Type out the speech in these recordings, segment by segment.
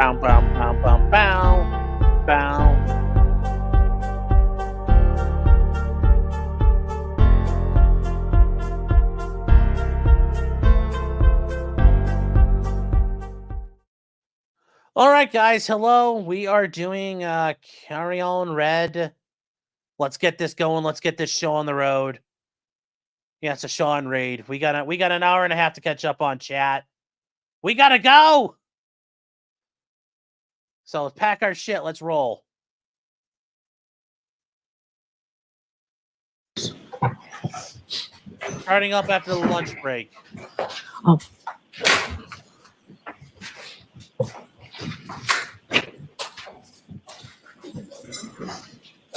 Bow, bow, bow, bow, bow, bow. All right, guys. Hello. We are doing Carry On Red. Let's get this going. Let's get this show on the road. Yeah, it's a Sean raid. We got an hour and a half to catch up on chat. We gotta go. So let's pack our shit. Let's roll. Starting up after the lunch break. Oh.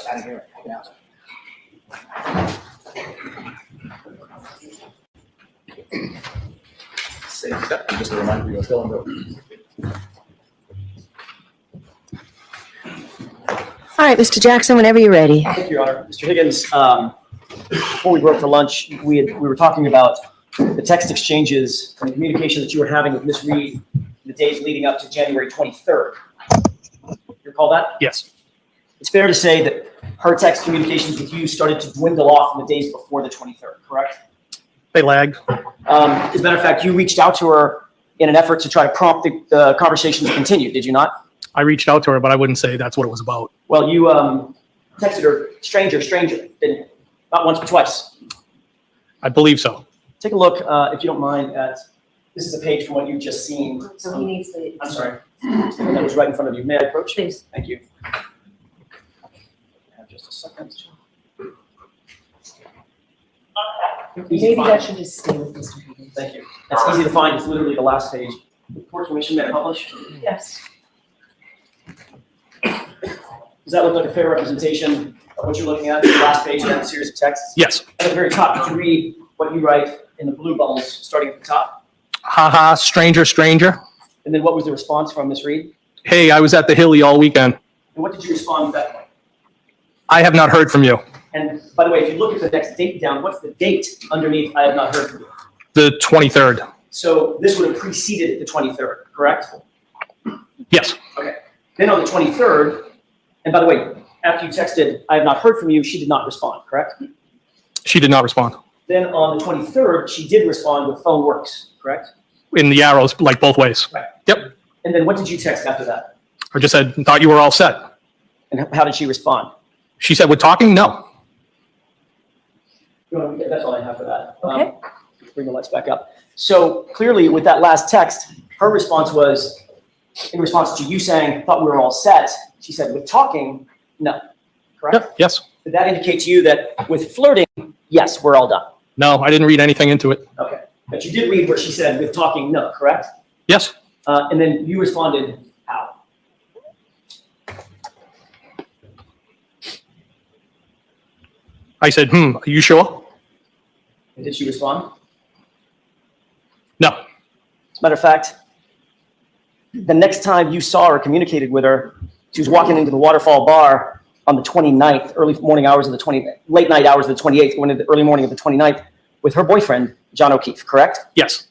Out of here. Yeah. Same step. Just a reminder, you're still on the. All right, Mr. Jackson, whenever you're ready. Thank you, Your Honor. Mr. Higgins, before we broke for lunch, we were talking about the text exchanges and the communication that you were having with Ms. Reed the days leading up to January 23rd. You recall that? Yes. It's fair to say that her text communications with you started to dwindle off in the days before the 23rd, correct? They lagged. As a matter of fact, you reached out to her in an effort to try to prompt the conversation to continue, did you not? I reached out to her, but I wouldn't say that's what it was about. Well, you texted her, stranger, didn't you? Not once, but twice. I believe so. Take a look, if you don't mind, this is a page from what you've just seen. So he needs the. I'm sorry. That was right in front of you. May I approach? Please. Thank you. Just a second. Maybe that should just stay with Mr. Higgins. Thank you. That's easy to find. It's literally the last page. Report commission, may I publish? Yes. Does that look like a fair representation of what you're looking at? The last page of that series of texts? Yes. At the very top, did you read what you write in the blue bubbles starting at the top? Haha, stranger. And then what was the response from Ms. Reed? Hey, I was at the Hilly all weekend. And what did you respond at that point? I have not heard from you. And by the way, if you look at the next date down, what's the date underneath I have not heard from you? The 23rd. So this would have preceded the 23rd, correct? Yes. Okay. Then on the 23rd, and by the way, after you texted, I have not heard from you, she did not respond, correct? She did not respond. Then on the 23rd, she did respond with phone works, correct? In the arrows, like both ways. Right. Yep. And then what did you text after that? I just said, thought you were all set. And how did she respond? She said, we're talking? No. That's all I have for that. Okay. Bring the lights back up. So clearly with that last text, her response was, in response to you saying, thought we were all set, she said, with talking, no, correct? Yep. Yes. Did that indicate to you that with flirting, yes, we're all done? No, I didn't read anything into it. Okay. But you did read where she said, with talking, no, correct? Yes. And then you responded, how? I said, are you sure? And did she respond? No. As a matter of fact, the next time you saw or communicated with her, she was walking into the Waterfall bar on the 29th, late night hours of the 28th, going into the early morning of the 29th, with her boyfriend, John O'Keefe, correct? Yes.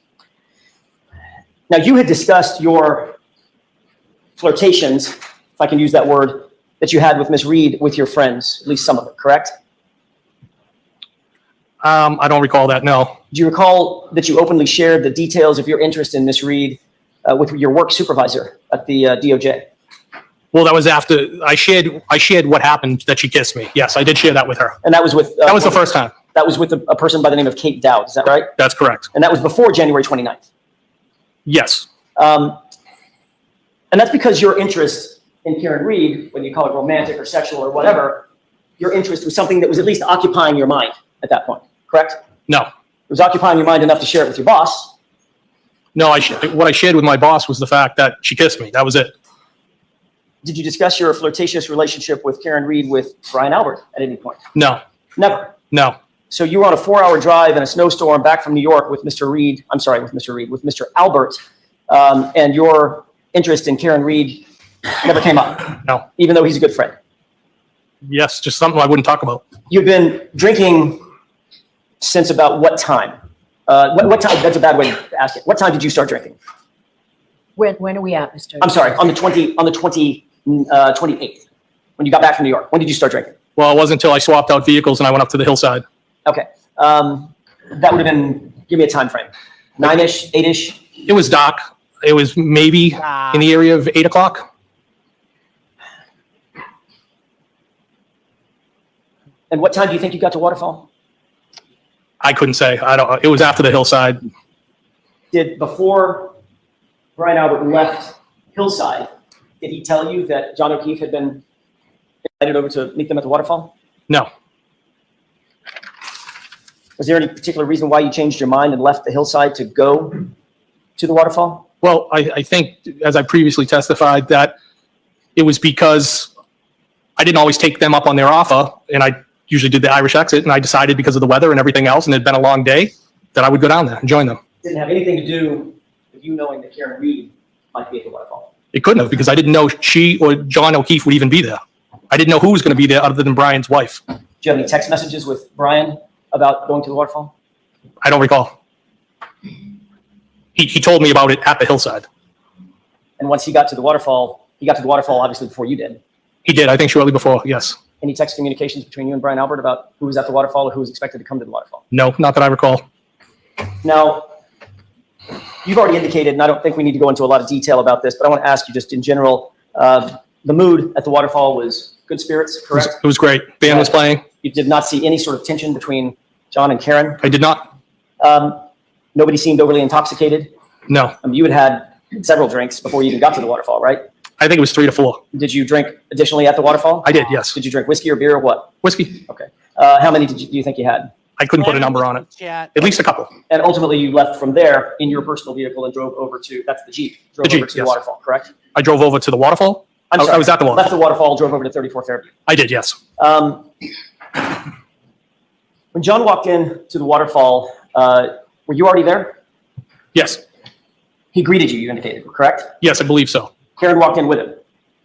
Now, you had discussed your flirtations, if I can use that word, that you had with Ms. Reed with your friends, at least some of it, correct? I don't recall that, no. Do you recall that you openly shared the details of your interest in Ms. Reed with your work supervisor at the DOJ? Well, that was after I shared what happened, that she kissed me. Yes, I did share that with her. And that was with... that was the first time. That was with a person by the name of Kate Dowd, is that right? That's correct. And that was before January 29th? Yes. And that's because your interest in Karen Reed, whether you call it romantic or sexual or whatever, your interest was something that was at least occupying your mind at that point, correct? No. It was occupying your mind enough to share it with your boss. No, what I shared with my boss was the fact that she kissed me. That was it. Did you discuss your flirtatious relationship with Karen Reed with Brian Albert at any point? No. Never? No. So you were on a 4-hour drive in a snowstorm back from New York with Mr. Albert, and your interest in Karen Reed never came up? No. Even though he's a good friend? Yes, just something I wouldn't talk about. You've been drinking since about what time? What time? That's a bad way to ask it. What time did you start drinking? When are we at, Mr.? I'm sorry, on the 28th, when you got back from New York. When did you start drinking? Well, it wasn't until I swapped out vehicles and I went up to the hillside. Okay. That would have been, give me a time frame. 9-ish, 8-ish? It was dark. It was maybe in the area of 8 o'clock. And what time do you think you got to Waterfall? I couldn't say. It was after the hillside. Before Brian Albert left Hillside, did he tell you that John O'Keefe had been invited over to meet them at the Waterfall? No. Was there any particular reason why you changed your mind and left the Hillside to go to the Waterfall? Well, I think, as I previously testified, that it was because I didn't always take them up on their offer, and I usually did the Irish exit, and I decided because of the weather and everything else, and it had been a long day, that I would go down there and join them. Didn't have anything to do with you knowing that Karen Reed might be at the Waterfall? It couldn't have, because I didn't know she or John O'Keefe would even be there. I didn't know who was going to be there other than Brian's wife. Do you have any text messages with Brian about going to the Waterfall? I don't recall. He told me about it at the hillside. And once he got to the Waterfall obviously before you did. He did, I think shortly before, yes. Any text communications between you and Brian Albert about who was at the Waterfall or who was expected to come to the Waterfall? No, not that I recall. Now, you've already indicated, and I don't think we need to go into a lot of detail about this, but I want to ask you just in general, the mood at the Waterfall was good spirits, correct? It was great. Band was playing. You did not see any sort of tension between John and Karen? I did not. Nobody seemed overly intoxicated? No. You had had several drinks before you even got to the Waterfall, right? I think it was 3 to 4. Did you drink additionally at the Waterfall? I did, yes. Did you drink whiskey or beer or what? Whiskey. Okay. How many do you think you had? I couldn't put a number on it. Chat. At least a couple. And ultimately you left from there in your personal vehicle and drove over to, that's the Jeep, drove over to the yes. Waterfall, correct? I drove over to the Waterfall. I'm sorry, I was at the left Waterfall. the Waterfall, drove over to 34 Fairview. I did, yes. When John walked in to the Waterfall, were you already there? Yes. He greeted you, you indicated, correct? Yes, I believe so. Karen walked in with him,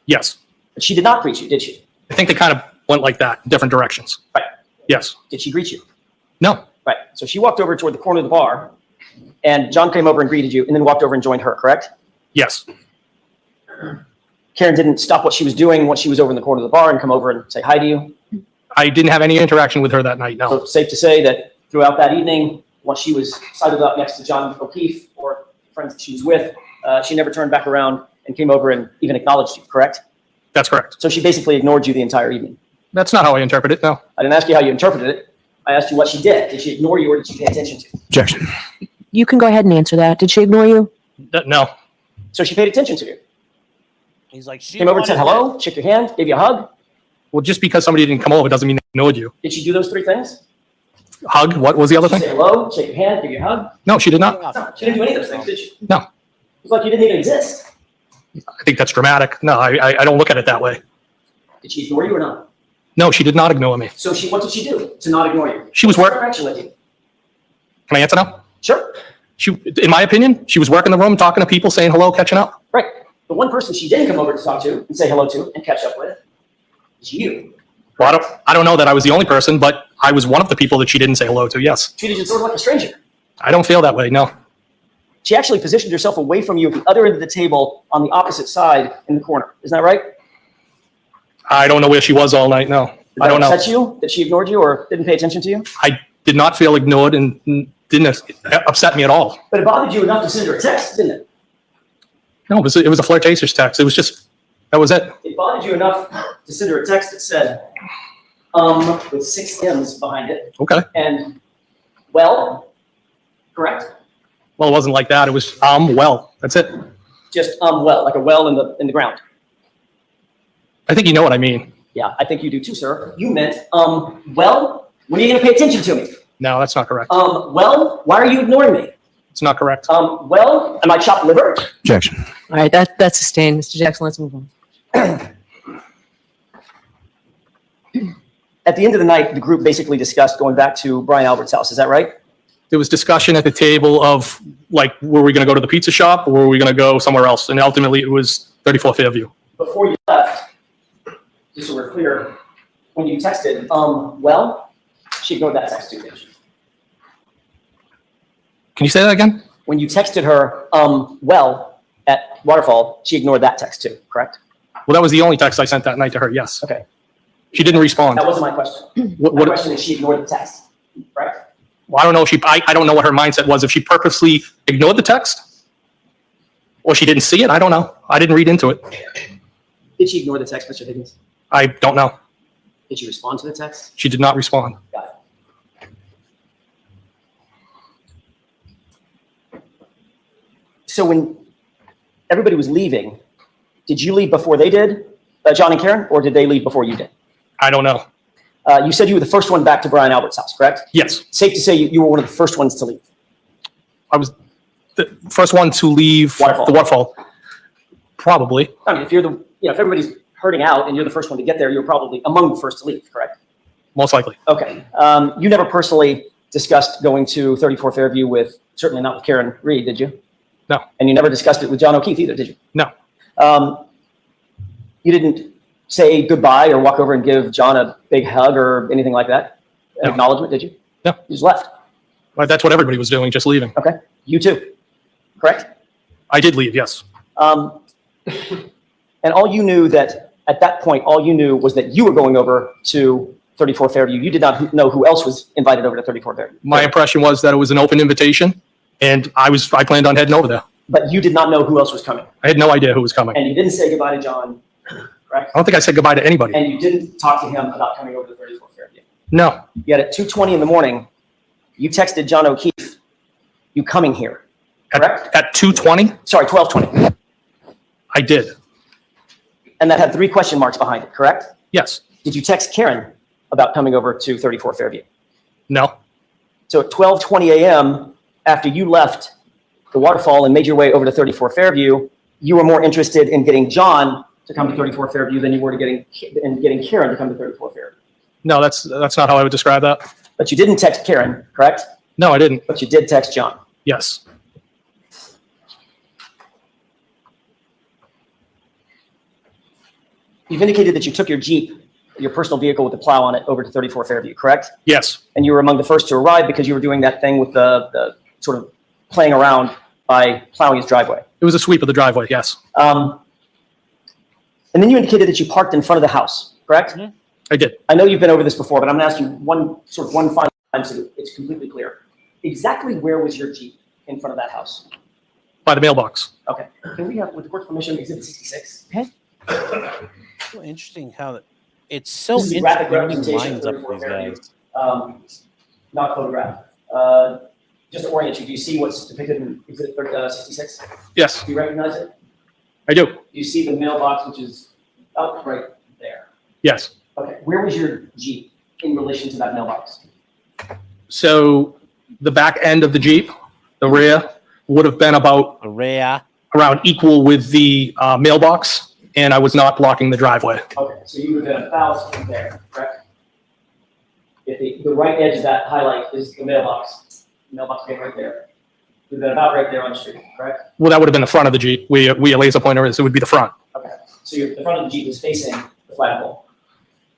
Yes. but she did not greet you, did she? I think they kind of went like that, in different directions. Right. Yes. Did she greet you? No. Right. So she walked over toward the corner of the bar, and John came over and greeted you, and then walked over and joined her, correct? Yes. Karen didn't stop what she was doing once she was over in the corner of the bar and come over and say hi to you? I didn't have any interaction with her that night, no. So safe to say that throughout that evening, once she was sidled up next to John O'Keefe or friends that she was with, she never turned back around and came over and even acknowledged you, correct? That's correct. So she basically ignored you the entire evening. That's not how I interpret it, no. I didn't ask you how you interpreted it. I asked you what she did. Did she ignore you or did she pay attention to you? Objection. You can go ahead and answer that. Did she ignore you? No. So she paid attention to you. He's like, she Came over and said wanted hello, shook your hand, gave you a hug. Well, just because somebody didn't come over doesn't mean they ignored you. Did she do those three things? Hug? What was the other Did she thing? say hello, shake your hand, give you a hug? No, she did not. No, she didn't do any of those things, did she? No. It's like you didn't even exist. I think that's dramatic. No, I don't look at it that way. Did she ignore you or not? No, she did not ignore me. So what did she do to not ignore you? She was What's her work. interaction with you? Can I answer now? Sure. In my opinion, she was working the room, talking to people, saying hello, catching up. Right. The one person she didn't come over to talk to and say hello to and catch up with is you. Well, I don't know that I was the only person, but I was one of the people that she didn't say hello to, yes. Treated you sort of like a stranger. I don't feel that way, no. She actually positioned herself away from you at the other end of the table on the opposite side in the corner. Isn't that right? I don't know where she was all night, no. I don't know. Did that upset you that she ignored you or didn't pay attention to you? I did not feel ignored and didn't upset me at all. But it bothered you enough to send her a text, didn't it? No, it was a flirtatious text. It was just, that was it. It bothered you enough to send her a text that said, with 6 M's behind it, Okay. and, well, correct? Well, it wasn't like that. It was, well, that's it. Just, well, like a well in the ground. I think you know what I mean. Yeah, I think you do too, sir. You meant, well, when are you gonna pay attention to me? No, that's not correct. Well, why are you ignoring me? It's not correct. Well, am I chopped liver? Objection. All right, that's sustained. Mr. Jackson, let's move on. At the end of the night, the group basically discussed going back to Brian Albert's house. Is that right? There was discussion at the table of, like, were we going to go to the pizza shop or were we going to go somewhere else? And ultimately, it was 34 Fairview. Before you left, just so we're clear, when you texted, well, she ignored that text too, didn't she? Can you say that again? When you texted her, well, at Waterfall, she ignored that text too, correct? Well, that was the only text I sent that night to her, yes. Okay. She didn't respond. That wasn't my question. My question is she ignored the text, correct? Well, I don't know if I don't know what her mindset was. If she purposely ignored the text or she didn't see it, I don't know. I didn't read into it. Did she ignore the text, Mr. Higgins? I don't know. Did she respond to the text? She did not respond. Got it. So when everybody was leaving, did you leave before they did, John and Karen, or did they leave before you did? I don't know. You said you were the first one back to Brian Albert's house, correct? Yes, Safe to say you were one of the first ones to leave. I was the first one to leave Waterfall. the Waterfall. Probably. I mean, if everybody's herding out and you're the first one to get there, you're probably among the first to leave, correct? Most likely. Okay. You never personally discussed going to 34 Fairview with, certainly not with Karen Reed, did you? No. And you never discussed it with John O'Keefe either, did you? No. You didn't say goodbye or walk over and give John a big hug or anything like that? An No. acknowledgement, did you? No. You just left. Well, that's what everybody was doing, just leaving. Okay. You too, correct? I did leave, yes. And all you knew that, at that point, all you knew was that you were going over to 34 Fairview. You did not know who else was invited over to 34 Fairview. My impression was that it was an open invitation, and I planned on heading over there. But you did not know who else was coming. I had no idea who was coming. And you didn't say goodbye to John, correct? I don't think I said goodbye to anybody. And you didn't talk to him about coming over to 34 Fairview. No. Yet at 2:20 in the morning, you texted John O'Keefe, you coming here, correct? At 2:20, Sorry, 12:20. I did. And that had 3 question marks behind it, correct? Yes. Did you text Karen about coming over to 34 Fairview? No. So at 12:20 a.m., after you left the Waterfall and made your way over to 34 Fairview, you were more interested in getting John to come to 34 Fairview than you were to getting Karen to come to 34 Fairview. No, that's not how I would describe that. But you didn't text Karen, correct? No, I didn't. But you did text John. Yes. You've indicated that you took your Jeep, your personal vehicle with the plow on it, over to 34 Fairview, correct? Yes. And you were among the first to arrive because you were doing that thing with the sort of playing around by plowing his driveway. It was a sweep of the driveway, yes. And then you indicated that you parked in front of the house, correct? Mm-hmm. I did. I know you've been over this before, but I'm going to ask you one final time so that it's completely clear. Exactly where was your Jeep in front of that house? By the mailbox. Okay. Can we have, with the court's permission, exhibit 66? So interesting how it's so This is a graphic interesting representation lines of up 34 these Fairview. guys. Not a photograph. Just to orient you, do you see what's depicted in exhibit 66? Yes, Do you recognize it? I do. Do you see the mailbox, which is up right there? Yes. Okay. Where was your Jeep in relation to that mailbox? So the back end of the Jeep, the rear, would have been about Araya. around equal with the mailbox, and I was not blocking the driveway. Okay, so you would have been about from there, correct? If the right edge of that highlight is the mailbox being right there. You've been about right there on the street, correct? Well, that would have been the front of the Jeep. We a laser pointer is, it would be the front, Okay, so the front of the Jeep was facing the flagpole,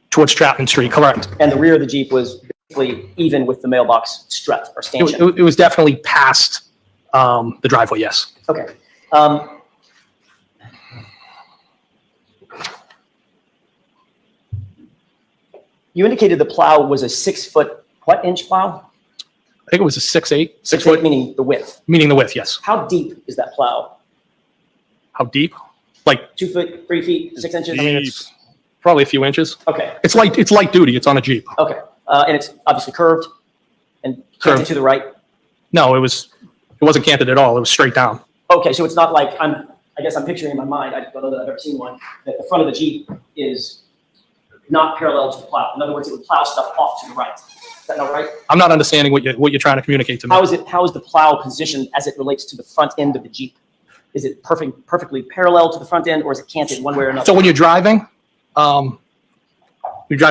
towards Chapman Street, correct. and the rear of the Jeep was basically even with the mailbox strut or stanchion. It was definitely past the driveway, yes. Okay. You indicated the plow was a 6-foot, what inch plow? I think it was a 6'8", 6 6'8", foot, meaning the width. meaning the width, yes. How deep is that plow? How deep? Like, 2 feet, 3 feet, 6 inches? I mean, it's probably a few inches. Okay, It's light duty. It's on a Jeep. okay. And it's obviously curved and Curved. canted to the right? No, it wasn't canted at all. It was straight down. Okay, so it's not like I guess I'm picturing in my mind, I don't know that I've ever seen one, that the front of the Jeep is not parallel to the plow. In other words, it would plow stuff off to the right. Is that not right? I'm not understanding what you're trying to communicate to me. How is the plow positioned as it relates to the front end of the Jeep? Is it perfectly parallel to the front end, or is it canted one way or another? So when you're driving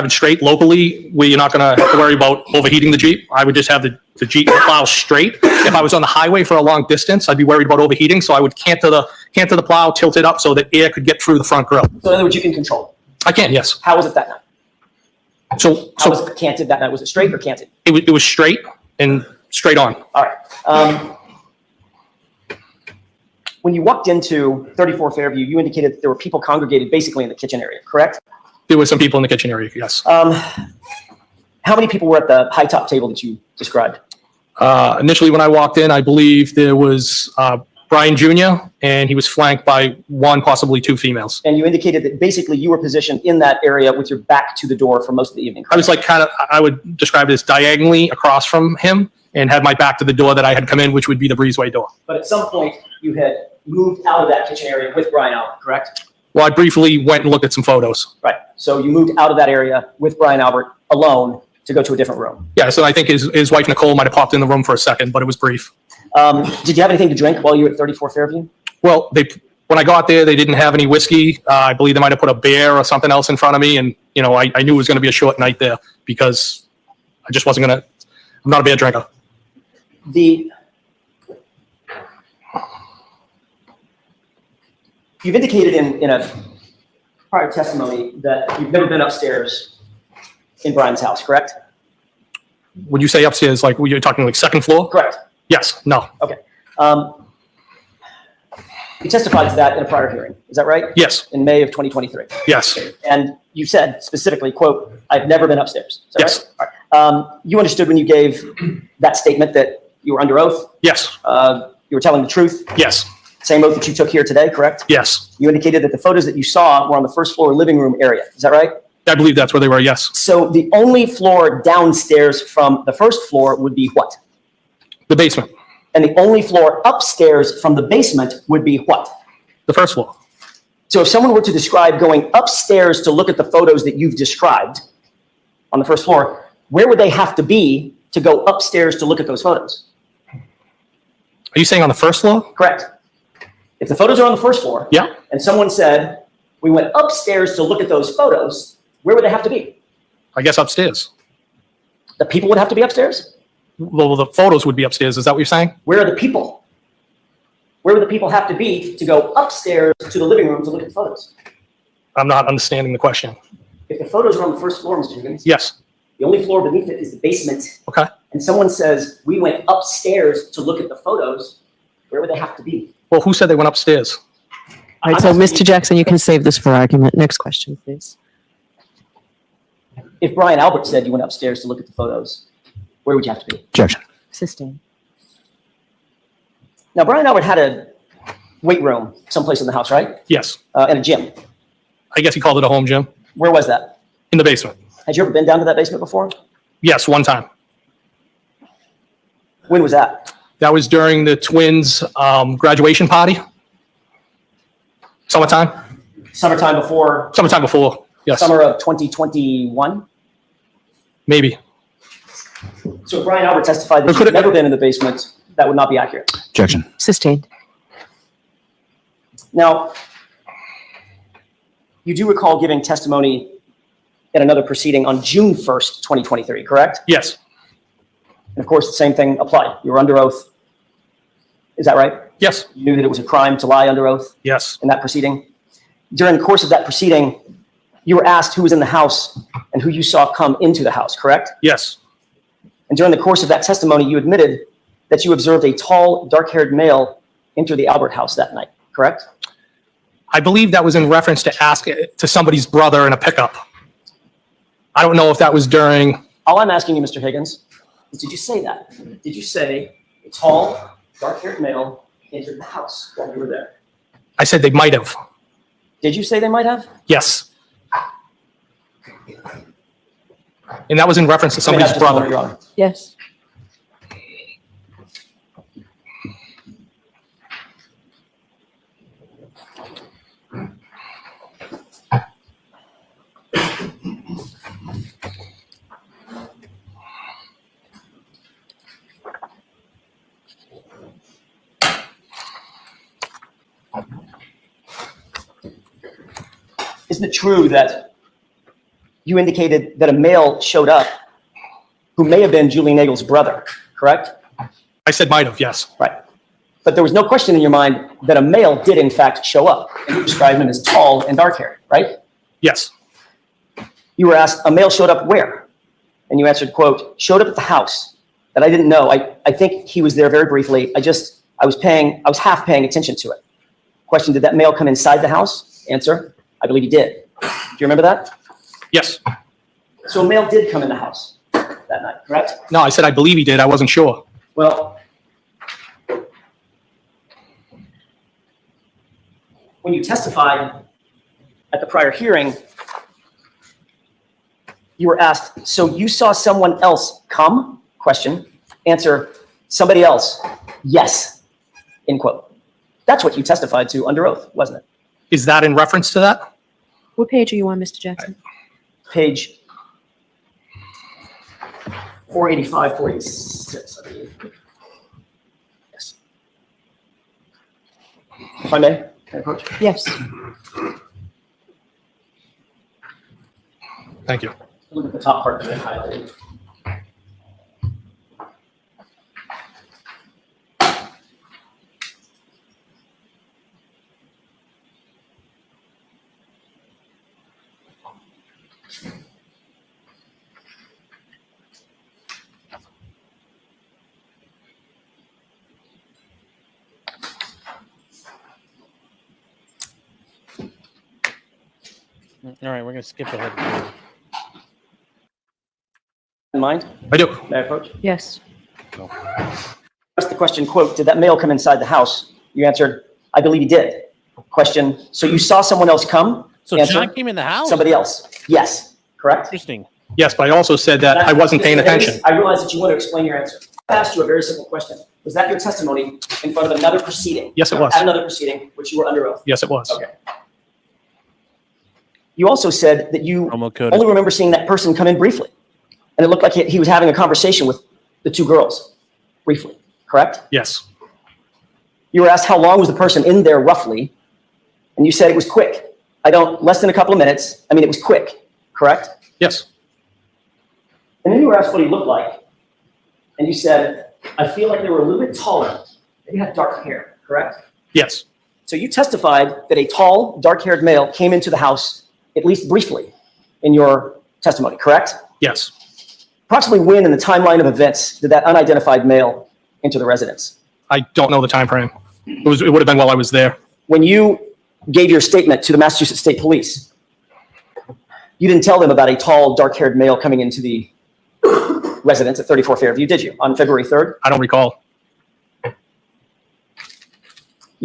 straight locally, where you're not going to have to worry about overheating the Jeep, I would just have the Jeep plow straight. If I was on the highway for a long distance, I'd be worried about overheating, so I would canter the plow, tilt it up so that air could get through the front grille. So in other words, you can control it. I can, yes. How was it that night? So How was it canted that night? Was it straight or canted? it was straight and straight on. All right. When you walked into 34 Fairview, you indicated that there were people congregated basically in the kitchen area, correct? There were some people in the kitchen area, yes. How many people were at the high top table that you described? Initially, when I walked in, I believe there was Brian Jr., and he was flanked by one, possibly two females. And you indicated that basically you were positioned in that area with your back to the door for most of the evening, correct? I was like I would describe it as diagonally across from him and had my back to the door that I had come in, which would be the breezeway door. But at some point, you had moved out of that kitchen area with Brian Albert, correct? Well, I briefly went and looked at some photos. Right. So you moved out of that area with Brian Albert alone to go to a different room. Yeah, so I think his wife, Nicole, might have popped in the room for a second, but it was brief. Did you have anything to drink while you were at 34 Fairview? Well, when I got there, they didn't have any whiskey. I believe they might have put a beer or something else in front of me. And, you know, I knew it was going to be a short night there because I just wasn't going to, I'm not a beer drinker. You've indicated in a prior testimony that you've never been upstairs in Brian's house, correct? Would you say upstairs, like, were you talking like second floor? Correct. Yes, no. Okay. You testified to that in a prior hearing, is that right? Yes, In May of 2023. yes, And you said specifically, quote, "I've never been upstairs." Is that Yes. right? All right. You understood when you gave that statement that you were under oath, yes, you were telling the truth, yes, same oath that you took here today, correct? yes. You indicated that the photos that you saw were on the first floor living room area, is that right? I believe that's where they were, yes. So the only floor downstairs from the first floor would be what? The basement, And the only floor upstairs from the basement would be what? the first floor. So if someone were to describe going upstairs to look at the photos that you've described on the first floor, where would they have to be to go upstairs to look at those photos? Are you saying on the first floor? Correct. If the photos are on the first floor, Yeah, and someone said, "We went upstairs to look at those photos," where would they have to be? I guess upstairs. The people would have to be upstairs? Well, the photos would be upstairs. Is that what you're saying? Where are the people? Where would the people have to be to go upstairs to the living room to look at the photos? I'm not understanding the question. If the photos are on the first floor, Mr. Higgins, Yes, the only floor beneath it is the basement, okay. and someone says, "We went upstairs to look at the photos," where would they have to be? Well, who said they went upstairs? All right, so Mr. Jackson, you can save this for argument. Next question, please. If Brian Albert said you went upstairs to look at the photos, where would you have to be? Objection. Sustained. Now, Brian Albert had a weight room someplace in the house, right? Yes. And a gym. I guess he called it a home gym Where was that? in the basement. Had you ever been down to that basement before? Yes, one time. When was that? That was during the twins' graduation party. Summertime? Summertime before, Summertime before, yes. summer of 2021? Maybe. So if Brian Albert testified Or that could you've it- never been in the basement, that would not be accurate. Objection. Sustained. Now, you do recall giving testimony at another proceeding on June 1st, 2023, correct? Yes, And of course, the same thing applied. You were under oath. Is that right? yes, You knew that it was a crime to lie under oath yes, in that proceeding. During the course of that proceeding, you were asked who was in the house and who you saw come into the house, correct? yes, And during the course of that testimony, you admitted that you observed a tall, dark-haired male enter the Albert house that night, correct? I believe that was in reference to ask it to somebody's brother in a pickup. I don't know if that was during, All I'm asking you, Mr. Higgins, is did you say that? Did you say a tall, dark-haired male entered the house while you were there? I said they might have. Did you say they might have? Yes. And that was in reference to Let me have somebody's just a moment, brother. Your Honor. Yes. Isn't it true that you indicated that a male showed up who may have been Julie Nagel's brother, correct? I said might have, yes. Right. But there was no question in your mind that a male did in fact show up, and you described him as tall and dark-haired, right? Yes, You were asked, a male showed up where? And you answered, quote, showed up at the house that I didn't know. I think he was there very briefly. I was half paying attention to it. Question, did that mail come inside the house? Answer, I believe he did. Do you remember that? Yes. So a mail did come in the house that night, correct? No, I said I believe he did. I wasn't sure. Well, when you testified at the prior hearing, you were asked, so you saw someone else come? Question. Answer, somebody else. Yes. End quote. That's what you testified to under oath, wasn't it? Is that in reference to that? What page are you on, Mr. Jackson? Page 485, 486, I believe. Yes. If I may, can I approach? Yes. Thank you. Look at the top part that I highlighted. All right, we're gonna skip ahead. In mind? I do. May I approach? Yes. Asked the question, quote, did that mail come inside the house? You answered, I believe he did. Question, so you saw someone else come? So Answer, John came in the house. somebody else. Yes, correct? Interesting. Yes, but I also said that I wasn't paying attention. I realize that you want to explain your answer. I asked you a very simple question. Was that your testimony in front of another proceeding? Yes, it was. At another proceeding, which you were under oath? Yes, it was. Okay. You also said that you Promo code. only remember seeing that person come in briefly. And it looked like he was having a conversation with the two girls, briefly, correct? Yes. You were asked how long was the person in there roughly, and you said it was quick. Less than a couple of minutes. I mean, it was quick, correct? Yes. And then you were asked what he looked like, and you said, I feel like they were a little bit taller. They had dark hair, correct? Yes. So you testified that a tall, dark-haired male came into the house, at least briefly, in your testimony, correct? Yes. Approximately when in the timeline of events did that unidentified male enter the residence? I don't know the time frame. It would have been while I was there. When you gave your statement to the Massachusetts State Police, you didn't tell them about a tall, dark-haired male coming into the residence at 34 Fairview, did you, on February 3rd? I don't recall. You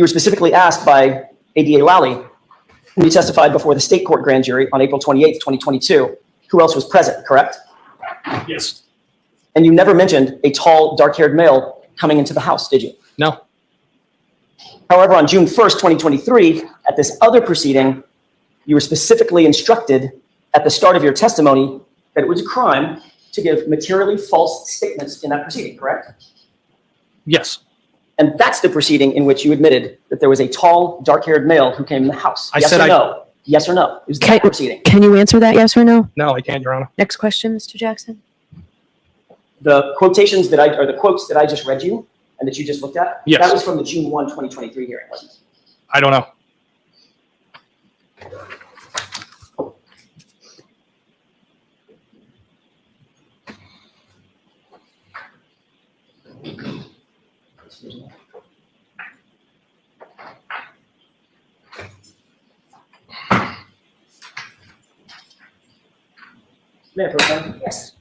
were specifically asked by ADA Lally, when you testified before the state court grand jury on April 28th, 2022, who else was present, correct? Yes. And you never mentioned a tall, dark-haired male coming into the house, did you? No. However, on June 1st, 2023, at this other proceeding, you were specifically instructed at the start of your testimony that it was a crime to give materially false statements in that proceeding, correct? Yes. And that's the proceeding in which you admitted that there was a tall, dark-haired male who came in the house. Yes or no? Yes or no? It was that proceeding. Can you answer that, yes or no? No, I can't, Your Honor. Next question, Mr. Jackson. The quotations that or the quotes that I just read you and that you just looked at, Yes. that was from the June 1, 2023 hearing, wasn't it? I don't know. Mayor Pro Tem? Yes.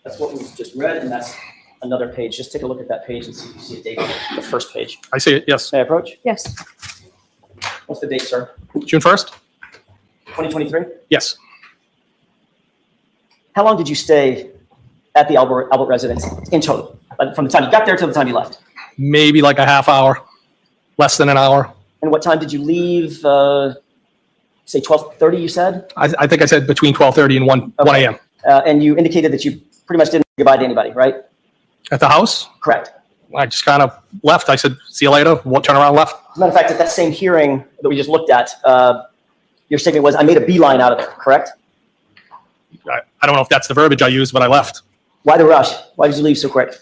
That's what we just read, and that's another page. Just take a look at that page and see if you see a date on the first page. I see it, yes. May I approach? Yes. What's the date, sir? June 1st? 2023? Yes. How long did you stay at the Albert residence in total? Like from the time you got there till the time you left? Maybe like a half hour, less than an hour. And what time did you leave? Say 12:30, you said? I think I said between 12:30 and 1 Okay. a.m. And you indicated that you pretty much didn't say goodbye to anybody, right? At the house, Correct. I just kind of left. I said, see you later. Turn around, left. As a matter of fact, at that same hearing that we just looked at, your statement was, I made a beeline out of it, correct? I don't know if that's the verbiage I used, but I left Why the rush? Why did you leave so quick?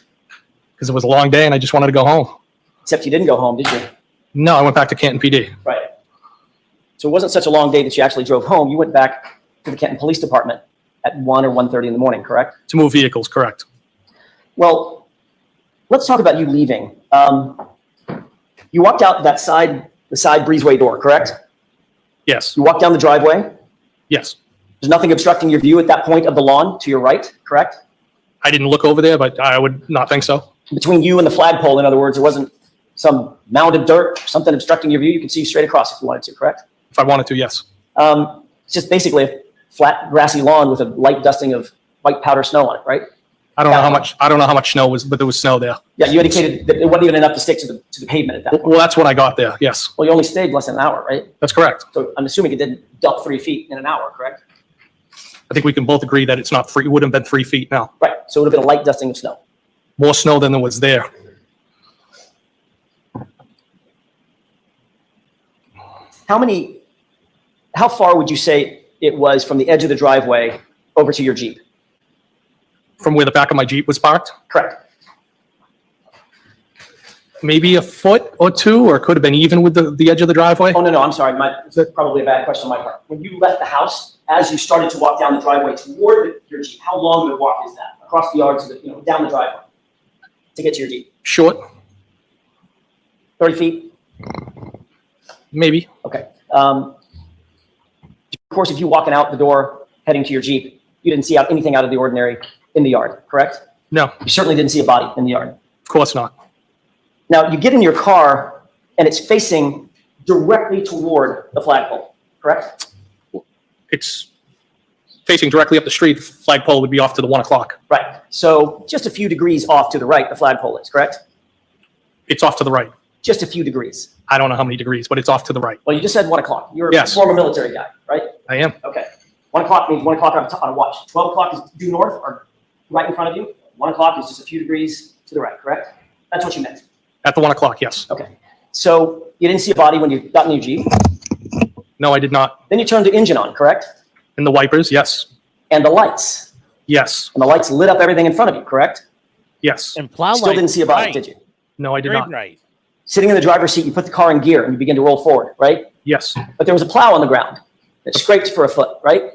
because it was a long day and I just wanted to go home. Except you didn't go home, did you? No, I went back to Canton PD. Right. So it wasn't such a long day that you actually drove home. You went back to the Canton Police Department at 1 or 1:30 in the morning, correct? To move vehicles, correct. Well, let's talk about you leaving. You walked out the side breezeway door, correct? Yes. You walked down the driveway. Yes. There's nothing obstructing your view at that point of the lawn to your right, correct? I didn't look over there, but I would not think so. Between you and the flagpole, in other words, there wasn't some mound of dirt, something obstructing your view. You could see straight across if you wanted to, correct? If I wanted to, yes. It's just basically a flat grassy lawn with a light dusting of white powder snow on it, right? I don't know how much snow was, but there was snow there. Yeah, you indicated that it wasn't even enough to stick to the pavement at that point. Well, that's what I got there. Yes, Well, you only stayed less than an hour, right? that's correct. So I'm assuming it didn't dump 3 feet in an hour, correct? I think we can both agree that it's not three. It wouldn't have been 3 feet now. Right, so it would have been a light dusting of snow. More snow than there was there. How far would you say it was from the edge of the driveway over to your Jeep? From where the back of my Jeep was parked, Correct. maybe a foot or two, or it could have been even with the edge of the driveway. Oh, no, I'm sorry. It's probably a bad question on my part. When you left the house, as you started to walk down the driveway toward your Jeep, how long of a walk is that? Across the yard to down the driveway to get to your Jeep? Short, 30 feet? maybe. Okay. Of course, if you're walking out the door, heading to your Jeep, you didn't see anything out of the ordinary in the yard, correct? No, You certainly didn't see a body in the yard. of course not. Now, you get in your car, and it's facing directly toward the flagpole, correct? It's facing directly up the street. The flagpole would be off to the 1 o'clock. Right. So just a few degrees off to the right, the flagpole is, correct? It's off to the right. Just a few degrees. I don't know how many degrees, but it's off to the right. Well, you just said 1 o'clock. You're a Yes. former military guy, right? I am. Okay. 1 o'clock means 1 o'clock on a watch. 12 o'clock is due north or right in front of you. 1 o'clock is just a few degrees to the right, correct? That's what you meant. At the 1 o'clock, yes. Okay. So you didn't see a body when you got in your Jeep. No, I did not. Then you turned the engine on, correct? And the wipers, yes. And the lights. Yes. And the lights lit up everything in front of you, correct? Yes. And plow Still didn't see a body, did you? No, I did Very not. bright. Sitting in the driver's seat, you put the car in gear and you begin to roll forward, right? Yes. But there was a plow on the ground that scraped for a foot, right?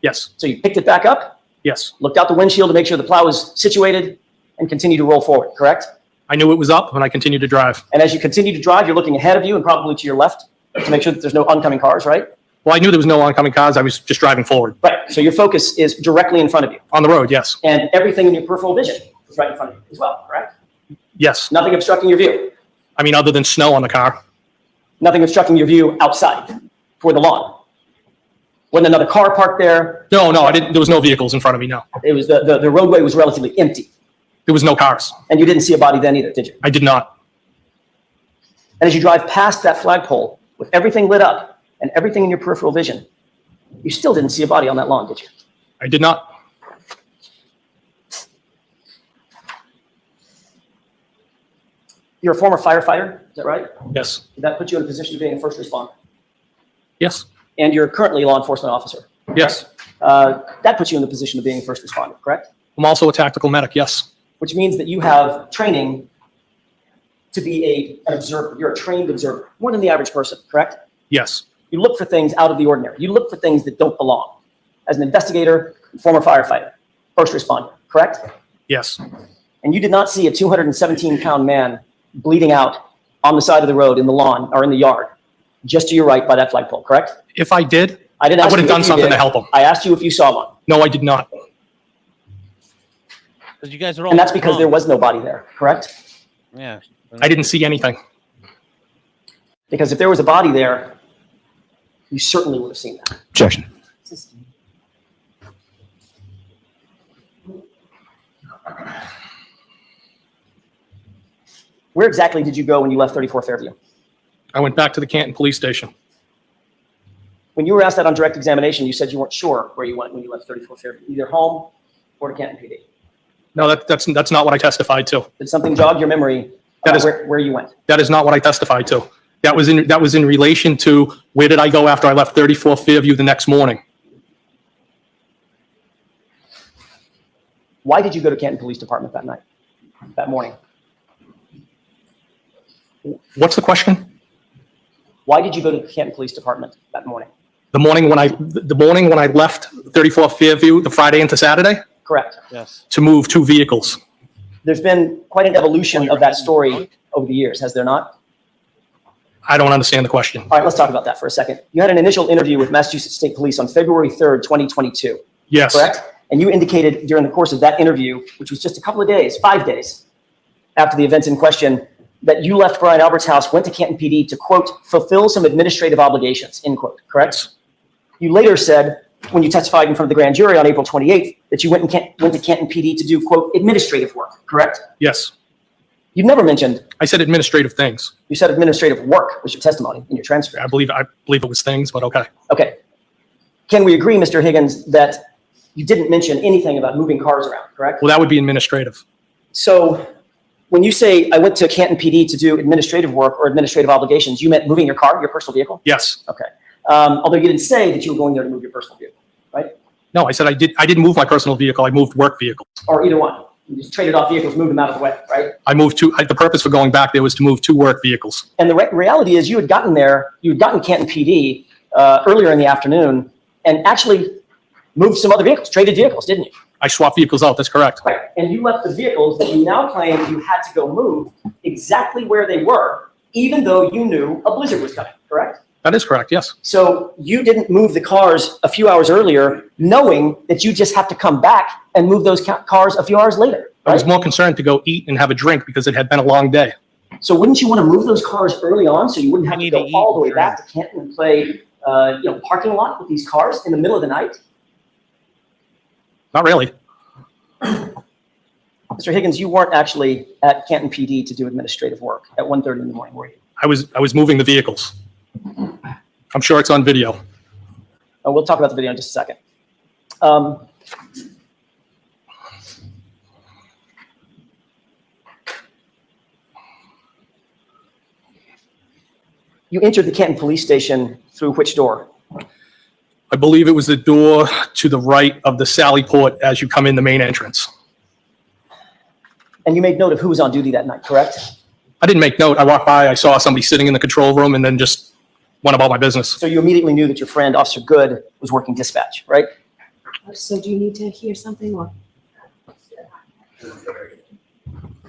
Yes. So you picked it back up, Yes. looked out the windshield to make sure the plow was situated, and continued to roll forward, correct? I knew it was up and I continued to drive. And as you continue to drive, you're looking ahead of you and probably to your left to make sure that there's no oncoming cars, right? Well, I knew there was no oncoming cars. I was just driving forward. Right. So your focus is directly in front of you. On the road, yes. And everything in your peripheral vision is right in front of you as well, correct? Yes. Nothing obstructing your view. I mean, other than snow on the car. Nothing obstructing your view outside toward the lawn. Wasn't another car parked there. No, I didn't. There was no vehicles in front of me, no. It was the roadway was relatively empty. There was no cars. And you didn't see a body then either, did you? I did not. And as you drive past that flagpole with everything lit up and everything in your peripheral vision, you still didn't see a body on that lawn, did you? I did not. You're a former firefighter, is that right? Yes. Did that put you in a position of being a first responder? Yes. And you're currently a law enforcement officer. Yes. That puts you in the position of being a first responder, correct? I'm also a tactical medic, yes. Which means that you have training to be an observer. You're a trained observer, more than the average person, correct? Yes. You look for things out of the ordinary. You look for things that don't belong. As an investigator, former firefighter, first responder, correct? Yes. And you did not see a 217-pound man bleeding out on the side of the road in the lawn or in the yard, just to your right by that flagpole, correct? If I did, I didn't I ask would you have done if you something did. to help him. I asked you if you saw one. No, I did not. Because you guys are all And that's because drunk. there was nobody there, correct? Yeah. I didn't see anything. Because if there was a body there, you certainly would have seen that. Objection. Where exactly did you go when you left 34 Fairview? I went back to the Canton Police Station. When you were asked that on direct examination, you said you weren't sure where you went when you left 34 Fairview, either home or to Canton PD. No, that's not what I testified to. Did something jog your memory That about is- where you went? That is not what I testified to. That was in relation to where did I go after I left 34 Fairview the next morning. Why did you go to Canton Police Department that morning? What's the question? Why did you go to the Canton Police Department that morning? The morning when I left 34 Fairview, the Friday into Saturday, Correct. Yes. to move 2 vehicles. There's been quite an evolution of that story over the years, has there not? I don't understand the question. All right, let's talk about that for a second. You had an initial interview with Massachusetts State Police on February 3rd, 2022, Yes. correct? And you indicated during the course of that interview, which was just a couple of days, 5 days after the events in question, that you left Brian Albert's house, went to Canton PD to, quote, fulfill some administrative obligations, end quote, correct? You later said, when you testified in front of the grand jury on April 28th, that you went to Canton PD to do, quote, administrative work, correct? Yes. You never mentioned, I said administrative things. you said administrative work was your testimony in your transcript. I believe it was things, but okay. Okay. Can we agree, Mr. Higgins, that you didn't mention anything about moving cars around, correct? Well, that would be administrative. So when you say I went to Canton PD to do administrative work or administrative obligations, you meant moving your car, your personal vehicle? Yes. Okay. Although you didn't say that you were going there to move your personal vehicle, right? No, I said I didn't move my personal vehicle. I moved work vehicles. Or either one. You just traded off vehicles, moved them out of the way, right? I moved the purpose for going back there was to move 2 work vehicles. And the reality is you had gotten Canton PD earlier in the afternoon and actually moved some other vehicles, traded vehicles, didn't you? I swapped vehicles out. That's correct. Right. And you left the vehicles that you now claim you had to go move exactly where they were, even though you knew a blizzard was coming, correct? That is correct. Yes. So you didn't move the cars a few hours earlier, knowing that you just have to come back and move those cars a few hours later. I was Right? more concerned to go eat and have a drink because it had been a long day. So wouldn't you want to move those cars early on so you wouldn't have to need go to all the eat way back to Canton and play, parking lot with these cars in the middle of the night? Not really. Mr. Higgins, you weren't actually at Canton PD to do administrative work at 1:30 in the morning, were you? I was moving the vehicles. I'm sure it's on video. Oh, we'll talk about the video in just a second. You entered the Canton Police Station through which door? I believe it was the door to the right of the Sally Port as you come in the main entrance. And you made note of who was on duty that night, correct? I didn't make note. I walked by, I saw somebody sitting in the control room and then just went about my business. So you immediately knew that your friend, Officer Good, was working dispatch, right? So do you need to hear something or? It's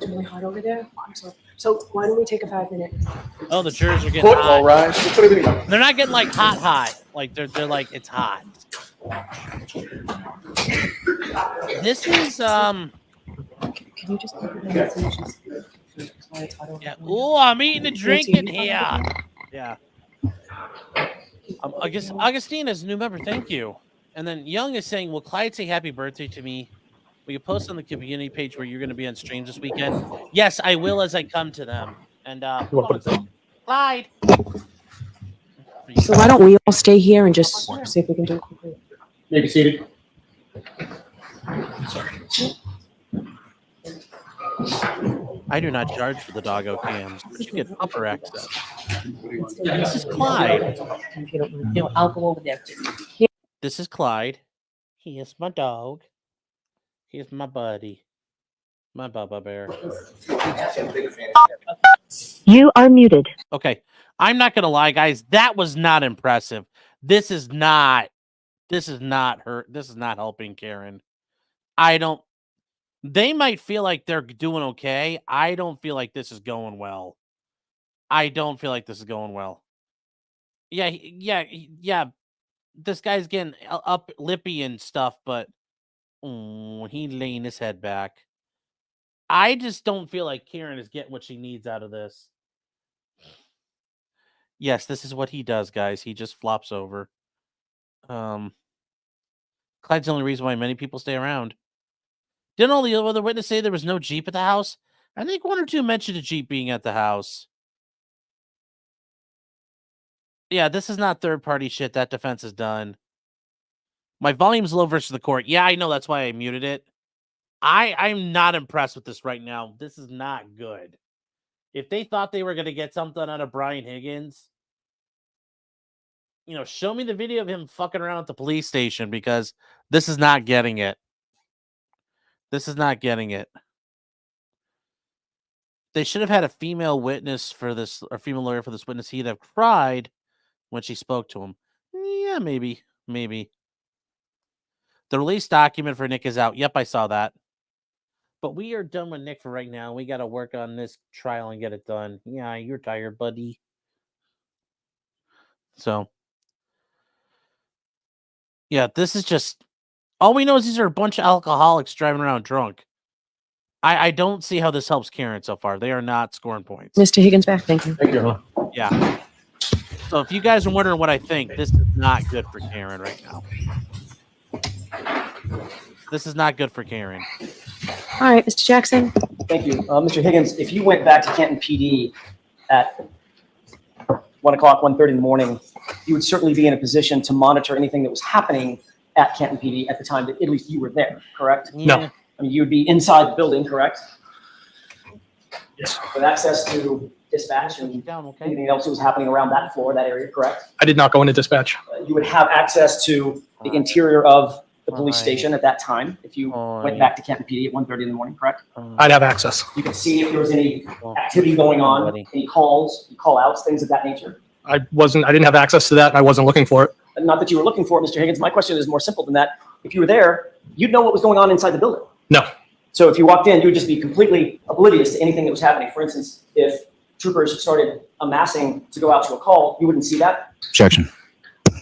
really hot over there. I'm sorry. So why don't we take a 5-minute? Oh, the jurors are getting hot. They're not getting like hot. Like they're like it's hot. This is Can you just? yeah. Oh, I'm eating and drinking here. Yeah. I guess Augustina's a new member. Thank you. And then Young is saying, "Will Clyde say happy birthday to me? Will you post on the community page where you're going to be on streams this weekend?" Yes, I will as I come to them. And Clyde. So why don't we all stay here and just see if we can do it quickly? Maybe seated. I do not charge for the doggo cams, but you get upper access. This is Clyde. If you don't mind. I'll go over there. This is Clyde. He is my dog. He is my buddy. My Bubba Bear. You are muted. Okay. I'm not gonna lie, guys. That was not impressive. This is not her. This is not helping Karen. They might feel like they're doing okay. I don't feel like this is going well. Yeah. This guy's getting up lippy and stuff, but he laying his head back. I just don't feel like Karen is getting what she needs out of this. Yes, this is what he does, guys. He just flops over. Clyde's the only reason why many people stay around. Didn't all the other witnesses say there was no Jeep at the house? I think one or two mentioned a Jeep being at the house. Yeah, this is not third-party shit. That defense is done. My volume's low versus the court. Yeah, I know. That's why I muted it. I'm not impressed with this right now. This is not good. If they thought they were going to get something out of Brian Higgins, show me the video of him fucking around at the police station, because this is not getting it. They should have had a female witness for this, or female lawyer for this witness. He'd have cried when she spoke to him. Yeah, maybe. The release document for Nick is out. Yep, I saw that. But we are done with Nick for right now. We got to work on this trial and get it done. Yeah, you're tired, buddy. So, yeah, this is just all we know is these are a bunch of alcoholics driving around drunk. I don't see how this helps Karen so far. They are not scoring points. Mr. Higgins back, thank you. Thank you. Yeah. So if you guys are wondering what I think, this is not good for Karen right now. This is not good for Karen. All right, Mr. Jackson. Thank you. Mr. Higgins, if you went back to Canton PD at 1 o'clock, 1:30 in the morning, you would certainly be in a position to monitor anything that was happening at Canton PD at the time that at least you were there, correct? No. I mean, you would be inside the building, correct? Yes. With access to dispatch and Down, okay? anything else that was happening around that floor, that area, correct? I did not go into dispatch. You would have access to the interior of the police Alright. station at that time if you Alright. went back to Canton PD at 1:30 in the morning, correct? I'd have access. You could see if there was any activity going on, any calls, call outs, things of that nature. I didn't have access to that, and I wasn't looking for it. And not that you were looking for it, Mr. Higgins. My question is more simple than that. If you were there, you'd know what was going on inside the building. No. So if you walked in, you would just be completely oblivious to anything that was happening. For instance, if troopers started amassing to go out to a call, you wouldn't see that. Objection.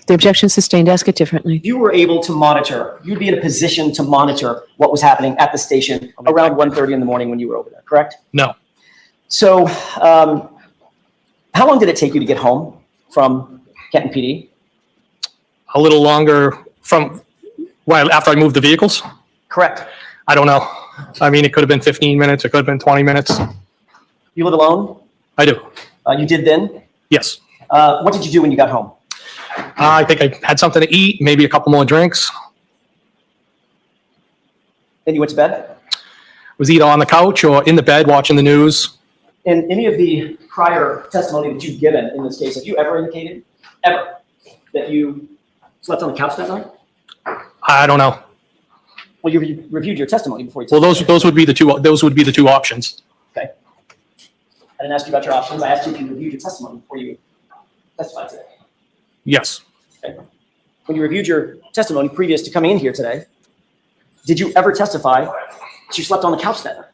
The objection sustained. Ask it differently. You were able to monitor, you'd be in a position to monitor what was happening at the station around 1:30 in the morning when you were over there, correct? No. So how long did it take you to get home from Canton PD? A little longer after I moved the vehicles. Correct. I don't know. I mean, it could have been 15 minutes. It could have been 20 minutes. You live alone? I do. You did then? Yes. What did you do when you got home? I think I had something to eat, maybe a couple more drinks. Then you went to bed? Was either on the couch or in the bed watching the news. In any of the prior testimony that you've given in this case, have you ever indicated, ever, that you slept on the couch that night? I don't know. Well, you reviewed your testimony before you Well, testified. those would be the two options. Okay. I didn't ask you about your options. I asked you if you reviewed your testimony before you testified today. Yes. Okay. When you reviewed your testimony previous to coming in here today, did you ever testify that you slept on the couch that night?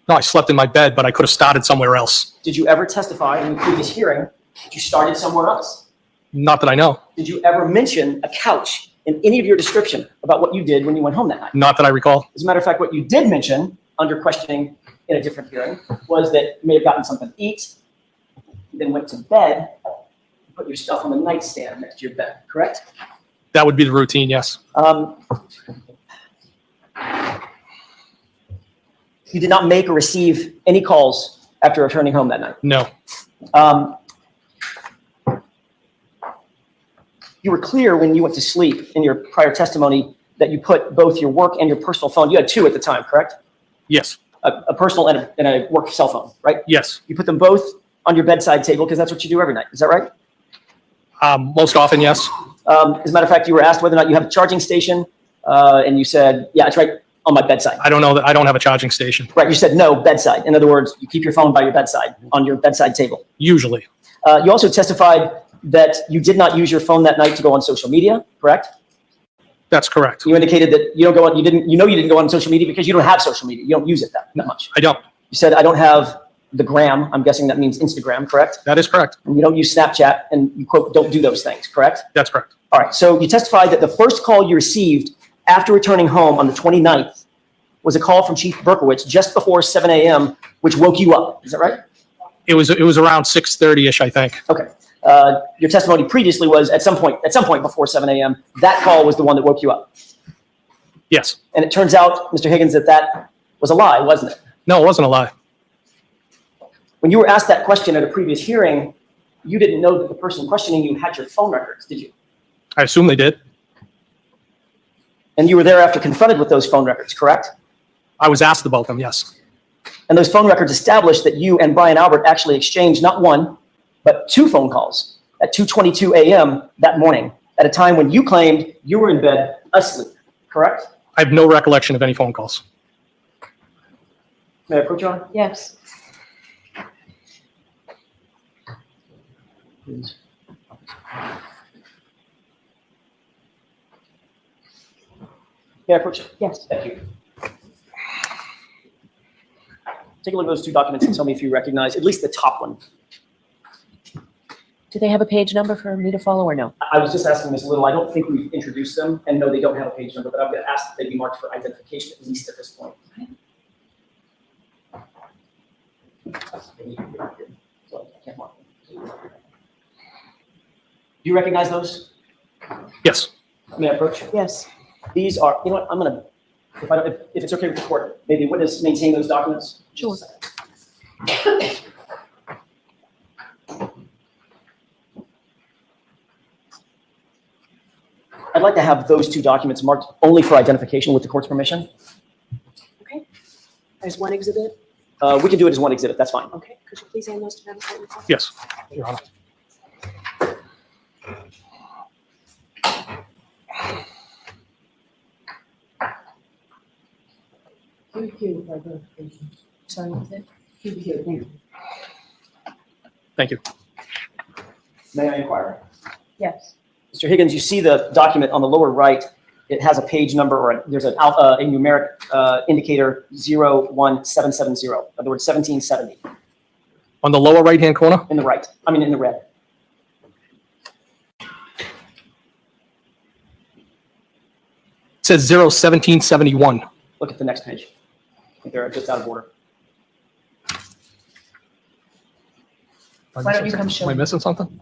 No, I slept in my bed, but I could have started somewhere else. Did you ever testify in the previous hearing that you started somewhere else? Not that I know. Did you ever mention a couch in any of your description about what you did when you went home that night? Not that I recall. As a matter of fact, what you did mention under questioning in a different hearing was that you may have gotten something to eat, then went to bed, put your stuff on the nightstand next to your bed, correct? That would be the routine, yes. You did not make or receive any calls after returning home that night. No. You were clear when you went to sleep in your prior testimony that you put both your work and your personal phone. You had two at the time, correct? Yes. A personal and a work cell phone, right? Yes. You put them both on your bedside table because that's what you do every night. Is that right? Most often, yes. As a matter of fact, you were asked whether or not you have a charging station, and you said, yeah, it's right on my bedside. I don't know that I don't have a charging station. Right, you said no, bedside. In other words, you keep your phone by your bedside, on your bedside table. Usually. You also testified that you did not use your phone that night to go on social media, correct? That's correct. You indicated that you don't go on, you didn't go on social media because you don't have social media. You don't use it that much. I don't. You said, I don't have the gram. I'm guessing that means Instagram, correct? That is correct. And you don't use Snapchat, and you quote, don't do those things, correct? That's correct. All right, so you testified that the first call you received after returning home on the 29th was a call from Chief Berkowitz just before 7 a.m., which woke you up. Is that right? It was around 6:30-ish, I think. Okay. Your testimony previously was at some point before 7 a.m., that call was the one that woke you up. Yes. And it turns out, Mr. Higgins, that was a lie, wasn't it? No, it wasn't a lie. When you were asked that question at a previous hearing, you didn't know that the person questioning you had your phone records, did you? I assume they did. And you were thereafter confronted with those phone records, correct? I was asked about them, yes. And those phone records established that you and Brian Albert actually exchanged not one, but two phone calls at 2:22 a.m. that morning, at a time when you claimed you were in bed asleep, correct? I have no recollection of any phone calls. May I approach you on? Yes. May I approach you? Yes. Thank you. Take a look at those two documents and tell me if you recognize at least the top one. Do they have a page number for me to follow or no? I was just asking Ms. Little, I don't think we've introduced them, and no, they don't have a page number, but I'm going to ask that they be marked for identification, at least at this point. So I can't mark them. Do you recognize those? Yes. May I approach? Yes. These are, you know what, I'm going to, if it's okay with the court, maybe witness maintain those documents? Sure. I'd like to have those two documents marked only for identification with the court's permission. Okay. There's one exhibit. We can do it as one exhibit, that's fine. Okay. Could you please hand those to Madam Clerk? Yes. Your Honor. Sorry, was it? Thank you. May I inquire? Yes. Mr. Higgins, you see the document on the lower right. It has a page number or there's a numeric indicator 01770. In other words, 1770 On the lower right-hand corner? in the right. I mean, in the red. It says 01771. Look at the next page. I think they're just out of order. Why don't you come show Am I me? missing something?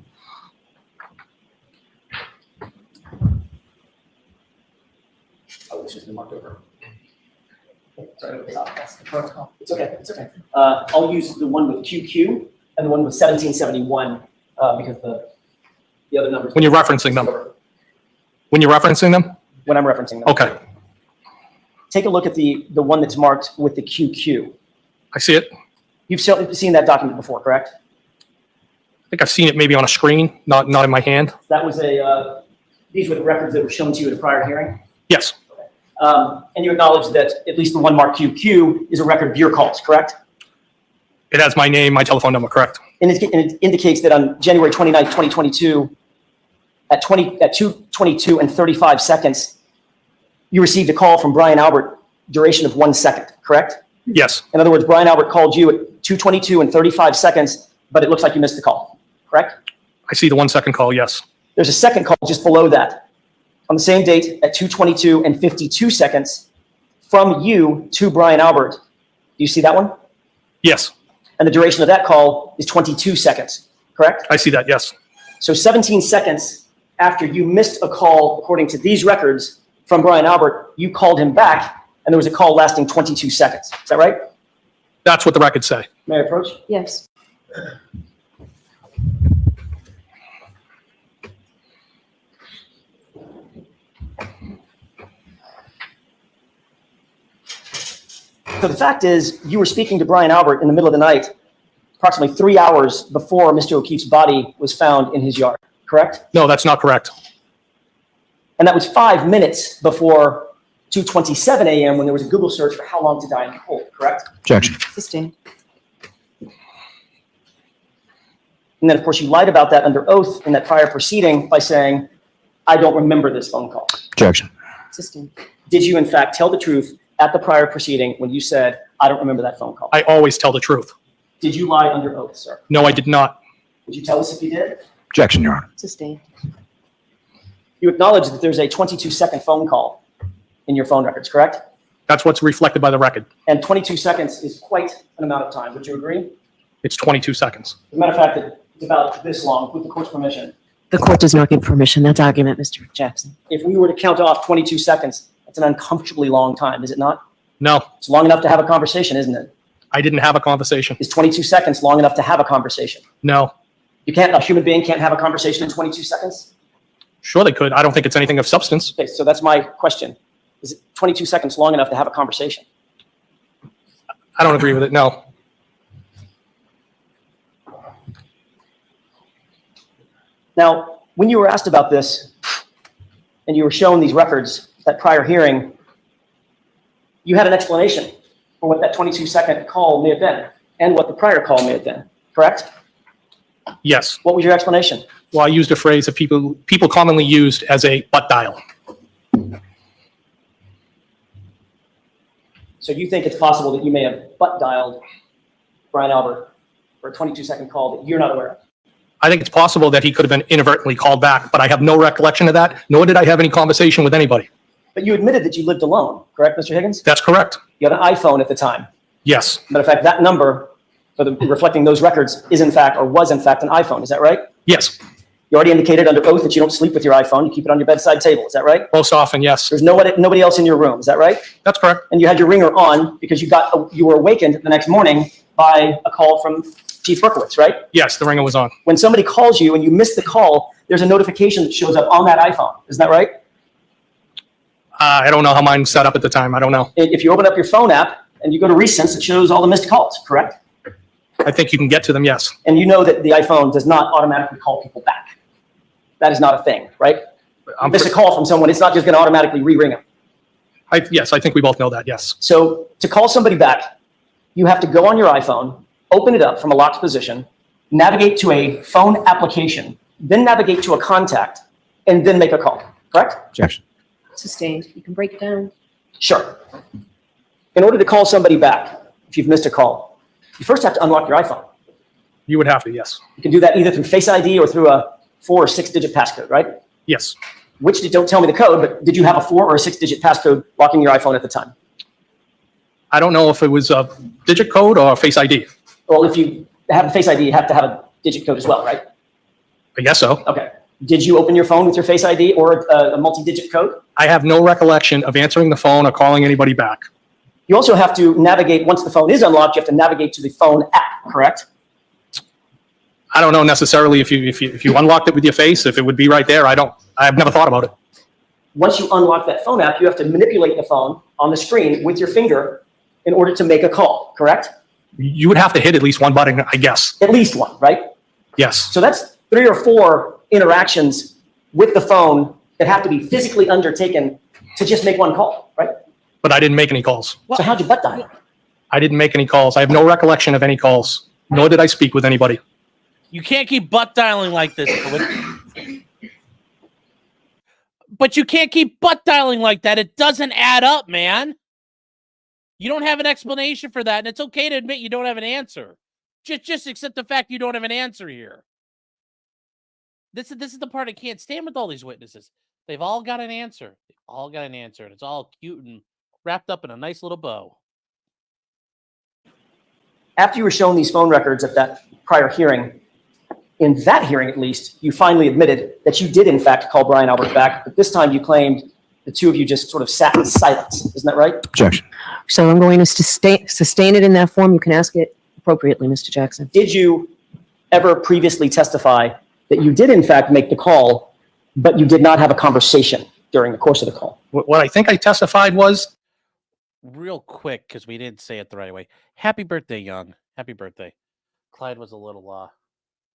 Oh, it's just been marked over. Sorry, That's the protocol. it's okay. It's okay. I'll use the one with QQ and the one with 1771 because the other numbers. When you're referencing them. When you're referencing them? When I'm referencing them. Okay. Take a look at the one that's marked with the QQ. I see it. You've certainly seen that document before, correct? I think I've seen it maybe on a screen, not in my hand. That was these were the records that were shown to you at a prior hearing. Yes. And you acknowledge that at least the one marked QQ is a record of your calls, correct? It has my name, my telephone number, correct? And it indicates that on January 29th, 2022, at 2:22 and 35 seconds, you received a call from Brian Albert, duration of 1 second, correct? Yes. In other words, Brian Albert called you at 2:22 and 35 seconds, but it looks like you missed the call, correct? I see the 1 second call, yes. There's a second call just below that. On the same date at 2:22 and 52 seconds from you to Brian Albert. Do you see that one? Yes. And the duration of that call is 22 seconds, correct? I see that, yes. So 17 seconds after you missed a call, according to these records, from Brian Albert, you called him back, and there was a call lasting 22 seconds. Is that right? That's what the records say. May I approach? Yes. So the fact is, you were speaking to Brian Albert in the middle of the night, approximately 3 hours before Mr. O'Keefe's body was found in his yard, correct? No, that's not correct. And that was 5 minutes before 2:27 a.m. when there was a Google search for how long to die in the cold, correct? Objection. Sustained. And then, of course, you lied about that under oath in that prior proceeding by saying, I don't remember this phone call. Objection. Sustained. Did you, in fact, tell the truth at the prior proceeding when you said, I don't remember that phone call? I always tell the truth. Did you lie under oath, sir? No, I did not. Would you tell us if you did? Objection, Your Honor. Sustained. You acknowledge that there's a 22-second phone call in your phone records, correct? That's what's reflected by the record. And 22 seconds is quite an amount of time. Would you agree? It's 22 seconds. As a matter of fact, it's about this long, with the court's permission. The court does not give permission. That's argument, Mr. Jackson. If we were to count off 22 seconds, that's an uncomfortably long time, is it not? No, It's long enough to have a conversation, isn't it? I didn't have a conversation. Is 22 seconds long enough to have a conversation? No. A human being can't have a conversation in 22 seconds? Sure they could. I don't think it's anything of substance. Okay, so that's my question. Is it 22 seconds long enough to have a conversation? I don't agree with it, no. Now, when you were asked about this and you were shown these records, that prior hearing, you had an explanation for what that 22-second call may have been and what the prior call may have been, correct? Yes. What was your explanation? Well, I used a phrase that people commonly used as a butt dial. So you think it's possible that you may have butt dialed Brian Albert for a 22-second call that you're not aware of? I think it's possible that he could have been inadvertently called back, but I have no recollection of that, nor did I have any conversation with anybody. But you admitted that you lived alone, correct, Mr. Higgins? That's correct. You had an iPhone at the time. Yes. Matter of fact, that number for reflecting those records is in fact, or was in fact, an iPhone. Is that right? You Yes. already indicated under oath that you don't sleep with your iPhone. You keep it on your bedside table. Is that right? Most often, yes. There's nobody else in your room. Is that right? That's correct. And you had your ringer on because you were awakened the next morning by a call from Chief Berkowitz, right? Yes, the ringer was on. When somebody calls you and you miss the call, there's a notification that shows up on that iPhone. Isn't that right? I don't know how mine was set up at the time. I don't know. If you open up your phone app and you go to recents, it shows all the missed calls, correct? I think you can get to them, yes. And you know that the iPhone does not automatically call people back. That is not a thing, right? You miss a call from someone, it's not just going to automatically re-ring them. Yes, I think we both know that, yes. So to call somebody back, you have to go on your iPhone, open it up from a locked position, navigate to a phone application, then navigate to a contact, and then make a call, correct? Objection. Sustained. You can break it down. Sure. In order to call somebody back, if you've missed a call, you first have to unlock your iPhone. You would have to, yes. You can do that either through Face ID or through a 4 or 6-digit passcode, right? Yes. Don't tell me the code, but did you have a 4 or a 6-digit passcode locking your iPhone at the time? I don't know if it was a digit code or a Face ID. Well, if you have a Face ID, you have to have a digit code as well, right? I guess so. Okay. Did you open your phone with your Face ID or a multi-digit code? I have no recollection of answering the phone or calling anybody back. You also have to navigate, once the phone is unlocked, you have to navigate to the phone app, correct? I don't know necessarily if you unlocked it with your face, if it would be right there. I've never thought about it. Once you unlock that phone app, you have to manipulate the phone on the screen with your finger in order to make a call, correct? You would have to hit at least one button, I guess. At least one, right? Yes. So that's 3 or 4 interactions with the phone that have to be physically undertaken to just make one call, right? But I didn't make any calls. So how'd you butt dial? I didn't make any calls. I have no recollection of any calls, nor did I speak with anybody. You can't keep butt dialing like this. But you can't keep butt dialing like that. It doesn't add up, man. You don't have an explanation for that, and it's okay to admit you don't have an answer. Just accept the fact you don't have an answer here. This is the part I can't stand with all these witnesses. They've all got an answer. They've all got an answer, and it's all cute and wrapped up in a nice little bow. After you were shown these phone records at that prior hearing, in that hearing at least, you finally admitted that you did in fact call Brian Albert back, but this time you claimed the two of you just sort of sat in silence. Isn't that right? Objection. So I'm going to sustain it in that form. You can ask it appropriately, Mr. Jackson. Did you ever previously testify that you did in fact make the call, but you did not have a conversation during the course of the call? What I think I testified was, Real quick, because we didn't say it the right way. Happy birthday, Young. Happy birthday. Clyde was a little,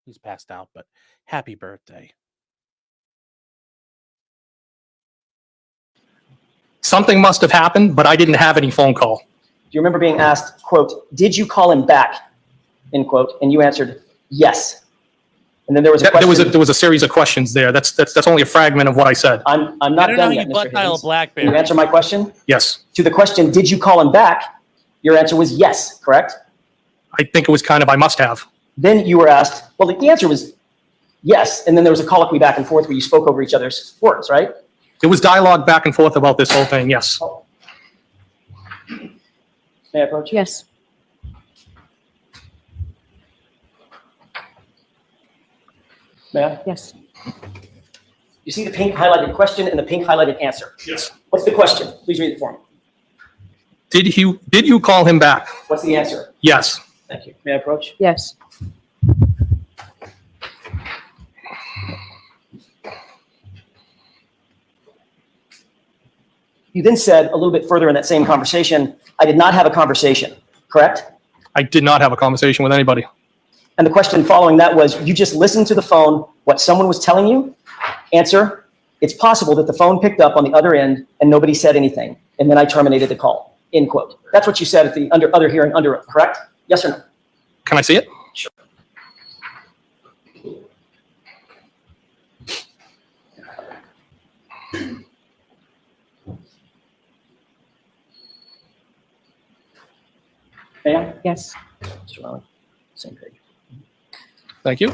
he's passed out, but happy birthday. something must have happened, but I didn't have any phone call. Do you remember being asked, quote, did you call him back, end quote, and you answered yes? And then there was a question. There was a series of questions there. That's only a fragment of what I said. I'm I not don't know done how yet, you Mr. butt dial a Higgins. BlackBerry. Can you answer my question? Yes. To the question, did you call him back? Your answer was yes, correct? I think it was kind of, I must have. Then you were asked, well, the answer was yes, and then there was a colloquy back and forth where you spoke over each other's words, right? There was dialogue back and forth about this whole thing, yes. May I approach? Yes. May I? Yes. You see the pink highlighted question and the pink highlighted answer. Yes. What's the question? Please read it for me. Did you call him back? What's the answer? Yes. Thank you. May I approach? Yes. You then said a little bit further in that same conversation, I did not have a conversation, correct? I did not have a conversation with anybody. And the question following that was, you just listened to the phone, what someone was telling you? Answer, it's possible that the phone picked up on the other end and nobody said anything, and then I terminated the call, end quote. That's what you said at the other hearing under oath, correct? Yes or no? Can I see it? Sure. May I? Yes. Mr. Rowley. Same page. Thank you.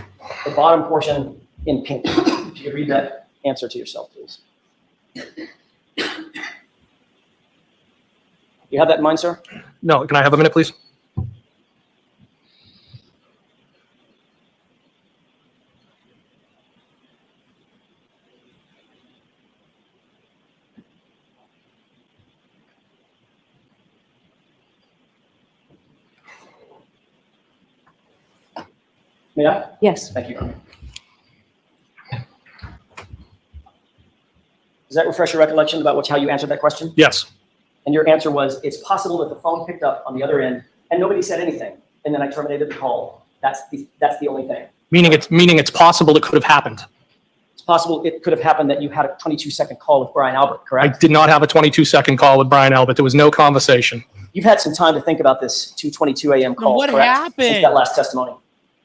The bottom portion in pink. If you could read that answer to yourself, please. You have that in mind, sir? No, can I have a minute, please? May I? Yes. Thank you. Does that refresh your recollection about how you answered that question? Yes. And your answer was, it's possible that the phone picked up on the other end and nobody said anything. And then I terminated the call. That's the only thing. Meaning it's possible it could have happened. It's possible it could have happened that you had a 22-second call with Brian Albert, I correct? did not have a 22-second call with Brian Albert. There was no conversation. You've had some time to think about this 2:22 a.m. call, what correct? happened? Since that last testimony.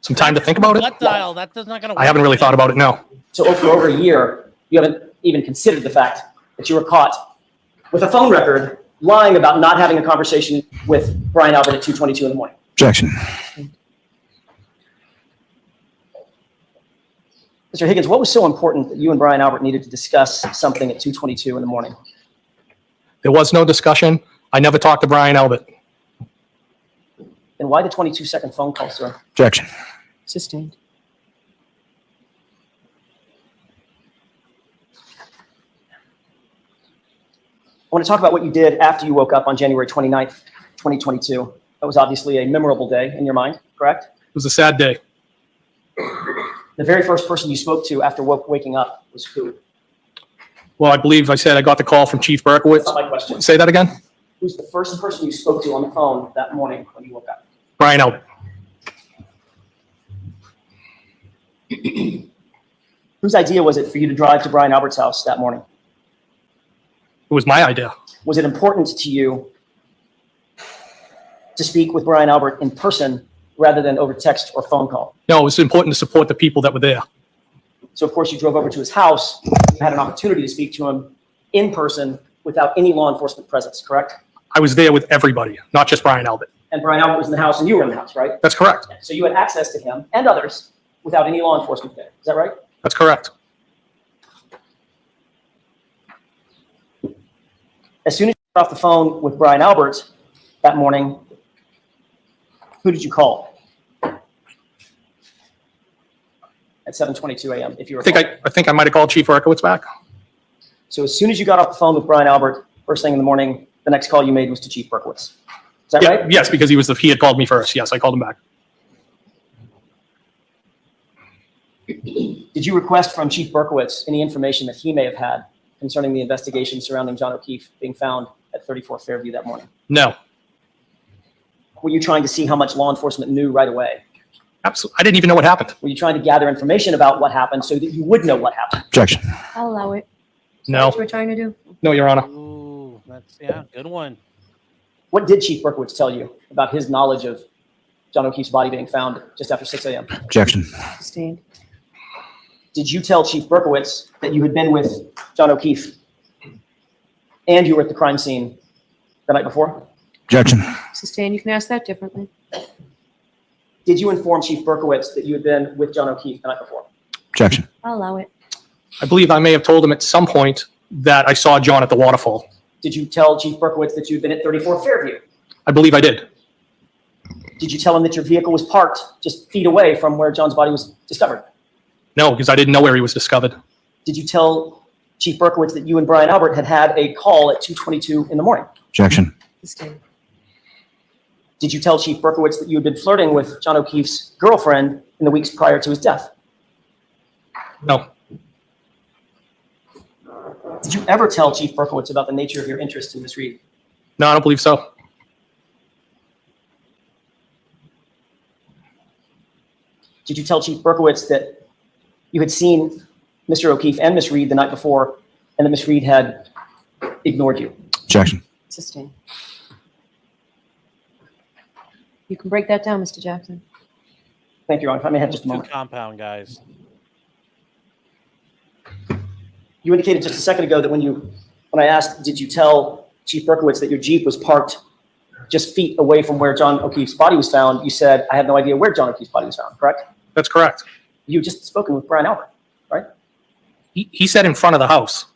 Some time to think about it? Gut dial. That's not going to work. I haven't really thought about it, no. So for over a year, you haven't even considered the fact that you were caught with a phone record lying about not having a conversation with Brian Albert at 2:22 in the morning. Objection. Mr. Higgins, what was so important that you and Brian Albert needed to discuss something at 2:22 in the morning? There was no discussion. I never talked to Brian Albert. And why the 22-second phone call, sir? Objection. Sustained. I want to talk about what you did after you woke up on January 29th, 2022. That was obviously a memorable day in your mind, correct? It was a sad day. The very first person you spoke to after waking up was who? Well, I believe I said I got the call from Chief That's Berkowitz. not my question. Say that again? Who's the first person you spoke to on the phone that morning when you woke up? Brian Albert. Whose idea was it for you to drive to Brian Albert's house that morning? It was my idea. Was it important to you to speak with Brian Albert in person rather than over text or phone call? No, it was important to support the people that were there. So of course you drove over to his house, you had an opportunity to speak to him in person without any law enforcement presence, correct? I was there with everybody, not just Brian Albert. And Brian Albert was in the house and you were in the house, right? That's correct. So you had access to him and others without any law enforcement there, is that right? That's correct. As soon as you got off the phone with Brian Albert that morning, who did you call? At 7:22 a.m., if you were. I think I might have called Chief Berkowitz back. So as soon as you got off the phone with Brian Albert, first thing in the morning, the next call you made was to Chief Berkowitz. Is that Yeah, right? yes, because he had called me first. Yes, I called him back. Did you request from Chief Berkowitz any information that he may have had concerning the investigation surrounding John O'Keefe being found at 34 Fairview that morning? No, Were you trying to see how much law enforcement knew right away? absolutely. I didn't even know what happened. Were you trying to gather information about what happened so that you would know what happened? Objection. I'll allow it. Is that No, what you were trying to do? no, Your Honor. Ooh, that's good one. What did Chief Berkowitz tell you about his knowledge of John O'Keefe's body being found just after 6 a.m.? Objection. Sustained. Did you tell Chief Berkowitz that you had been with John O'Keefe and you were at the crime scene the night before? Objection. Sustained. You can ask that differently. Did you inform Chief Berkowitz that you had been with John O'Keefe the night before? Objection. I'll allow it. I believe I may have told him at some point that I saw John at the Waterfall. Did you tell Chief Berkowitz that you had been at 34 Fairview? I believe I did. Did you tell him that your vehicle was parked just feet away from where John's body was discovered? No, because I didn't know where he was discovered. Did you tell Chief Berkowitz that you and Brian Albert had had a call at 2:22 in the morning? Objection. Sustained. Did you tell Chief Berkowitz that you had been flirting with John O'Keefe's girlfriend in the weeks prior to his death? No, Did you ever tell Chief Berkowitz about the nature of your interest in Miss Reed? no, I don't believe so. Did you tell Chief Berkowitz that you had seen Mr. O'Keefe and Miss Reed the night before and that Miss Reed had ignored you? Objection. Sustained. You can break that down, Mr. Jackson. Thank you, Your Honor. If I may have just a Two moment. compound guys. You indicated just a second ago that when I asked, did you tell Chief Berkowitz that your Jeep was parked just feet away from where John O'Keefe's body was found, you said, I have no idea where John O'Keefe's body was found, correct? That's correct. You just spoken with Brian Albert, right? He said in front of the house.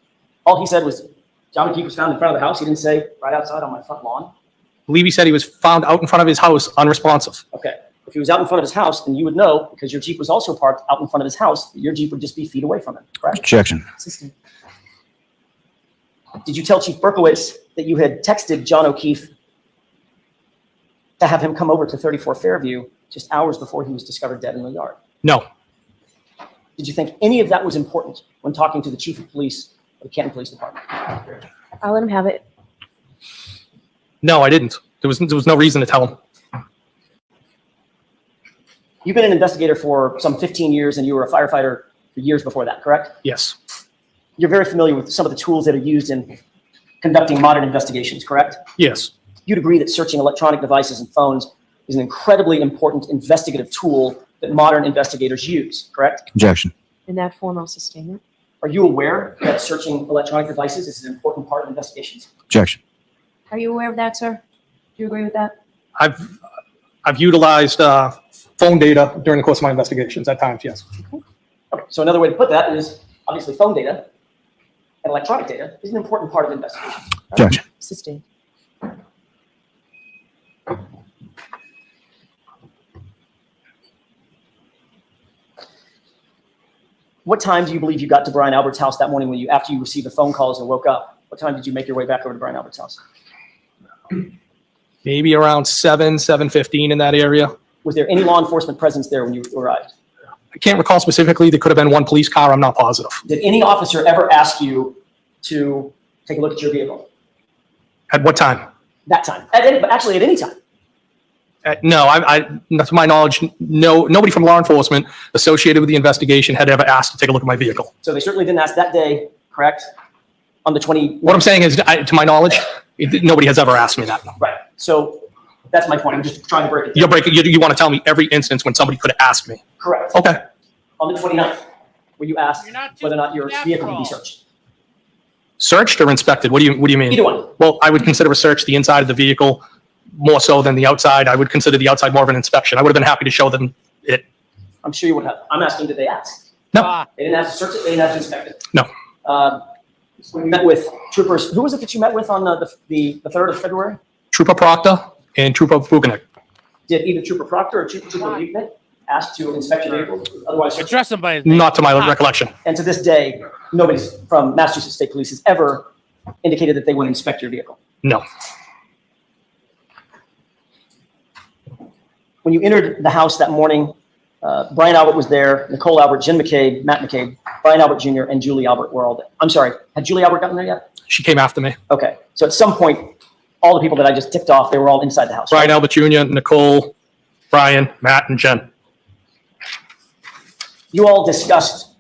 All he said was, John O'Keefe was found in front of the house. He didn't say right outside on my front lawn. I believe he said he was found out in front of his house, unresponsive. Okay. If he was out in front of his house, then you would know, because your Jeep was also parked out in front of his house, that your Jeep would just be feet away from him, correct? Objection. Did you tell Chief Berkowitz that you had texted John O'Keefe to have him come over to 34 Fairview just hours before he was discovered dead in the yard? No. Did you think any of that was important when talking to the Chief of Police of the Canton Police Department? I'll let him have it. No, I didn't. There was no reason to tell him. You've been an investigator for some 15 years, and you were a firefighter for years before that, correct? Yes. You're very familiar with some of the tools that are used in conducting modern investigations, correct? Yes. You'd agree that searching electronic devices and phones is an incredibly important investigative tool that modern investigators use, correct? Objection. In that form, I'll sustain it. Are you aware that searching electronic devices is an important part of investigations? Objection. Are you aware of that, sir? Do you agree with that? I've utilized phone data during the course of my investigations at times, yes. Okay, so another way to put that is obviously phone data and electronic data is an important part of investigation. Objection. Sustained. What time do you believe you got to Brian Albert's house that morning after you received the phone calls and woke up? What time did you make your way back over to Brian Albert's house? Maybe around 7:15 in that area. Was there any law enforcement presence there when you arrived? I can't recall specifically. There could have been one police car. I'm not positive. Did any officer ever ask you to take a look at your vehicle? At what time? That time? Actually, at any time? No, to my knowledge, nobody from law enforcement associated with the investigation had ever asked to take a look at my vehicle. So they certainly didn't ask that day, correct? On the 20. What I'm saying is, to my knowledge, nobody has ever asked me that. Right. So that's my point. I'm just trying to break it down. You want to tell me every instance when somebody could have asked me? Correct. Okay. On the 29th, were you asked whether or not your vehicle could be searched? Searched or inspected? What do you mean? Either one. Well, I would consider a search the inside of the vehicle more so than the outside. I would consider the outside more of an inspection. I would have been happy to show them it. I'm sure you would have. I'm asking, did they ask? No. They didn't have to search it. They didn't have to inspect it. No. When you met with troopers, who was it that you met with on the 3rd of February? Trooper Proctor and Trooper Buchanan. Did either Trooper Proctor or Trooper Buchanan ask to inspect your vehicle? Otherwise, Address him by his name. Not to my recollection. and to this day, nobody from Massachusetts State Police has ever indicated that they would inspect your vehicle. No. When you entered the house that morning, Brian Albert was there, Nicole Albert, Jen McCabe, Matt McCabe, Brian Albert Jr., and Julie Albert were all there. I'm sorry, had Julie Albert gotten there yet? She came after me. Okay, so at some point, all the people that I just ticked off, they were all inside the house. Brian Albert Jr., Nicole, Brian, Matt, and Jen. You all discussed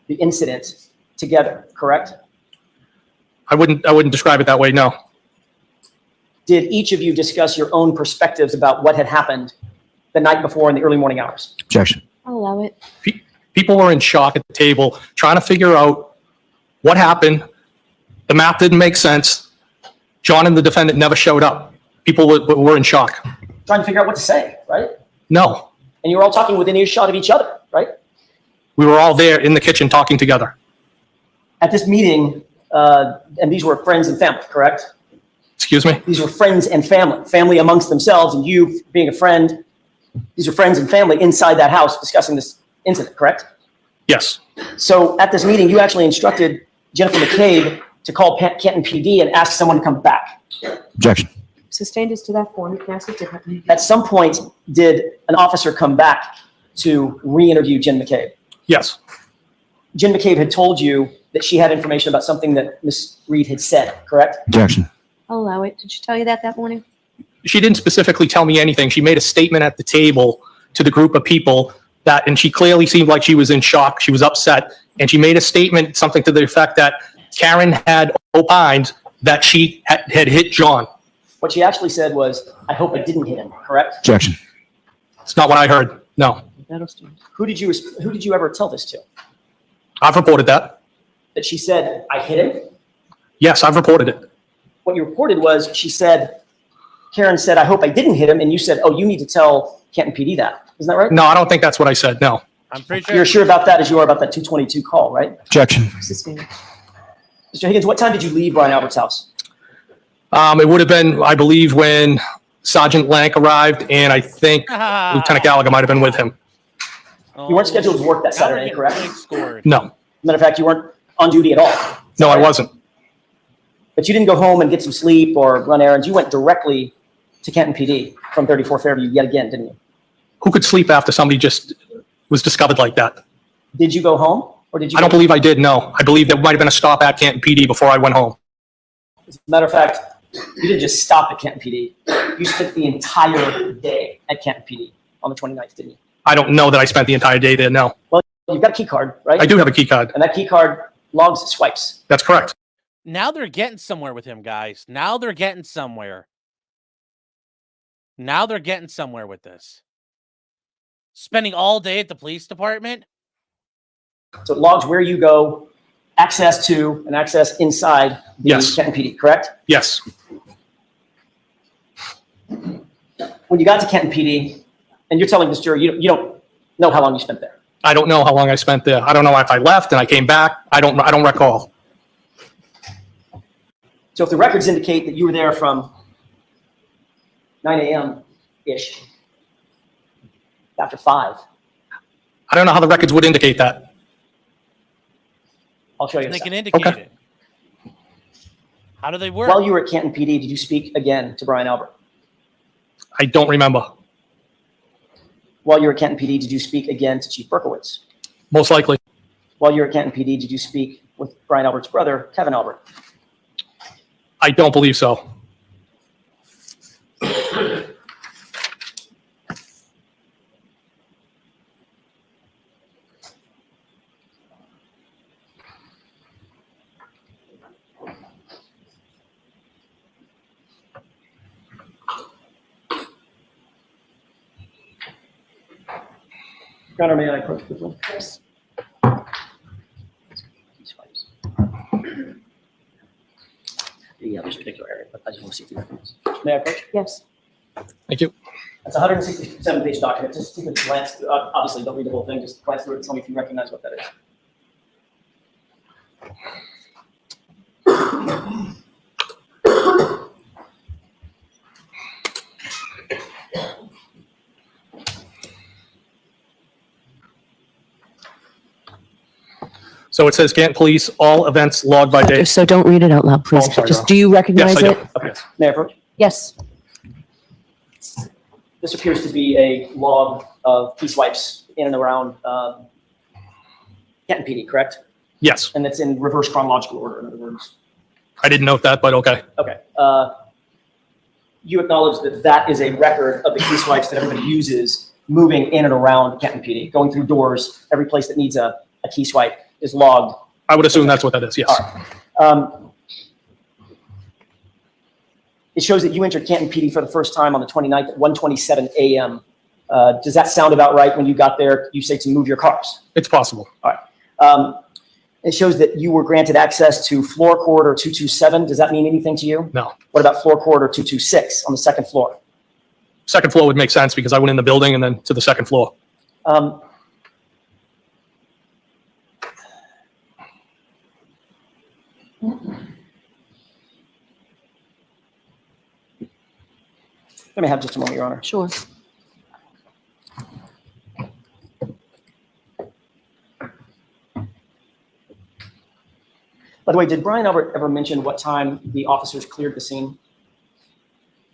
the incident together, correct? I wouldn't describe it that way, no. Did each of you discuss your own perspectives about what had happened the night before in the early morning hours? Objection. I'll allow it. People were in shock at the table, trying to figure out what happened. The math didn't make sense. John and the defendant never showed up. People were in shock. Trying to figure out what to say, right? No. And you were all talking within earshot of each other, right? We were all there in the kitchen talking together. At this meeting, and these were friends and family, correct? Excuse me? These were friends and family amongst themselves, and you being a friend, these are friends and family inside that house discussing this incident, correct? Yes. So at this meeting, you actually instructed Jennifer McCabe to call Canton PD and ask someone to come back. Objection. Sustained is to that form. You can ask it differently. At some point, did an officer come back to re-interview Jen McCabe? Yes. Jen McCabe had told you that she had information about something that Ms. Reed had said, correct? Objection. I'll allow it. Did she tell you that morning? She didn't specifically tell me anything. She made a statement at the table to the group of people and she clearly seemed like she was in shock. She was upset. And she made a statement, something to the effect that Karen had opined that she had hit John. What she actually said was, I hope I didn't hit him, correct? Objection. It's not what I heard. No. That'll stand. Who did you ever tell this to? I've reported that. That she said, I hit him? Yes, I've reported it. What you reported was she said, Karen said, "I hope I didn't hit him," and you said, "Oh, you need to tell Canton PD that." Isn't that right? No, I don't think that's what I said. No. I'm pretty sure. You're sure about that as you are about that 222 call, right? Objection. Sustained. Mr. Higgins, what time did you leave Brian Albert's house? It would have been, I believe, when Sergeant Lank arrived, and I think Lieutenant Gallagher might have been with him. You weren't scheduled to work that Saturday, correct? Scored. No, Matter of fact, you weren't on duty at all. no, I wasn't. But you didn't go home and get some sleep or run errands. You went directly to Canton PD from 34 Fairview yet again, didn't you? Who could sleep after somebody just was discovered like that? Did you go home or did you? I don't believe I did, no. I believe there might have been a stop at Canton PD before I went home. As a matter of fact, you didn't just stop at Canton PD. You spent the entire day at Canton PD on the 29th, didn't you? I don't know that I spent the entire day there, no. Well, you've got a key card, right? I do have a key card. And that key card logs swipes. That's correct. Now they're getting somewhere with him, guys. Now they're getting somewhere. Now they're getting somewhere with this. Spending all day at the police department. So it logs where you go, access to, and access inside the Yes. Canton PD, correct? Yes. When you got to Canton PD, and you're telling this jury, you don't know how long you spent there. I don't know how long I spent there. I don't know if I left and I came back. I don't recall. So if the records indicate that you were there from 9 a.m.-ish, after 5, I don't know how the records would indicate that. I'll show you. They a can second. indicate Okay. it. How do they work? While you were at Canton PD, did you speak again to Brian Albert? I don't remember. While you were at Canton PD, did you speak again to Chief Berkowitz? Most likely. While you were at Canton PD, did you speak with Brian Albert's brother, Kevin Albert? I don't believe so. Your Honor, may I approach this one? Yes. The this particular area, but I just want to see if you recognize. May I approach? Yes. Thank you. It's a 167-page document. Just take a glance. Obviously, don't read the whole thing. Just glance through it and tell me if you recognize what that is. So it says Canton Police, all events logged by date. So don't read it out loud, please. Oh, I'm sorry, Just, Your do you recognize Yes, I it? do. Okay. May I approach? Yes. This appears to be a log of key swipes in and around Canton PD, correct? Yes. And it's in reverse chronological order, in other words. I didn't note that, but okay. Okay. You acknowledge that that is a record of the key swipes that everybody uses moving in and around Canton PD, going through doors, every place that needs a key swipe is logged. I would assume that's what that is, yes. All right. It shows that you entered Canton PD for the first time on the 29th at 1:27 a.m. Does that sound about right when you got there? You say to move your cars. It's possible. All right. It shows that you were granted access to floor corridor 227. Does that mean anything to you? No. What about floor corridor 226 on the second floor? Second floor would make sense because I went in the building and then to the second floor. Let me have just a moment, Your Honor. Sure. By the way, did Brian Albert ever mention what time the officers cleared the scene?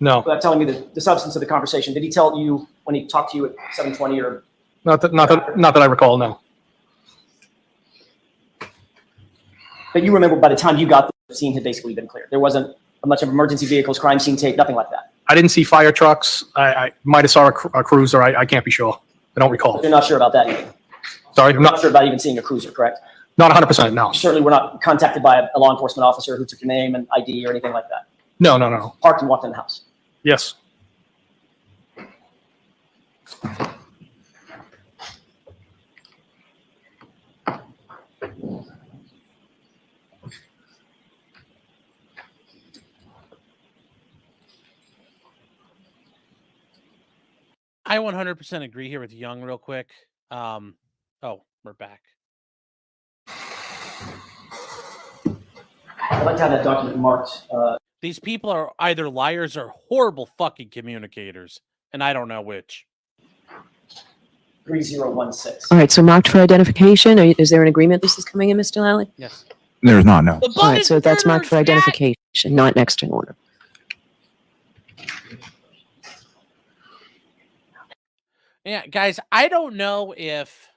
No, Without telling me the substance of the conversation, did he tell you when he talked to you at 7:20 or? not that I recall, no. But you remember by the time you got there, the scene had basically been cleared. There wasn't a bunch of emergency vehicles, crime scene tape, nothing like that. I didn't see fire trucks. I might have saw a cruiser. I can't be sure. I don't recall. You're not sure about that either. Sorry, I'm You're not not sure about even seeing a cruiser, correct? 100%, no. You certainly were not contacted by a law enforcement officer who took your name and ID or anything like that. No. Parked and walked in the house. Yes. I 100% agree here with Young real quick. Oh, we're back. I'd like to have that document marked. These people are either liars or horrible fucking communicators, and I don't know which. 3016. All right, so marked for identification. Is there an agreement this is coming in, Mr. Lally? Yes. There's not, no. The All button right, so that's marked for chat! identification, not next in order. Yeah, guys, I don't know if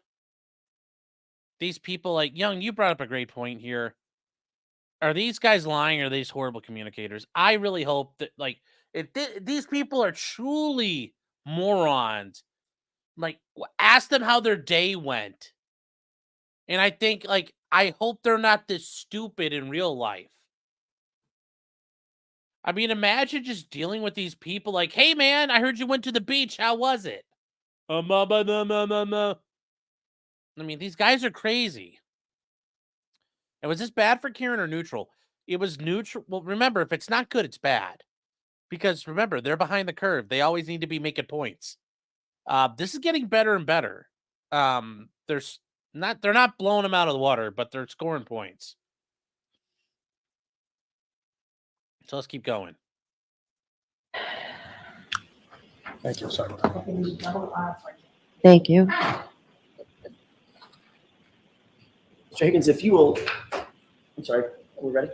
these people, like Young, you brought up a great point here. Are these guys lying or are these horrible communicators? I really hope that, like, if these people are truly morons, like, ask them how their day went. And I think, like, I hope they're not this stupid in real life. I mean, imagine just dealing with these people like, hey, man, I heard you went to the beach. How was it? I mean, these guys are crazy. And was this bad for Kieran or neutral? It was neutral. Well, remember, if it's not good, it's bad. Because remember, they're behind the curve. They always need to be making points. This is getting better and better. They're not blowing them out of the water, but they're scoring points. So let's keep going. Thank you. Sorry. Thank you. Mr. Higgins, if you will, I'm sorry, are we ready?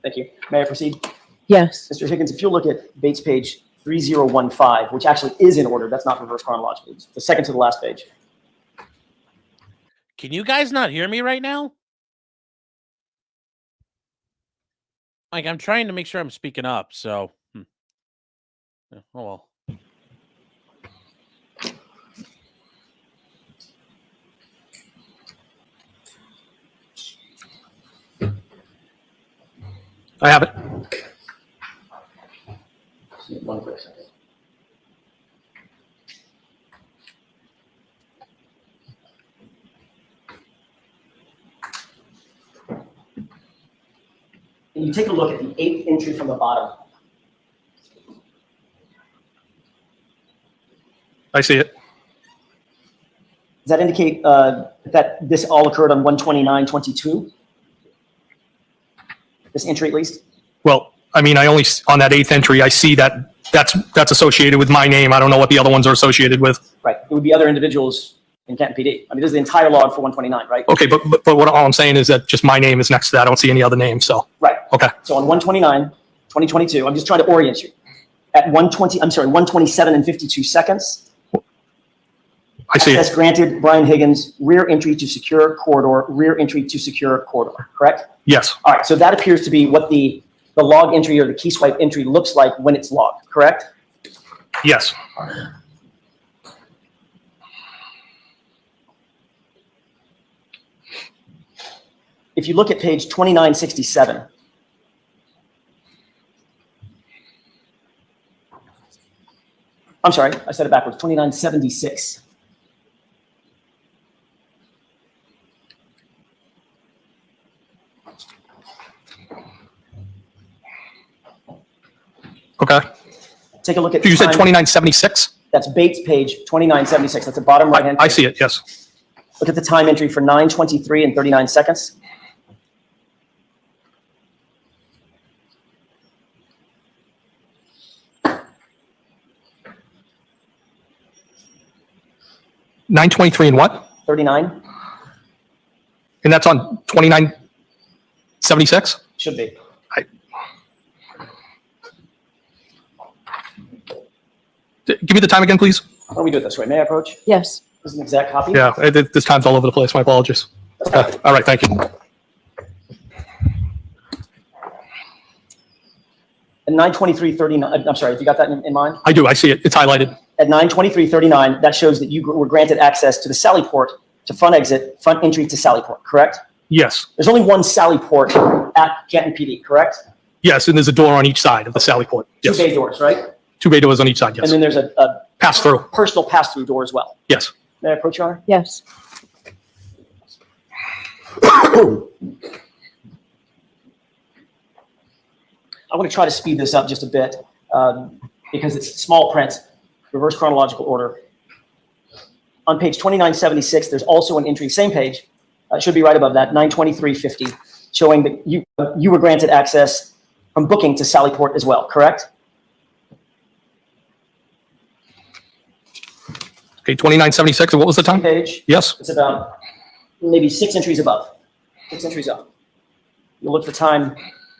Thank you. May I proceed? Yes. Mr. Higgins, if you'll look at Bates page 3015, which actually is in order, that's not reverse chronological. It's the second to the last page. Can you guys not hear me right now? Like, I'm trying to make sure I'm speaking up, so. Yeah, oh, well. I have it. One quick second. And you take a look at the 8th entry from the bottom. I see it. Does that indicate that this all occurred on 129/22? This entry at least? Well, I mean, I only, on that 8th entry, I see that that's associated with my name. I don't know what the other ones are associated with. Right. It would be other individuals in Canton PD. I mean, this is the entire log for 129, right? Okay, but what all I'm saying is that just my name is next to that. I don't see any other names, so. Right. Okay. So on 129/2022, I'm just trying to orient you. At 127 and 52 seconds, I see access it. granted Brian Higgins, rear entry to secure corridor, rear entry to secure corridor, correct? Yes, All right, so that appears to be what the log entry or the key swipe entry looks like when it's logged, correct? yes. If you look at page 2967, I'm sorry, I said it backwards, 2976. Okay. Take a look at You said time. 2976? That's Bates page 2976. That's the bottom right-hand. I see it, yes. Look at the time entry for 9:23 and 39 seconds. $923 and what? 39 And that's on 2976? should be. Give me the time again, please. Why don't we do it this way? May I approach? Yes. This is an exact copy. Yeah, this time's all over the place. My apologies. Okay. All right, thank you. At 9:23:39, I'm sorry, if you got that in mind. I do, I see it. It's highlighted. At 9:23:39, that shows that you were granted access to the Sally Port to front exit, front entry to Sally Port, correct? Yes, There's only one Sally Port at Canton PD, correct? yes, and there's a door on each side of the Sally Port. Two Yes, bay doors, right? 2 bay doors on each side, And yes. then there's a Pass through, personal pass-through door as well. yes. May I approach, Your Honor? Yes. I want to try to speed this up just a bit because it's small print, reverse chronological order. on page 2976, there's also an entry, same page, should be right above that, 92350, showing that you were granted access from booking to Sallyport as well, correct? Okay, 2976, and what was the Same time? page. Yes, It's about maybe 6 entries above, 6 entries up. You'll look for time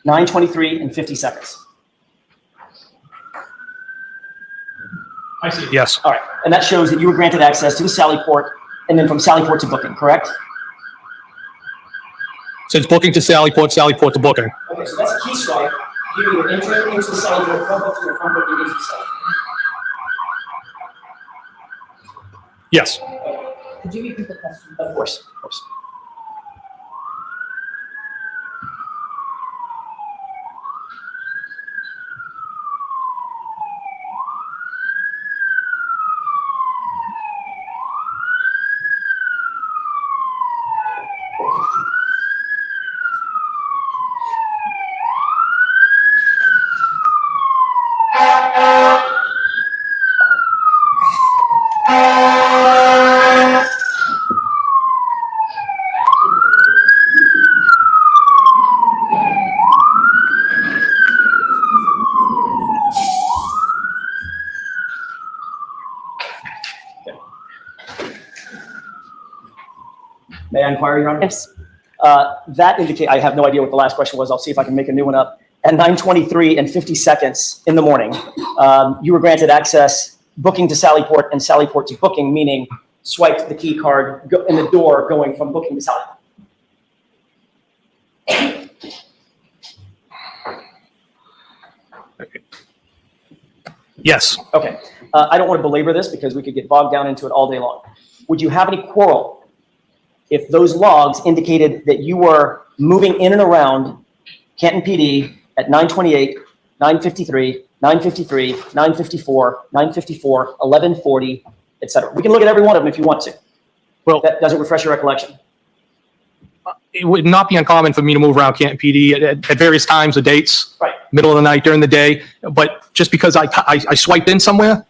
9:23 and 50 seconds. I see. Yes, All right, and that shows that you were granted access to the Sallyport and then from Sallyport to booking, correct? since booking to Sallyport, Sallyport to booking. Okay, so that's a key swipe. You either enter into the Sallyport from booking or from booking into the Sallyport. Yes. Could you repeat the question? Of course, of course. May I inquire, Your Honor? Yes. That indicate, I have no idea what the last question was. I'll see if I can make a new one up. At 9:23 and 50 seconds in the morning, you were granted access booking to Sallyport and Sallyport to booking, meaning swiped the key card in the door going from booking to Sallyport. Yes. Okay. I don't want to belabor this because we could get bogged down into it all day long. Would you have any quarrel if those logs indicated that you were moving in and around Canton PD at 9:28, 9:53, 9:53, 9:54, 9:54, 11:40, et cetera? We can look at every one of them if you want to. Well, That doesn't refresh your recollection. it would not be uncommon for me to move around Canton PD at various times, the dates, Right. middle of the night, during the day. But just because I swiped in somewhere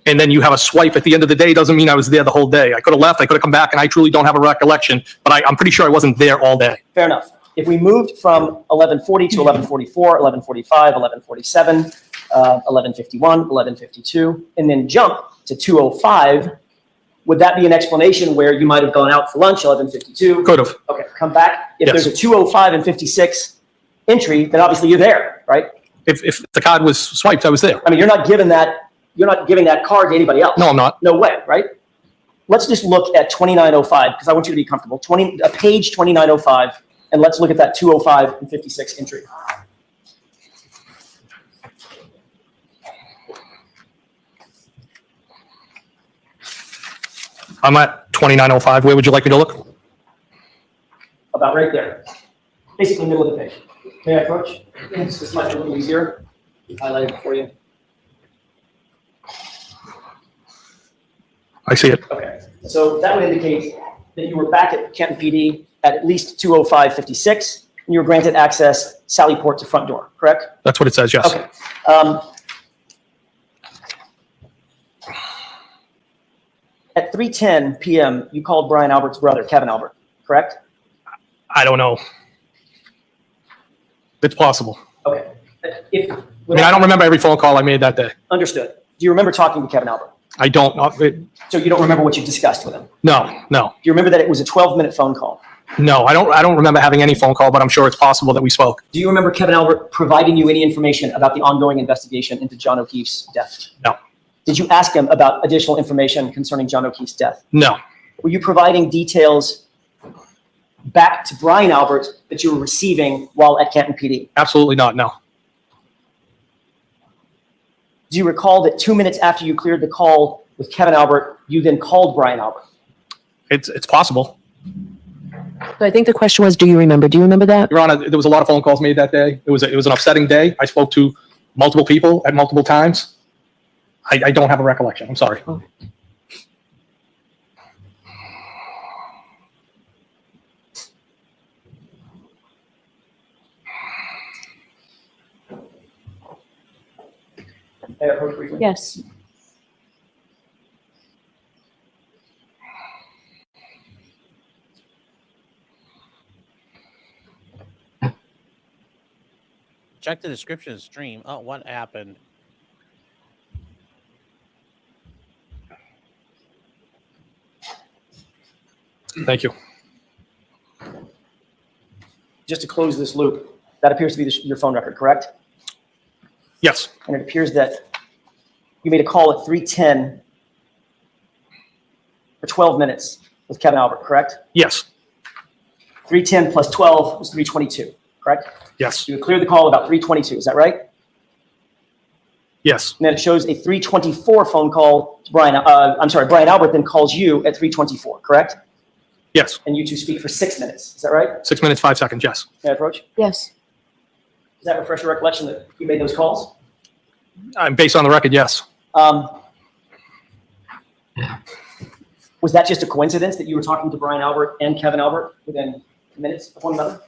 and then you have a swipe at the end of the day doesn't mean I was there the whole day. I could have left, I could have come back, and I truly don't have a recollection, but I'm pretty sure I wasn't there all day. Fair enough. If we moved from 11:40 to 11:44, 11:45, 11:47, 11:51, 11:52, and then jump to 2:05, would that be an explanation where you might have gone out for lunch, 11:52? Could have. Okay, come back. If Yes. there's a 2:05 and 56 entry, then obviously you're there, right? If the card was swiped, I was there. I mean, you're not giving that card to anybody else. No, I'm not. No way, right? Let's just look at 2905 because I want you to be comfortable. Page 2905, and let's look at that 2:05 and 56 entry. I'm at 2905. Where would you like me to look? About right there. Basically middle of the page. May I approach? Yes, this might be a little easier. Highlight it for you. I see it. Okay, so that would indicate that you were back at Canton PD at least 2:05:56, and you were granted access Sallyport to front door, correct? That's what it says, yes. Okay. At 3:10 p.m., you called Brian Albert's brother, Kevin Albert, correct? I don't know. It's possible. Okay. I mean, I don't remember every phone call I made that day. Understood. Do you remember talking to Kevin Albert? I don't know. So you don't remember what you discussed with him? No. Do you remember that it was a 12-minute phone call? No, I don't remember having any phone call, but I'm sure it's possible that we spoke. Do you remember Kevin Albert providing you any information about the ongoing investigation into John O'Keefe's death? No. Did you ask him about additional information concerning John O'Keefe's death? No. Were you providing details back to Brian Albert that you were receiving while at Canton PD? Absolutely not. No. Do you recall that 2 minutes after you cleared the call with Kevin Albert, you then called Brian Albert? It's possible. So I think the question was, do you remember? Do you remember that? Your Honor, there was a lot of phone calls made that day. It was an upsetting day. I spoke to multiple people at multiple times. I don't have a recollection. I'm sorry. Oh. May I approach briefly? Yes. Check the description of the stream. Oh, what happened? Thank you. Just to close this loop, that appears to be your phone record, correct? Yes. And it appears that you made a call at 3:10 for 12 minutes with Kevin Albert, correct? Yes. 3:10 plus 12 was 3:22, correct? Yes. You cleared the call about 3:22, is that right? Yes. And then it shows a 3:24 phone call to Brian, Brian Albert then calls you at 3:24, correct? Yes. And you two speak for 6 minutes, is that right? 6 minutes, 5 seconds. Yes. May I approach? Yes. Does that refresh your recollection that you made those calls? Based on the record, yes. Was that just a coincidence that you were talking to Brian Albert and Kevin Albert within minutes of one another?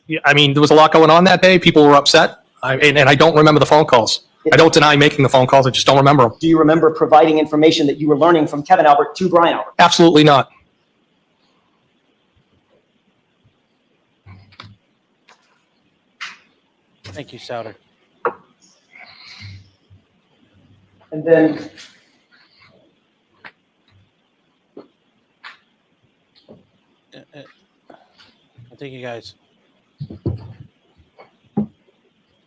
Yeah, I mean, there was a lot going on that day. People were upset. And I don't remember the phone calls. I don't deny making the phone calls. I just don't remember them. Do you remember providing information that you were learning from Kevin Albert to Brian Albert? Absolutely not. Thank you, Souter. And then Thank you, guys.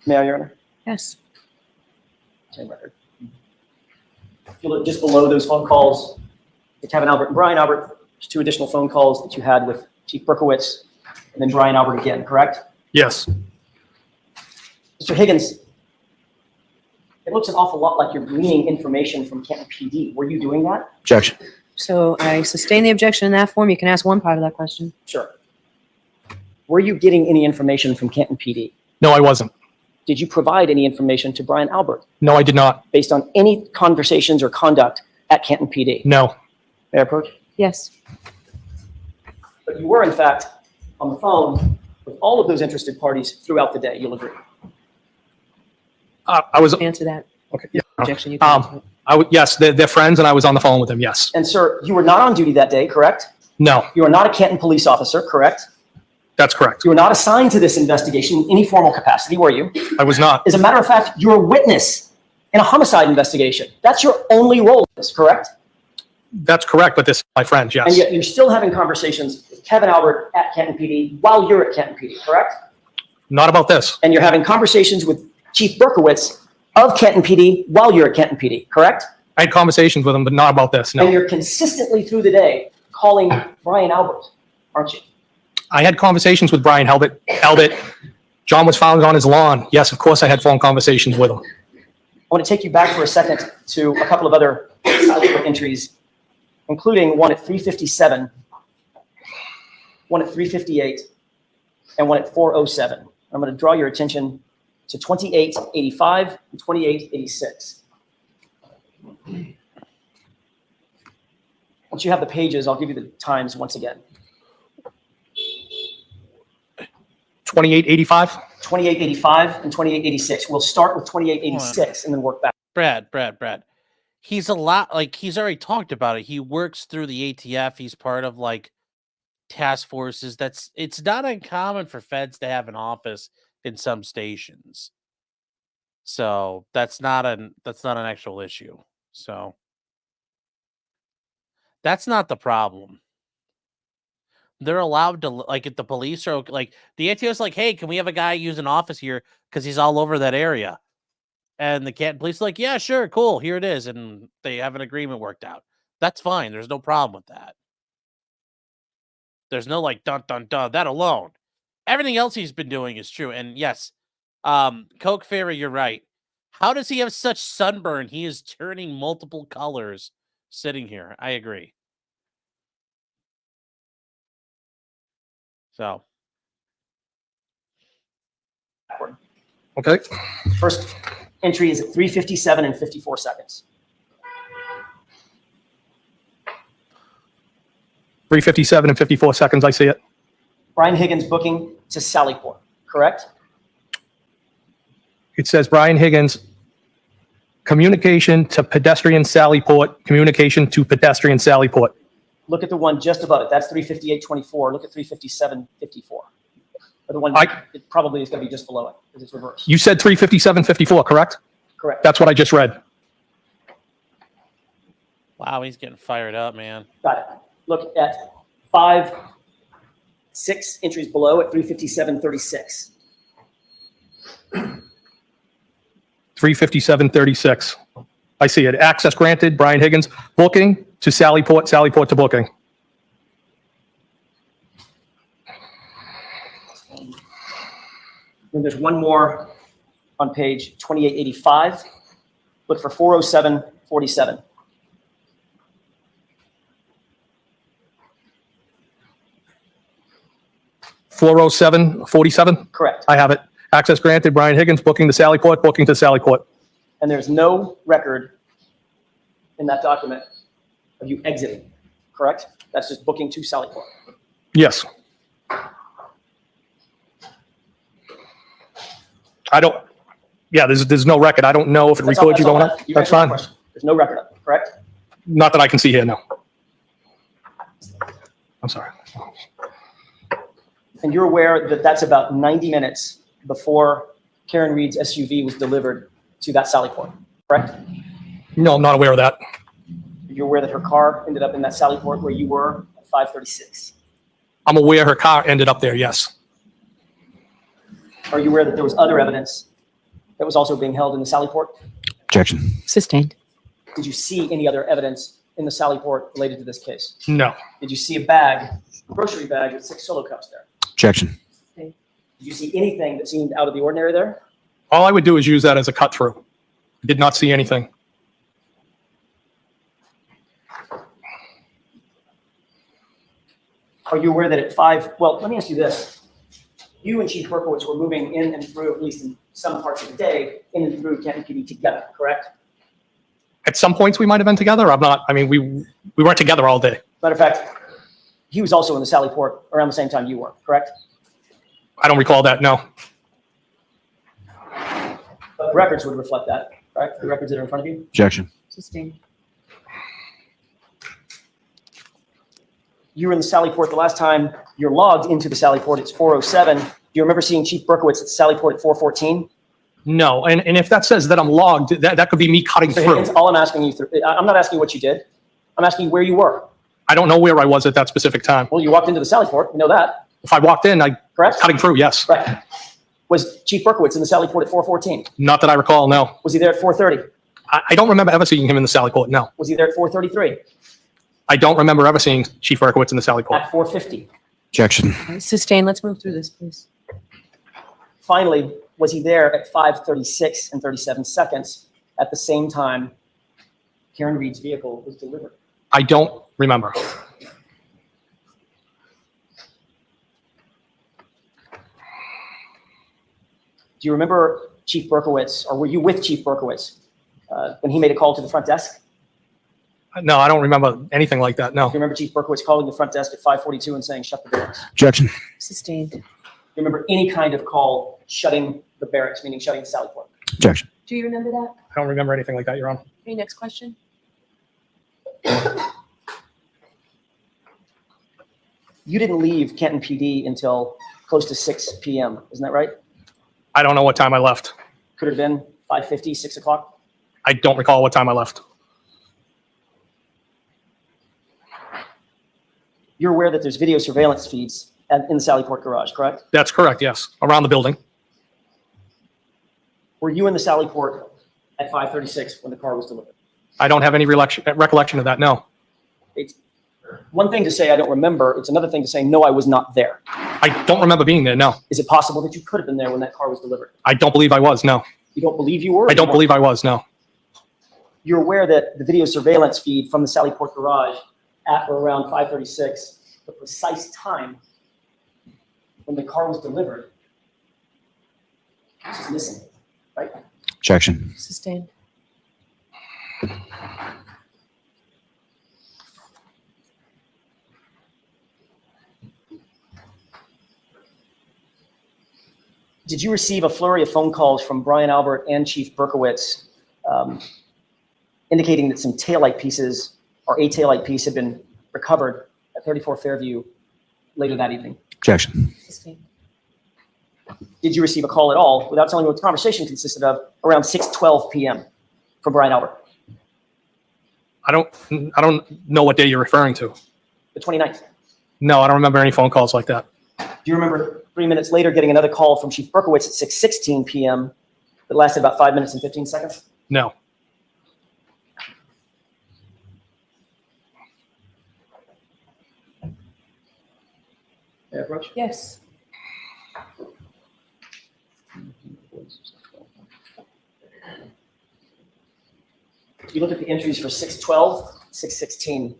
may I, Your Honor? Yes. Same record. If you look just below those phone calls to Kevin Albert and Brian Albert, there's 2 additional phone calls that you had with Chief Berkowitz and then Brian Albert again, correct? Yes. Mr. Higgins, it looks an awful lot like you're gleaning information from Canton PD. Were you doing that? Objection. So I sustain the objection in that form. You can ask one part of that question. Sure. Were you getting any information from Canton PD? No, I wasn't. Did you provide any information to Brian Albert No, I did not. based on any conversations or conduct at Canton PD? No. May I approach? Yes. But you were, in fact, on the phone with all of those interested parties throughout the day. You'll agree. I was, Answer that okay. Yeah. objection. You can answer it. Yes, they're friends and I was on the phone with them. Yes. And sir, you were not on duty that day, correct? No, You are not a Canton police officer, correct? that's correct. You were not assigned to this investigation in any formal capacity, were you? I was not. As a matter of fact, you're a witness in a homicide investigation. That's your only role in this, correct? That's correct, but this is my friend, And yes. yet you're still having conversations with Kevin Albert at Canton PD while you're at Canton PD, correct? Not about this. And you're having conversations with Chief Berkowitz of Canton PD while you're at Canton PD, correct? I had conversations with him, but not about this, And no. you're consistently through the day calling Brian Albert, aren't you? I had conversations with Brian Albert. John was found on his lawn. Yes, of course I had phone conversations with him. I want to take you back for a second to a couple of other silent entries, including one at 3:57, one at 3:58, and one at 4:07. I'm going to draw your attention to 2885 and 2886. Once you have the pages, I'll give you the times once again. 2885? 2885 and 2886. We'll start with 2886 and then work back. Brad. He's a lot, like, he's already talked about it. He works through the ATF. He's part of, like, task forces. It's not uncommon for feds to have an office in some stations. So that's not an actual issue. So that's not the problem. They're allowed to, like, if the police are like, the ATF is like, hey, can we have a guy use an office here because he's all over that area? And the Canton Police are like, yeah, sure, cool, here it is, and they have an agreement worked out. That's fine. There's no problem with that. There's no like dun dun dun. That alone. Everything else he's been doing is true. And yes, Coke Fairy, you're right. How does he have such sunburn? He is turning multiple colors sitting here. I agree. So. Okay. First entry is at 3:57 and 54 seconds. 3:57 and 54 seconds, I see it. Brian Higgins booking to Sallyport, correct? It says Brian Higgins, communication to pedestrian Sallyport, communication to pedestrian Sallyport. Look at the one just above it. That's 3:58:24. Look at 3:57:54. Or the one, it probably is going to be just below it. because it's reversed. You said 357:54, correct? Correct. That's what I just read. Wow, he's getting fired up, man. Got it. Look at 5, 6 entries below at 357:36. 357:36. I see it. Access granted, Brian Higgins. Booking to Sallyport, Sallyport to booking. And there's one more on page 2885. Look for 407:47. $407.47. Correct. I have it. Access granted, Brian Higgins. Booking to Sallyport, booking to Sallyport. And there's no record in that document of you exiting, correct? That's just booking to Sallyport. Yes. I don't, yeah, there's no record. I don't know if it That's all- records you all going that- up. you That's answered my fine. question. There's no record of it, correct? Not that I can see here, no. I'm sorry. And you're aware that that's about 90 minutes before Karen Reed's SUV was delivered to that Sallyport, correct? No, I'm not aware of that. You're aware that her car ended up in that Sallyport where you were at 5:36. I'm aware her car ended up there, yes. Are you aware that there was other evidence that was also being held in the Sallyport? Objection. Sustained. Did you see any other evidence in the Sallyport related to this case? No. Did you see a bag, a grocery bag with 6 solo cups there? Objection. Did you see anything that seemed out of the ordinary there? All I would do is use that as a cut through. Did not see anything. Are you aware that at 5, well, let me ask you this. You and Chief Berkowitz were moving in and through, at least in some parts of the day, in and through Canton PD together, correct? At some points we might have been together. I'm not, I mean, we weren't together all day. Matter of fact, he was also in the Sallyport around the same time you were, correct? I don't recall that, no. But the records would reflect that, correct? The records that are in front of you? Objection. Sustained. You were in the Sallyport the last time you're logged into the Sallyport, it's 4:07. Do you remember seeing Chief Berkowitz at the Sallyport at 4:14? No, and if that says that I'm logged, that could be me cutting So through. Higgins, all I'm asking you, I'm not asking you what you did. I'm asking you where you were. I don't know where I was at that specific time. Well, you walked into the Sallyport, we know that, If I walked in, I correct? cutting through, yes. Right. Was Chief Berkowitz in the Sallyport at 4:14? Not that I recall, no. Was he there at 4:30? I don't remember ever seeing him in the Sallyport, no. Was he there at 4:33? I don't remember ever seeing Chief Berkowitz in the Sallyport. At 4:50? Objection. Sustained. Let's move through this, please. Finally, was he there at 5:36 and 37 seconds at the same time Karen Reed's vehicle was delivered? I don't remember. Do you remember Chief Berkowitz, or were you with Chief Berkowitz when he made a call to the front desk? No, I don't remember anything like that, no. Do you remember Chief Berkowitz calling the front desk at 5:42 and saying, shut the barracks? Objection. Sustained. Do you remember any kind of call shutting the barracks, meaning shutting the Sallyport? Objection. Do you remember that? I don't remember anything like that, Your Honor. Okay, next question. You didn't leave Canton PD until close to 6 p.m., isn't that right? I don't know what time I left. Could have been 5:50, 6 o'clock? I don't recall what time I left. You're aware that there's video surveillance feeds in the Sallyport garage, correct? That's correct, yes. Around the building. Were you in the Sallyport at 5:36 when the car was delivered? I don't have any recollection of that, no. It's one thing to say I don't remember. It's another thing to say, no, I was not there. I don't remember being there, no. Is it possible that you could have been there when that car was delivered? I don't believe I was, no. You don't believe you were? I don't believe I was, no. You're aware that the video surveillance feed from the Sallyport garage at or around 5:36, the precise time when the car was delivered, is just missing, right? Objection. Sustained. Did you receive a flurry of phone calls from Brian Albert and Chief Berkowitz indicating that some taillight pieces or a taillight piece had been recovered at 34 Fairview later that evening? Objection. Sustained. did you receive a call at all, without telling me what the conversation consisted of, around 6:12 p.m. from Brian Albert, I don't know what day you're referring to. the 29th? No, I don't remember any phone calls like that. Do you remember 3 minutes later getting another call from Chief Berkowitz at 6:16 p.m. that lasted about 5 minutes and 15 seconds? No. May I approach? Yes. You look at the entries for 6:12, 6:16.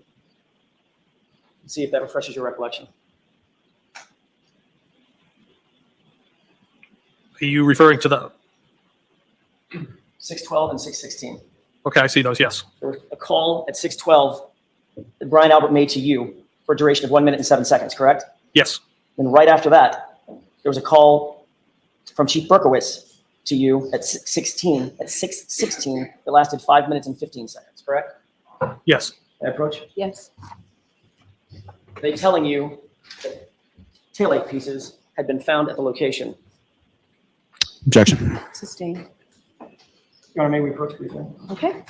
See if that refreshes your recollection. Are you referring to the, 6:12 and 6:16. okay, I see those, yes. There was a call at 6:12 that Brian Albert made to you for a duration of 1 minute and 7 seconds, correct? Yes, And right after that, there was a call from Chief Berkowitz to you at 6:16 that lasted 5 minutes and 15 seconds, correct? yes. May I approach? Yes. They telling you that taillight pieces had been found at the location. Objection. Sustained. Your Honor, may we approach briefly? Okay.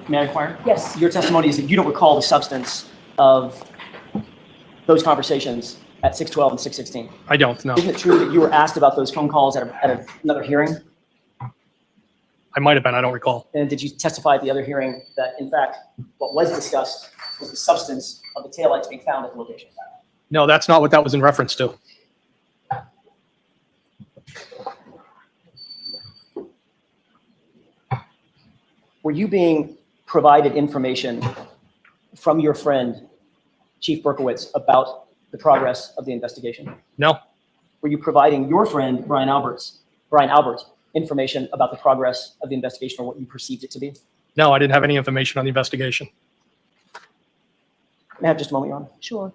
May I inquire? Yes. Your testimony is that you don't recall the substance of those conversations at 6:12 and 6:16. I don't know. Isn't it true that you were asked about those phone calls at another hearing? I might have been, I don't recall. And did you testify at the other hearing that, in fact, what was discussed was the substance of the taillights being found at the location? No, that's not what that was in reference to. Were you being provided information from your friend, Chief Berkowitz, about the progress of the investigation? No, Were you providing your friend, Brian Albert, information about the progress of the investigation or what you perceived it to be? no, I didn't have any information on the investigation. May I have just a moment, Your Honor? Sure.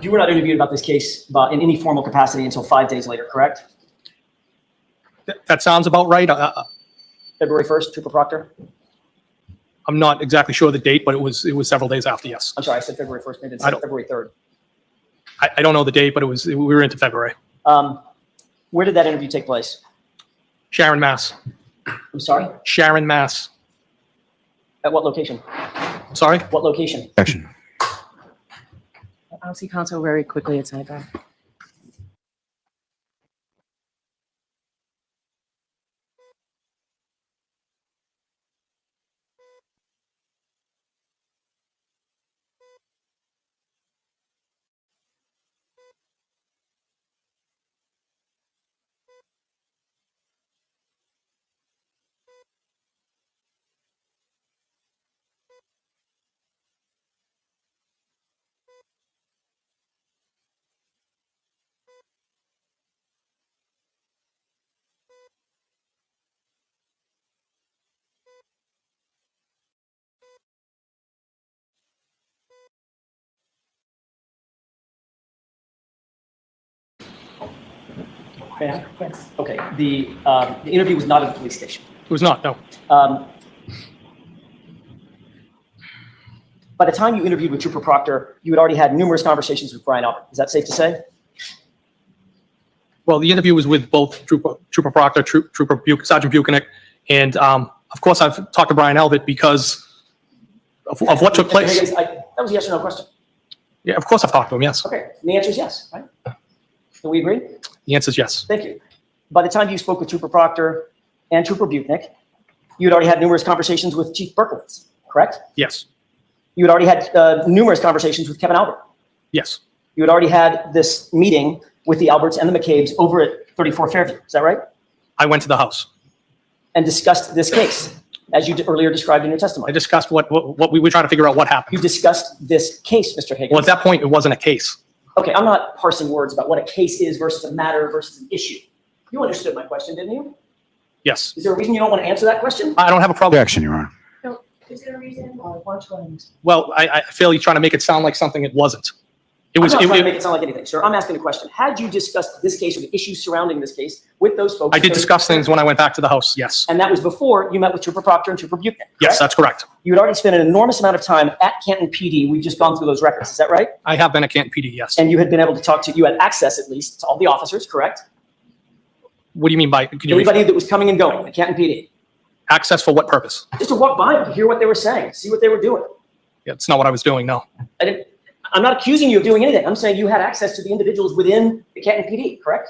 You were not interviewed about this case in any formal capacity until 5 days later, correct? That sounds about right. February 1st, Trooper Proctor? I'm not exactly sure the date, but it was several days after, yes. I'm sorry, I said February 1st, maybe it's I don't- February 3rd. I don't know the date, but we were into February. Where did that interview take place? Sharon, Mass. I'm sorry? Sharon, Mass. At what location? Sorry? What location? Objection. I'll see counsel very quickly at sidebar. May I? Yes. Okay, the interview was not at the police station. It was not, no. By the time you interviewed with Trooper Proctor, you had already had numerous conversations with Brian Albert. Is that safe to say? Well, the interview was with both Trooper Proctor, Sergeant Buchanan, and of course, I've talked to Brian Albert because of what took place. Higgins, that was a yes or no question. Yeah, of course I've talked to him, yes. Okay, and the answer is yes, right? Can we agree? The answer is yes. Thank you. By the time you spoke with Trooper Proctor and Trooper Buchanan, you had already had numerous conversations with Chief Berkowitz, correct? Yes, You had already had numerous conversations with Kevin Albert. yes, You had already had this meeting with the Alberts and the McCabe's over at 34 Fairview. Is that right? I went to the house. And discussed this case. as you earlier described in your I testimony. discussed what we were trying to figure out what You happened. discussed this case, Mr. Higgins. Well, at that point, it wasn't a case. Okay, I'm not parsing words about what a case is versus a matter versus an issue. You understood my question, didn't you? Yes. Is there a reason you don't want to answer that question? I don't have a problem. Objection, Your Honor. No, is there a reason? Why don't you go ahead and explain? Well, I feel you're trying to make it sound like something it wasn't. It I'm was, not trying to make it, it sound like anything, sir. I'm asking a question. Had you discussed this case or the issues surrounding this case with those folks? I did discuss things when I went back to the house. Yes. And that was before you met with Trooper Proctor and Trooper Buchanan, Yes, correct? that's correct. You had already spent an enormous amount of time at Canton PD. We've just gone through those records. Is that right? I have been at Canton PD. Yes. And you had been able to talk to, you had access at least to all the officers, correct? What do you mean by, can you Anybody that was coming and going at Canton PD. access for what purpose? Just to walk by them, to hear what they were saying, see what they were doing. Yeah, it's not what I was doing. No. I'm not accusing you of doing anything. I'm saying you had access to the individuals within the Canton PD, correct?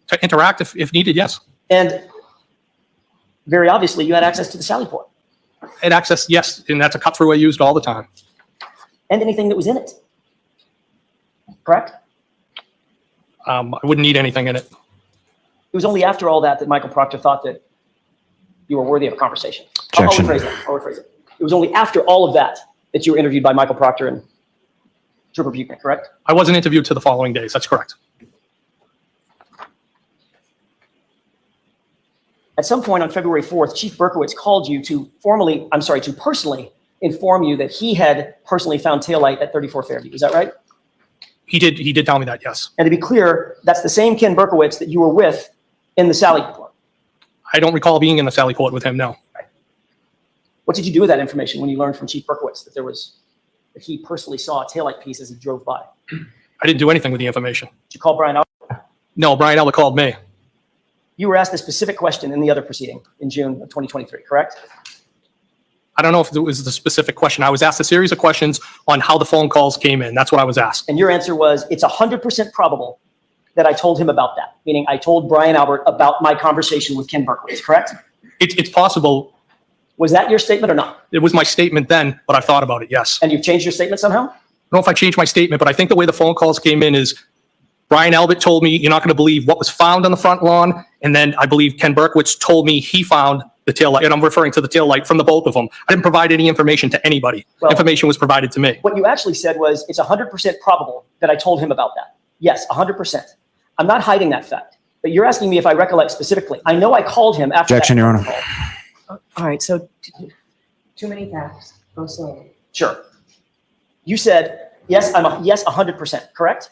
To interact if needed. Yes. And very obviously, you had access to the Sally Port And access. Yes. And that's a cut through I used all the time. and anything that was in it, correct? I wouldn't need anything in it. It was only after all that that Michael Proctor thought that you were worthy of a conversation. I'll Objection. rephrase it. It was only after all of that that you were interviewed by Michael Proctor and Trooper Buchanan, correct? I wasn't interviewed to the following days. That's correct. At some point on February 4th, Chief Berkowitz called you to personally inform you that he had personally found taillight at 34 Fairview. Is that right? He did tell me that. Yes. And to be clear, that's the same Ken Berkowitz that you were with in the Sally Port. I don't recall being in the Sally Port with him. No. What did you do with that information when you learned from Chief Berkowitz that that he personally saw a taillight piece as he drove by? I didn't do anything with the information. Did you call Brian out? No, Brian Eller called me. You were asked a specific question in the other proceeding in June of 2023, correct? I don't know if it was the specific question. I was asked a series of questions on how the phone calls came in. That's what I was asked. And your answer was, it's 100% probable that I told him about that, meaning I told Brian Albert about my conversation with Ken Berkowitz, correct? It's possible. Was that your statement or not? It was my statement then, but I thought about it. Yes. And you've changed your statement somehow? I don't know if I changed my statement, but I think the way the phone calls came in is Brian Albert told me, you're not going to believe what was found on the front lawn. And then I believe Ken Berkowitz told me he found the taillight, and I'm referring to the taillight from the both of them. I didn't provide any information to anybody. Well, Information was provided to me. What you actually said was, it's 100% probable that I told him about that. Yes, 100%. I'm not hiding that fact, but you're asking me if I recollect specifically. I know I called him after Objection, that Your Honor. call. All right, so too many facts. Go slowly. Sure. You said, yes, 100%, correct?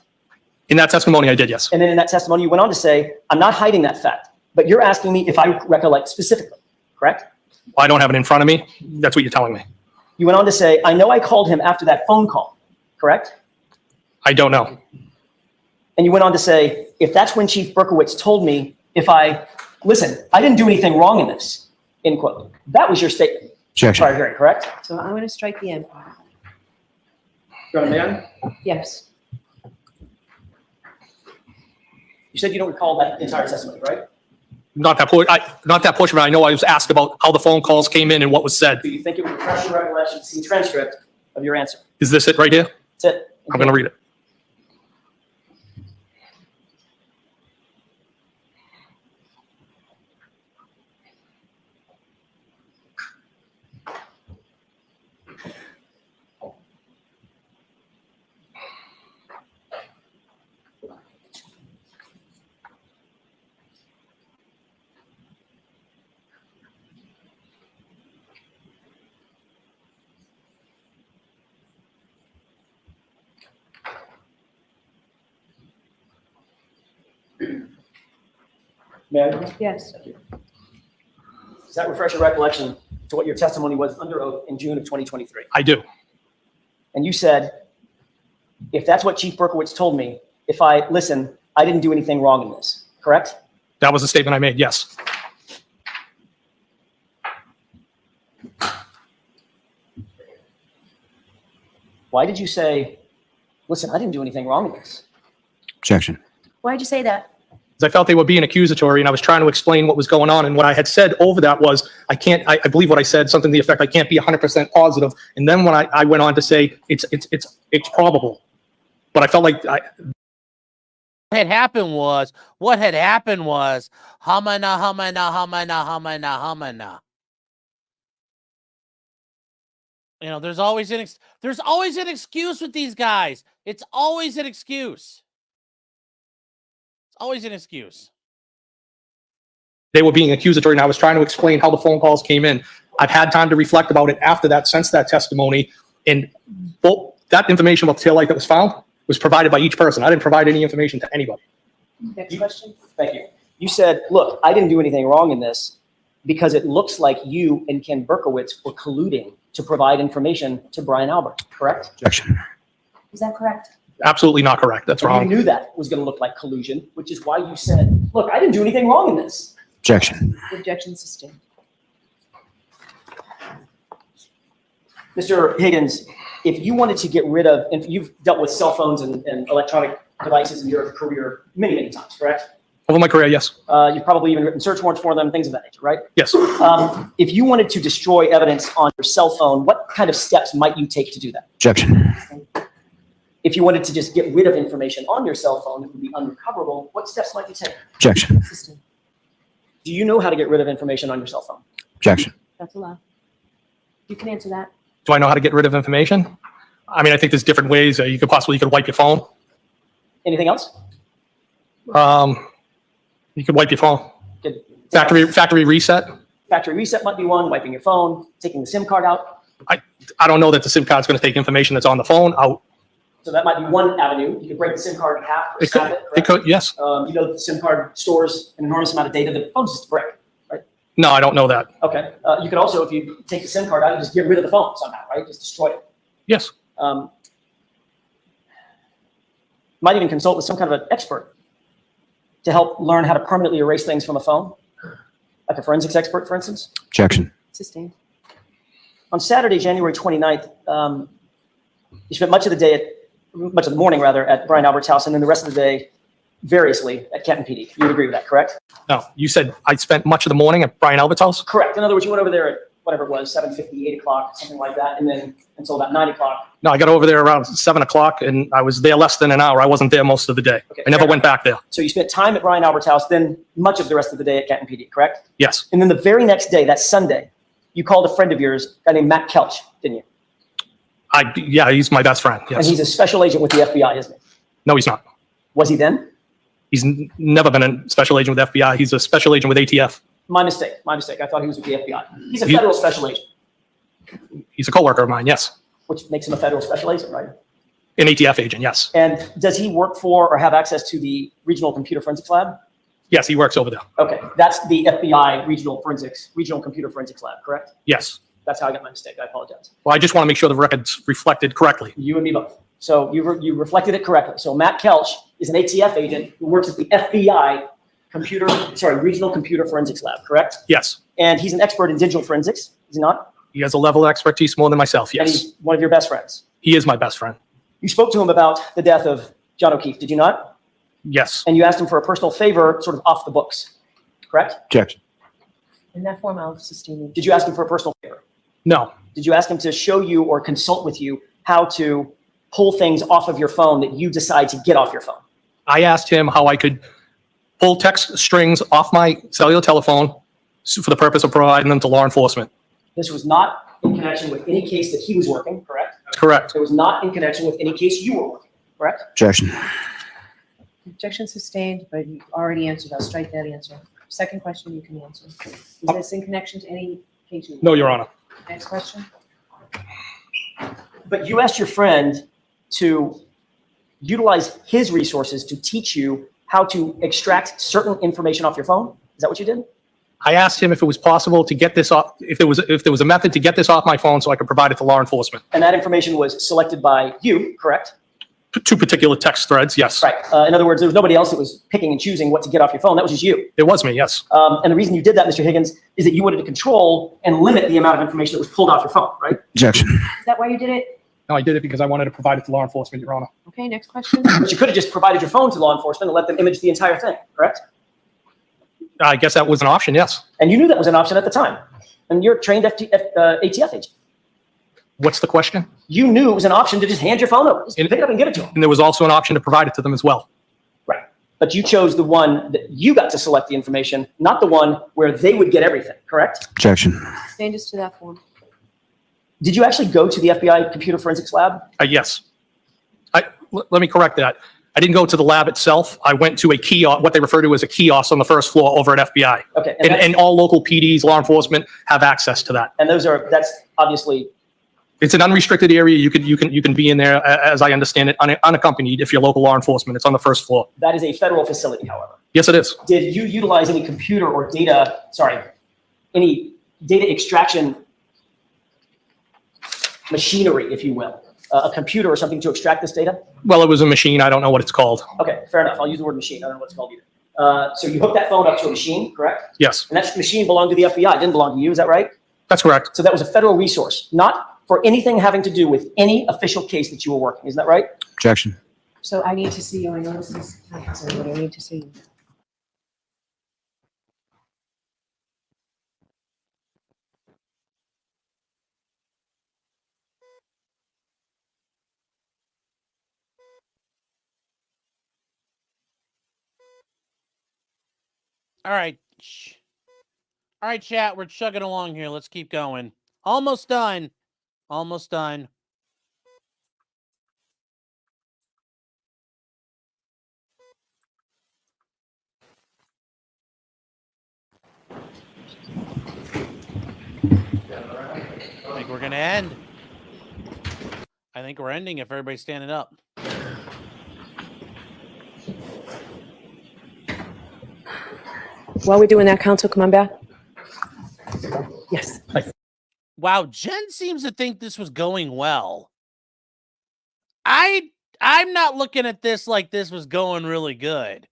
In that testimony, I did, yes. And then in that testimony, you went on to say, I'm not hiding that fact, but you're asking me if I recollect specifically, correct? I don't have it in front of me. That's what you're telling me. You went on to say, I know I called him after that phone call, correct? I don't know. And you went on to say, if that's when Chief Berkowitz told me listen, I didn't do anything wrong in this, end quote. That was your statement. Objection. Prior hearing, correct? So I'm going to strike the end part. Your Honor, may I? Yes. You said you don't recall that entire testimony, right? Not that portion of it. I know I was asked about how the phone calls came in and what was said. Do you think it would refresh your recollection to see transcript of your answer? Is this it right here? That's it. I'm going to read it. May I? Yes. Does that refresh your recollection to what your testimony was under oath in June of 2023? I do. And you said, if that's what Chief Berkowitz told me, listen, I didn't do anything wrong in this, correct? That was the statement I made. Yes. Why did you say, listen, I didn't do anything wrong in this? Objection. Why'd you say that? Because I felt they were being accusatory, and I was trying to explain what was going on. And what I had said over that was, I believe what I said, something to the effect, I can't be 100% positive. And then when I went on to say, it's probable. But I felt like What had happened was, hamana. You know, there's always an excuse with these guys. It's always an excuse. It's always an excuse. They were being accusatory, and I was trying to explain how the phone calls came in. I've had time to reflect about it after that, since that testimony, and that information about the taillight that was found was provided by each person. I didn't provide any information to anybody. Next question. Thank you. You said, look, I didn't do anything wrong in this because it looks like you and Ken Berkowitz were colluding to provide information to Brian Albert, correct? Objection. Is that correct? Absolutely not correct. That's You wrong. knew that was going to look like collusion, which is why you said, look, I didn't do anything wrong in this. Objection. Objection sustained. Mr. Higgins, if you wanted to get rid of, and you've dealt with cell phones and electronic devices in your career many, many times, correct? Over my career, yes. You've probably even written search warrants for them, things of that nature, right? Yes. If you wanted to destroy evidence on your cell phone, what kind of steps might you take to do that? Objection. If you wanted to just get rid of information on your cell phone that would be unrecoverable, what steps might you take? Objection. Sustained. Do you know how to get rid of information on your cell phone? Objection. That's allowed. You can answer that. Do I know how to get rid of information? I mean, I think there's different ways. You could wipe your phone. Anything else? You could wipe your phone. Good. Factory reset. Factory reset might be one, wiping your phone, taking the SIM card out. I don't know that the SIM card's going to take information that's on the phone out. So that might be one avenue. You could break the SIM card in half or snap it. It could, yes. You know, the SIM card stores an enormous amount of data that the phone's just a brick. No, I don't know that. Okay. You could also, if you take the SIM card out, you just get rid of the phone somehow, right? Just destroy it. Yes. Might even consult with some kind of an expert to help learn how to permanently erase things from a phone, like a forensics expert, for instance. Objection. Sustained. On Saturday, January 29th, you spent much of the morning at Brian Albert's house, and then the rest of the day variously at Canton PD. You would agree with that, correct? No, you said I spent much of the morning at Brian Albert's house? Correct. In other words, you went over there at whatever it was, 7:50, 8 o'clock, something like that, and then until about 9 o'clock. No, I got over there around 7 o'clock, and I was there less than an hour. I wasn't there most of the day. Okay, I never fair went back there. So you spent time at Brian Albert's house, then much of the rest of the day at Canton PD, correct? Yes. And then the very next day, that Sunday, you called a friend of yours, a guy named Matt Kelch, didn't you? Yeah, he's my best friend. And Yes. he's a special agent with the FBI, isn't he? No, he's not. Was he then? He's never been a special agent with FBI. He's a special agent with ATF. My mistake. I thought he was with the FBI. He's a He- federal special agent, He's a coworker of mine. Yes. which makes him a federal special agent, right? An ATF agent. Yes. And does he work for or have access to the Regional Computer Forensics Lab? Yes, he works over there. Okay, that's the FBI Regional Computer Forensics Lab, correct? Yes. That's how I got my mistake. I apologize. Well, I just want to make sure the record's reflected correctly. You and me both. So you reflected it correctly. So Matt Kelch is an ATF agent who works at the FBI Regional Computer Forensics Lab, correct? Yes. And he's an expert in digital forensics, is he not? He has a level of expertise more than myself. And Yes. he's one of your best friends. He is my best friend. You spoke to him about the death of John O'Keefe, did you not? Yes. And you asked him for a personal favor, sort of off the books, correct? Objection. In that form, I'll sustain you. Did you ask him for a personal favor? No. Did you ask him to show you or consult with you how to pull things off of your phone that you decide to get off your phone? I asked him how I could pull text strings off my cellular telephone for the purpose of providing them to law enforcement. This was not in connection with any case that he was working, correct? That's correct. It was not in connection with any case you were working, correct? Objection. Objection sustained, but you already answered. I'll strike that answer. Second question you can answer. Is this in connection to any case you? No, Your Honor. Next question. But you asked your friend to utilize his resources to teach you how to extract certain information off your phone? Is that what you did? I asked him if it was possible to get this off, if there was a method to get this off my phone so I could provide it to law enforcement. And that information was selected by you, correct? Two particular text threads, yes. Right. In other words, there was nobody else that was picking and choosing what to get off your phone. That was just you. It was me, yes. And the reason you did that, Mr. Higgins, is that you wanted to control and limit the amount of information that was pulled off your phone, right? Objection. Is that why you did it? No, I did it because I wanted to provide it to law enforcement, Your Honor. Okay, next question. But you could have just provided your phone to law enforcement and let them image the entire thing, correct? I guess that was an option, yes. And you knew that was an option at the time. And you're a trained ATF agent. What's the question? You knew it was an option to just hand your phone over. Just pick it up and give it to them. And there was also an option to provide it to them as well. Right. But you chose the one that you got to select the information, not the one where they would get everything, correct? Objection. Changes to that form. Did you actually go to the FBI computer forensics lab? Yes. Let me correct that. I didn't go to the lab itself. I went to a kiosk, what they refer to as a kiosk on the first floor over at FBI. Okay. And all local PDs, law enforcement have access to that. And that's obviously, It's an unrestricted area. You can be in there, as I understand it, unaccompanied if you're local law enforcement. It's on the first floor. that is a federal facility, however. Yes, it is. Did you utilize any computer or any data extraction machinery, if you will? A computer or something to extract this data? Well, it was a machine. I don't know what it's called. Okay, fair enough. I'll use the word machine. I don't know what it's called either. So you hooked that phone up to a machine, correct? Yes, And that machine belonged to the FBI. It didn't belong to you. Is that right? that's correct. So that was a federal resource, not for anything having to do with any official case that you were working. Isn't that right? Objection. So I need to see you. I know this is, so I need to see you. All right. All right, chat. We're chugging along here. Let's keep going. Almost done. Almost done. I think we're going to end. I think we're ending if everybody's standing up. While we're doing that, counsel, come on back. Yes. Wow, Jen seems to think this was going well. I'm not looking at this like this was going really good.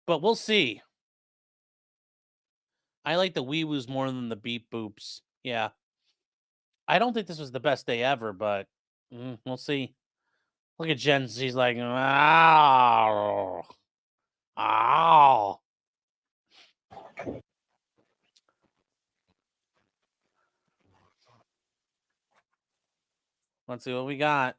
But we'll see. I like the wee-woos more than the beep boops. Yeah. I don't think this was the best day ever, but we'll see. Look at Jen. She's like, ow. Ow. Let's see what we got.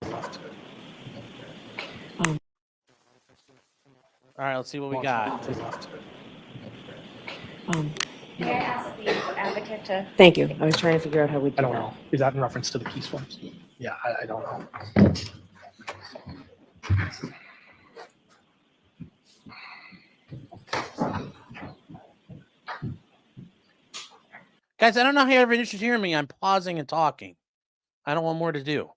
All right, let's see what we got. May I ask the advocate to? Thank you. I was trying to figure out how we do I don't that. know. Is that in reference to the peace forms? Yeah, I don't know. Guys, I don't know how everyone should hear me. I'm pausing and talking. I don't want more to do.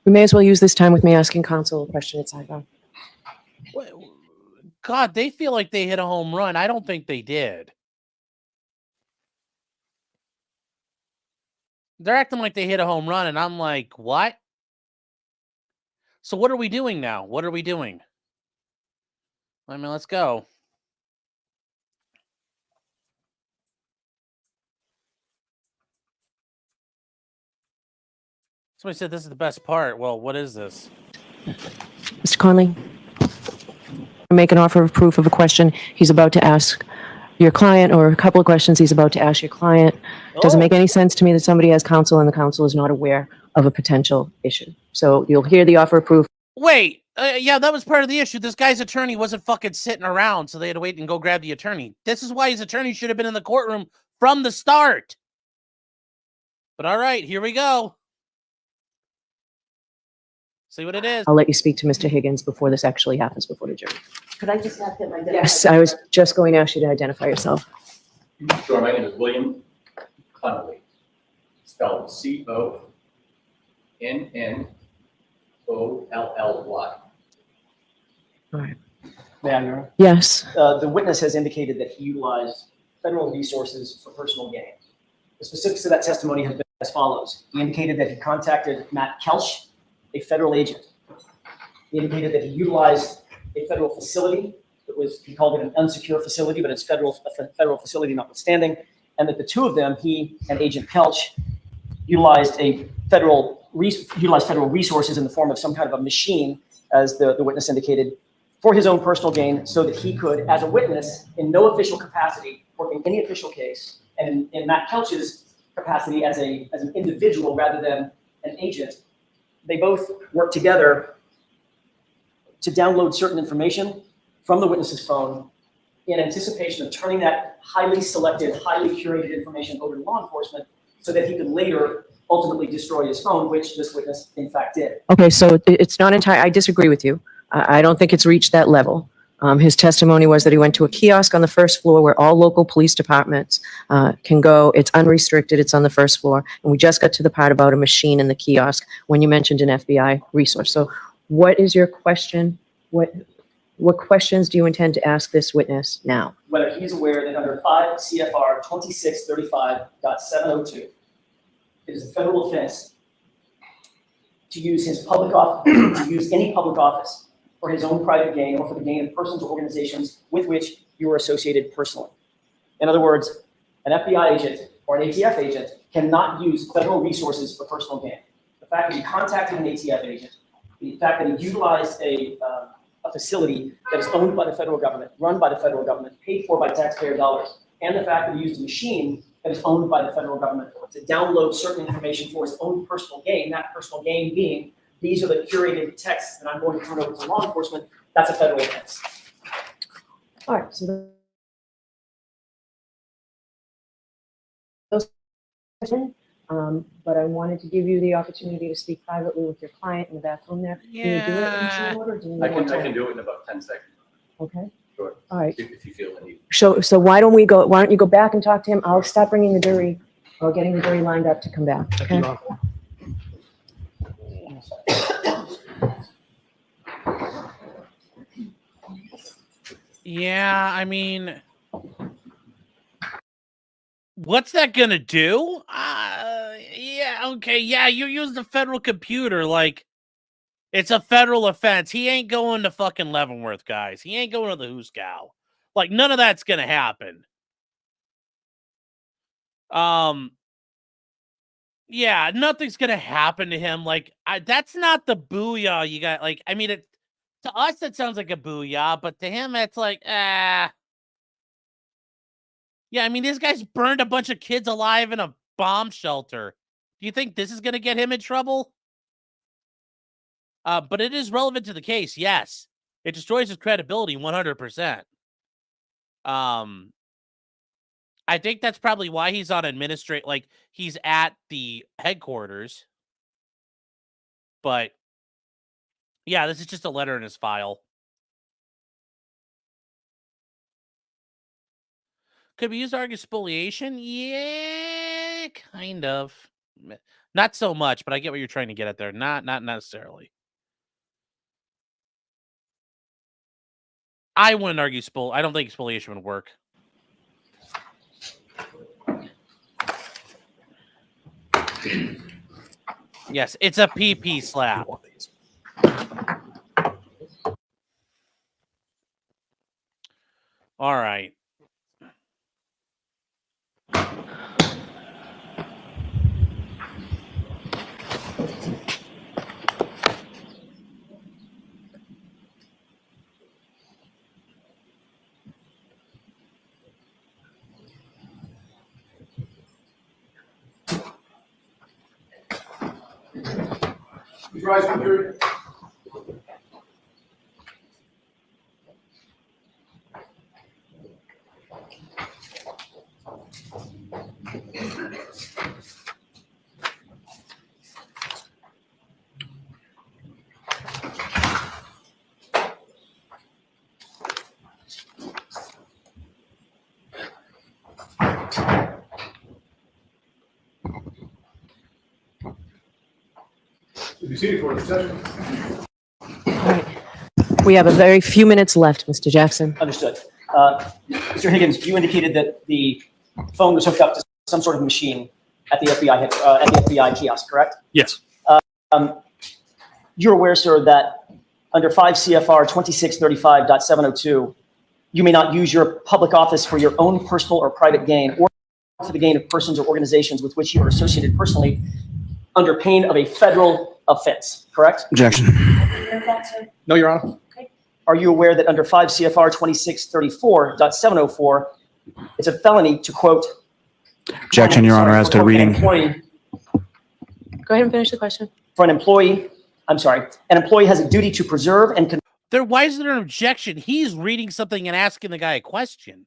We may as well use this time with me asking counsel a question at sidebar. God, they feel like they hit a home run. I don't think they did. They're acting like they hit a home run, and I'm like, what? So what are we doing now? What are we doing? I mean, let's go. Somebody said this is the best part. Well, what is this? Mr. Conley, make an offer of proof of a question he's about to ask your client, or a couple of questions he's about to ask your client. Doesn't make any sense to me that somebody has counsel and the counsel is not aware of a potential issue. So you'll hear the offer of proof. Wait, yeah, that was part of the issue. This guy's attorney wasn't fucking sitting around, so they had to wait and go grab the attorney. This is why his attorney should have been in the courtroom from the start. But all right, here we go. See what it is. I'll let you speak to Mr. Higgins before this actually happens before the jury. Could I just have him identify? Yes, I was just going to ask you to identify yourself. Sure, my name is William Connolly, spelled C-O-N-N-O-L-L-Y. All right. May I, Your Honor? Yes. The witness has indicated that he utilized federal resources for personal gain. The specifics of that testimony have been as follows. He indicated that he contacted Matt Kelch, a federal agent. He indicated that he utilized a federal facility that was, he called it an unsecure facility, but it's a federal facility notwithstanding, and that the two of them, he and Agent Kelch, utilized a federal utilize federal resources in the form of some kind of a machine, as the witness indicated, for his own personal gain, so that he could, as a witness, in no official capacity, work in any official case, and in Matt Kelch's capacity as an individual rather than an agent, they both work together to download certain information from the witness's phone in anticipation of turning that highly selected, highly curated information over to law enforcement so that he could later ultimately destroy his phone, which this witness in fact did. Okay, so it's not I disagree with you. I don't think it's reached that level. His testimony was that he went to a kiosk on the first floor where all local police departments can go. It's unrestricted. It's on the first floor. And we just got to the part about a machine in the kiosk when you mentioned an FBI resource. So what is your question? What questions do you intend to ask this witness now? Whether he's aware that under 5 CFR 2635.702, it is a federal offense to use his public office, to use any public office for his own private gain or for the gain of persons or organizations with which you are associated personally. In other words, an FBI agent or an ATF agent cannot use federal resources for personal gain. The fact that he contacted an ATF agent, the fact that he utilized a facility that is owned by the federal government, run by the federal government, paid for by taxpayer dollars, and the fact that he used a machine that is owned by the federal government to download certain information for his own personal gain, that personal gain being, these are the curated texts that I'm going to turn over to law enforcement, that's a federal offense. All right, so those questions, but I wanted to give you the opportunity to speak privately with your client in the back room there. Can you do it in short order? Do you need I more can time? do it in about 10 seconds. Okay, Sure. all right. If you feel the need. So why don't you go back and talk to him? I'll stop bringing the jury, or getting the jury lined up to come back, okay? Yeah, I mean, what's that gonna do? Yeah, okay, yeah, you use the federal computer, like, it's a federal offense. He ain't going to fucking Leavenworth, guys. He ain't going to the Hooskow. Like, none of that's gonna happen. Yeah, nothing's gonna happen to him. Like, that's not the booyah you got. Like, I mean, to us, that sounds like a booyah, but to him, it's like, Yeah, I mean, this guy's burned a bunch of kids alive in a bomb shelter. Do you think this is going to get him in trouble? But it is relevant to the case, yes. It destroys his credibility 100%. I think that's probably why he's on like, he's at the headquarters. But, yeah, this is just a letter in his file. Could be used to argue spoliation? Yeah, kind of. Not so much, but I get what you're trying to get at there. Not necessarily. I wouldn't argue I don't think spoliation would work. Yes, it's a PP slap. All right. Rise from jury. Be seated for the session. All right. We have a very few minutes left, Mr. Jackson. Understood. Mr. Higgins, you indicated that the phone was hooked up to some sort of machine at the FBI kiosk, correct? Yes. You're aware, sir, that under 5 CFR 2635.702, you may not use your public office for your own personal or private gain or for the gain of persons or organizations with which you are associated personally, under pain of a federal offense, correct? Objection. No, Your Honor. Are you aware that under 5 CFR 2634.704, it's a felony to quote? Objection, Your Honor, as to an reading. employee, Go ahead and finish the question. for an employee, I'm sorry, an employee has a duty to preserve and Why is there an objection? He's reading something and asking the guy a question.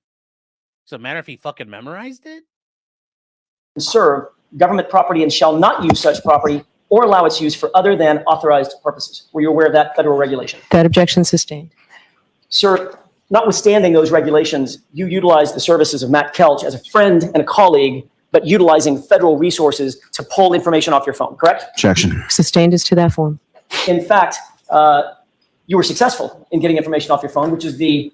Does it matter if he fucking memorized it? conserve government property and shall not use such property or allow its use for other than authorized purposes. Were you aware of that federal regulation? That objection sustained. Sir, notwithstanding those regulations, you utilize the services of Matt Kelch as a friend and a colleague, but utilizing federal resources to pull information off your phone, correct? Objection. Sustained as to that form. In fact, you were successful in getting information off your phone, which is the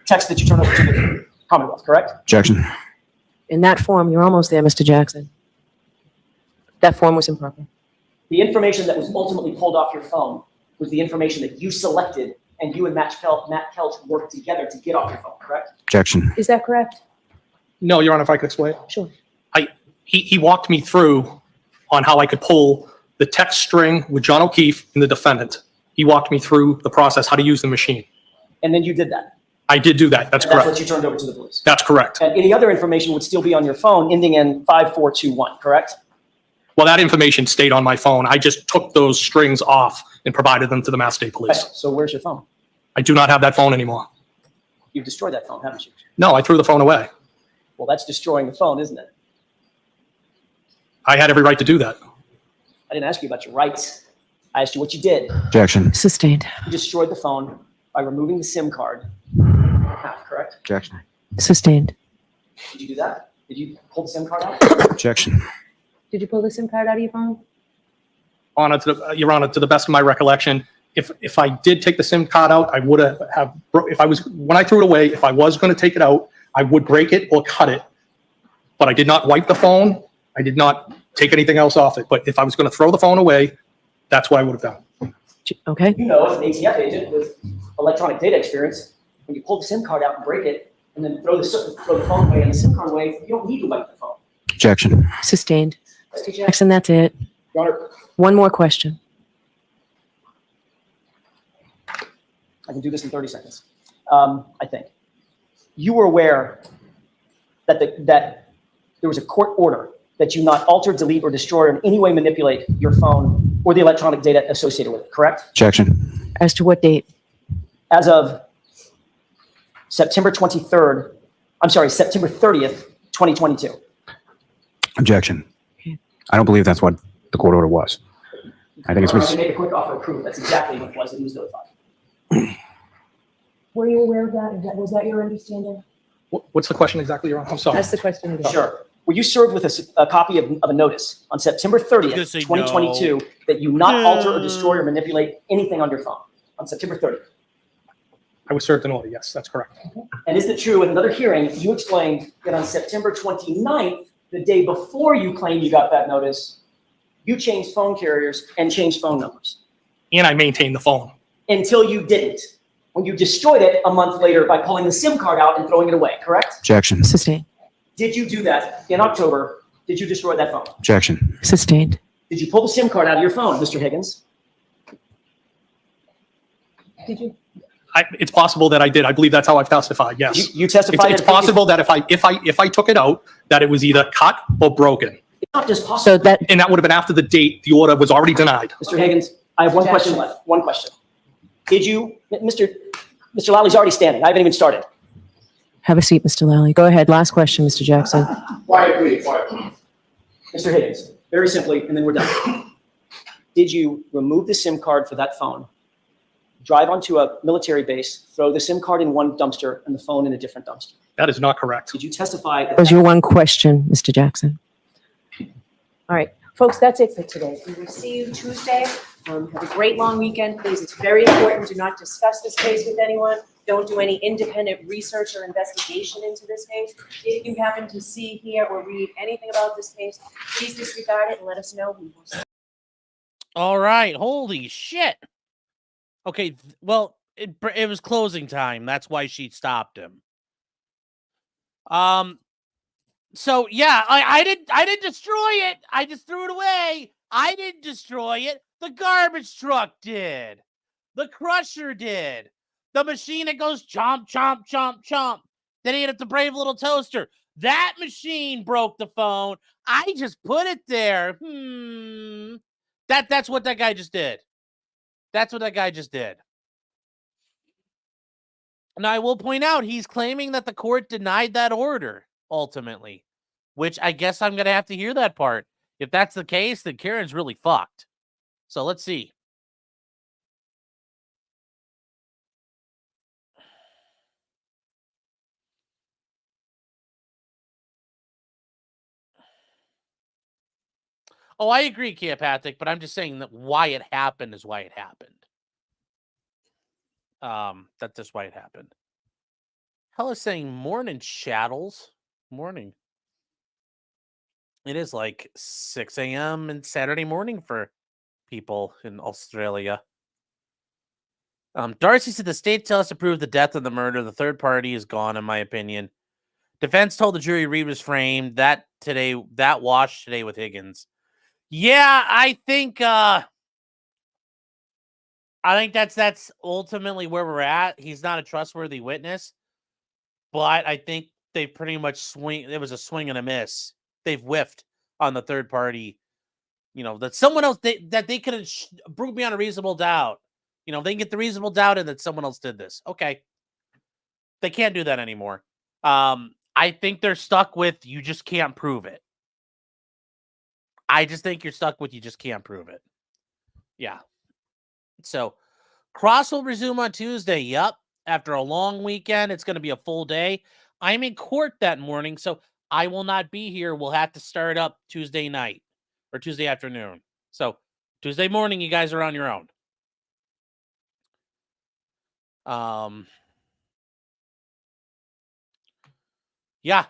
text that you turned over to the Commonwealth, correct? Objection. In that form, you're almost there, Mr. Jackson. That form was improper. The information that was ultimately pulled off your phone was the information that you selected and you and Matt Kelch worked together to get off your phone, correct? Objection. Is that correct? No, Your Honor, if I could explain. Sure. He walked me through on how I could pull the text string with John O'Keefe and the defendant. He walked me through the process, how to use the machine. And then you did that. I did do that. That's And that's correct. what you turned over to the police. That's correct. And any other information would still be on your phone ending in 5421, correct? Well, that information stayed on my phone. I just took those strings off and provided them to the Mass State Okay, Police. so where's your phone? I do not have that phone anymore. You've destroyed that phone, haven't you? No, I threw the phone away. Well, that's destroying the phone, isn't it? I had every right to do that. I didn't ask you about your rights. I asked you what you did. Objection. Sustained. You destroyed the phone by removing the SIM card. Correct? Objection. Sustained. Did you do that? Did you pull the SIM card out? Objection. Did you pull the SIM card out of your phone? Your Honor, to the best of my recollection, if I did take the SIM card out, I would have, when I threw it away, if I was going to take it out, I would break it or cut it. But I did not wipe the phone. I did not take anything else off it. But if I was going to throw the phone away, that's what I would have done. Okay. You know, as an ATF agent with electronic data experience, when you pull the SIM card out and break it, and then throw the phone away and the SIM card away, you don't need to wipe the phone. Objection. Sustained. Mr. Jackson, that's it. Your Honor, One more question. I can do this in 30 seconds. I think. You were aware that that there was a court order that you not alter, delete, or destroy, or in any way manipulate your phone or the electronic data associated with it, correct? Objection. As to what date? As of September 30th, 2022. Objection. I don't believe that's what the court order was. I think it's Your Honor, I was. can make a quick offer of proof. That's exactly what it was that he was notified. Were you aware of that? Was that your understanding? What's the question exactly, Your Honor? I'm sorry. That's the question again. Sure. Were you served with a copy of a notice on September 30th, Just say 2022, that you not alter or destroy or manipulate anything on your phone on September 30th? I was served an order. Yes, that's correct. And isn't it true, in another hearing, you explained that on September 29th, the day before you claimed you got that notice, you changed phone carriers and changed phone numbers And I maintained the phone. until you didn't, when you destroyed it a month later by pulling the SIM card out and throwing it away, correct? Objection. Sustained. Did you do that in October? Did you destroy that phone? Objection. Sustained. Did you pull the SIM card out of your phone, Mr. Higgins? Did you? It's possible that I did. I believe that's how I've testified. Yes. You testified. It's possible that if I took it out, that it was either cut or broken. It's not just So possible. that, And that would have been after the date the order was already denied. Mr. Higgins, I have one question left. One question. Did you, Mr. Lally already standing. I haven't even started. have a seat, Mr. Lally. Go ahead. Last question, Mr. Jackson. Quiet, please, quiet. Mr. Higgins, very simply, and then we're done. Did you remove the SIM card for that phone, drive onto a military base, throw the SIM card in one dumpster and the phone in a different dumpster? That is not correct. Did you testify That was your one question, Mr. Jackson. All right, folks, that's it for today. We will see you Tuesday. Have a great long weekend, please. It's very important. Do not discuss this case with anyone. Don't do any independent research or investigation into this case. If you happen to see, hear, or read anything about this case, please disregard it and let us know. We will see. All right. Holy shit. Okay. Well, it was closing time. That's why she stopped him. So yeah, I didn't destroy it. I just threw it away. I didn't destroy it. The garbage truck did. The crusher did. The machine that goes chomp, chomp, chomp, chomp. Then he hit the brave little toaster. That machine broke the phone. I just put it there. That's what that guy just did. That's what that guy just did. Now, I will point out, he's claiming that the court denied that order, ultimately, which I guess I'm going to have to hear that part. If that's the case, then Karen's really fucked. So let's see. Oh, I agree, Keopathic, but I'm just saying that why it happened is why it happened. That's just why it happened. Hell is saying morning, Shaddles. Morning. It is like 6 a.m. and Saturday morning for people in Australia. Darcy said the state tells us to prove the death of the murder. The third party is gone, in my opinion. Defense told the jury Reed was framed. That washed today with Higgins. Yeah, I think that's ultimately where we're at. He's not a trustworthy witness, but I think they pretty much it was a swing and a miss. They've whiffed on the third party. That someone else that they could have proved beyond a reasonable doubt. They can get the reasonable doubt in that someone else did this. Okay. They can't do that anymore. I think they're stuck with you just can't prove it. I just think you're stuck with you just can't prove it. Yeah. So cross will resume on Tuesday. Yep. After a long weekend, it's going to be a full day. I'm in court that morning, so I will not be here. We'll have to start up Tuesday night or Tuesday afternoon. So Tuesday morning, you guys are on your own. Yeah.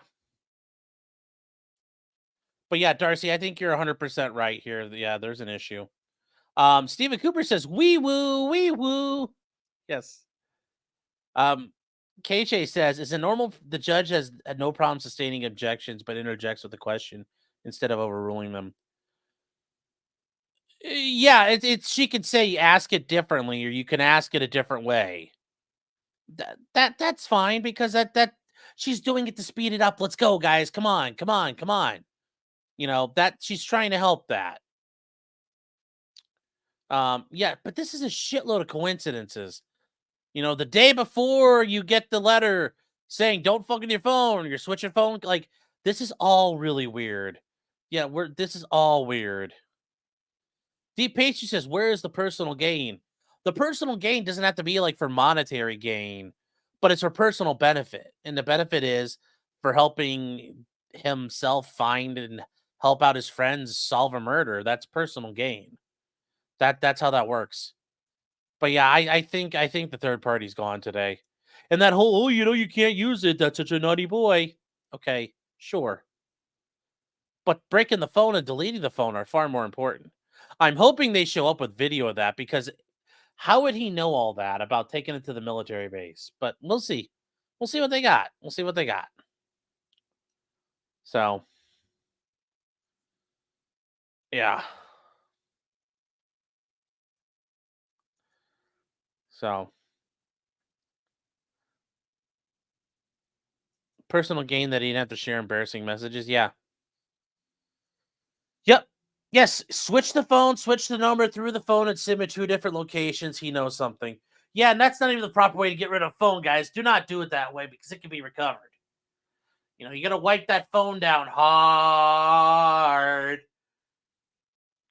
But yeah, Darcy, I think you're 100% right here. Yeah, there's an issue. Stephen Cooper says, wee woo. Yes. KJ says, is it normal the judge has had no problem sustaining objections, but interjects with a question instead of overruling them? Yeah, it's she could say ask it differently, or you can ask it a different way. That's fine because that she's doing it to speed it up. Let's go, guys. Come on. That she's trying to help that. Yeah, but this is a shitload of coincidences. The day before you get the letter saying don't fuck with your phone, you're switching phone. Like, this is all really weird. Yeah, this is all weird. Deep Pastry says, where is the personal gain? The personal gain doesn't have to be like for monetary gain, but it's for personal benefit. And the benefit is for helping himself find and help out his friends solve a murder. That's personal gain. That's how that works. But yeah, I think the third party's gone today. And that whole, you can't use it. That's such a naughty boy. Okay, sure. But breaking the phone and deleting the phone are far more important. I'm hoping they show up with video of that, because how would he know all that about taking it to the military base? But we'll see. We'll see what they got. So, yeah. So, personal gain that he didn't have to share embarrassing messages. Yeah. Yep. Yes. Switch the phone, switch the number through the phone, and SIM at 2 different locations. He knows something. Yeah, and that's not even the proper way to get rid of a phone, guys. Do not do it that way because it can be recovered. You got to wipe that phone down hard.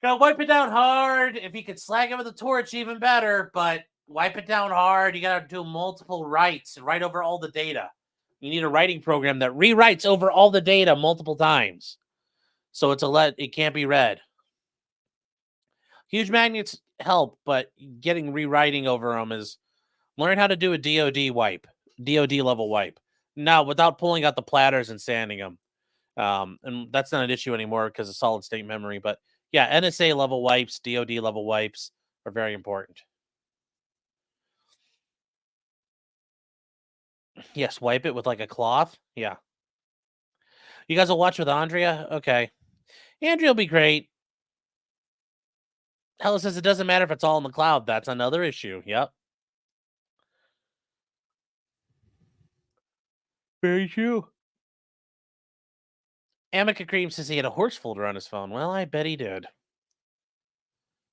Got to wipe it down hard. If you could slag it with a torch, even better. But wipe it down hard. You got to do multiple writes and write over all the data. You need a writing program that rewrites over all the data multiple times. So it can't be read. Huge magnets help, but getting rewriting over them is learn how to do a DOD wipe, DOD level wipe. Now, without pulling out the platters and sanding them. And that's not an issue anymore because of solid state memory. But yeah, NSA level wipes, DOD level wipes are very important. Yes, wipe it with like a cloth. Yeah. You guys will watch with Andrea? Okay. Andrea will be great. Ella says it doesn't matter if it's all in the cloud. That's another issue. Yep. Very true. Amica Cream says he had a horse folder on his phone. Well, I bet he did.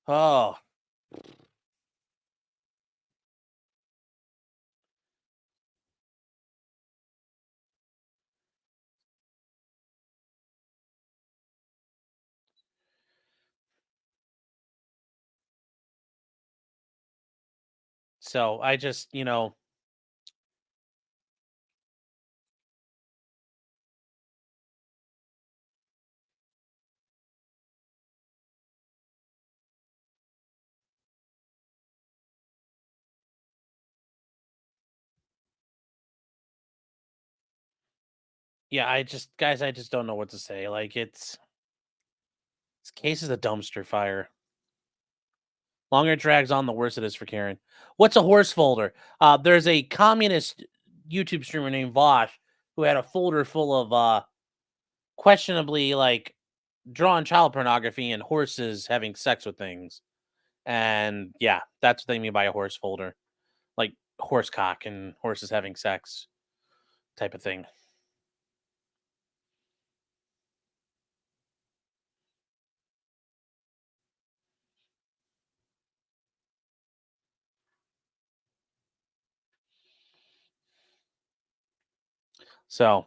Oh. So I just, yeah, guys, I just don't know what to say. Like, this case is a dumpster fire. Longer it drags on, the worse it is for Karen. What's a horse folder? There's a communist YouTube streamer named Vosh who had a folder full of questionably like drawn child pornography and horses having sex with things. And yeah, that's what they mean by a horse folder. Like horse cock and horses having sex type of thing. So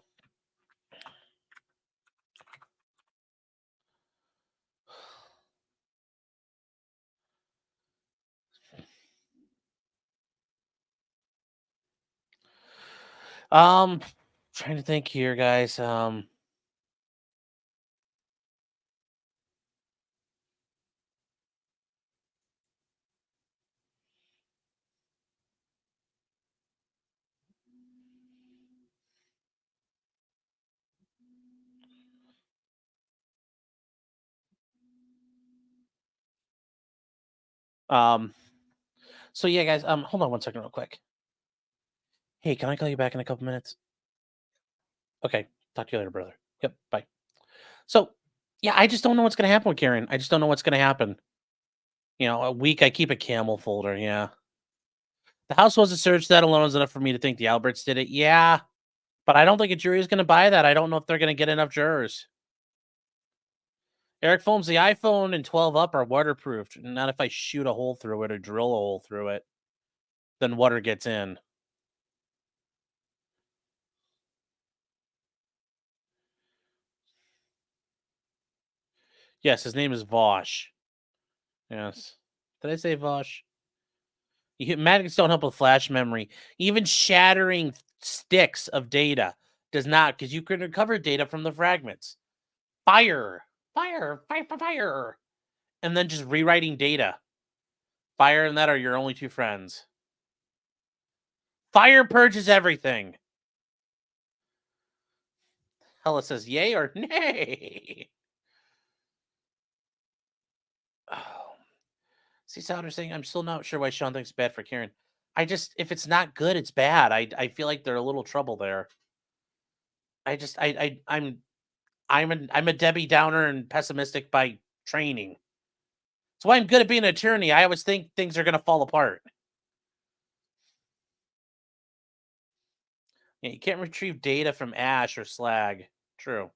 trying to think here, guys. So yeah, guys, hold on one second real quick. Hey, can I call you back in a couple minutes? Okay, talk to you later, brother. Yep, bye. So, yeah, I just don't know what's gonna happen with Karen. I just don't know what's gonna happen. A week I keep a camel folder, yeah. The house wasn't searched, that alone is enough for me to think the Alberts did it. Yeah, but I don't think a jury is gonna buy that. I don't know if they're gonna get enough jurors. Eric Foams, the iPhone and 12 up are waterproofed. Not if I shoot a hole through it or drill a hole through it. Then water gets in. Yes, his name is Vosh. Yes. Did I say Vosh? Magnets don't help with flash memory. Even shattering sticks of data does not, because you can recover data from the fragments. Fire, fire, fire, fire. And then just rewriting data. Fire and that are your only two friends. Fire purges everything. Hella says yay or nay. Oh. See, Souter saying, I'm still not sure why Sean thinks it's bad for Karen. If it's not good, it's bad. I feel like there's a little trouble there. I'm a Debbie Downer and pessimistic by training. That's why I'm good at being an attorney. I always think things are going to fall apart. Yeah, you can't retrieve data from ash or slag. True.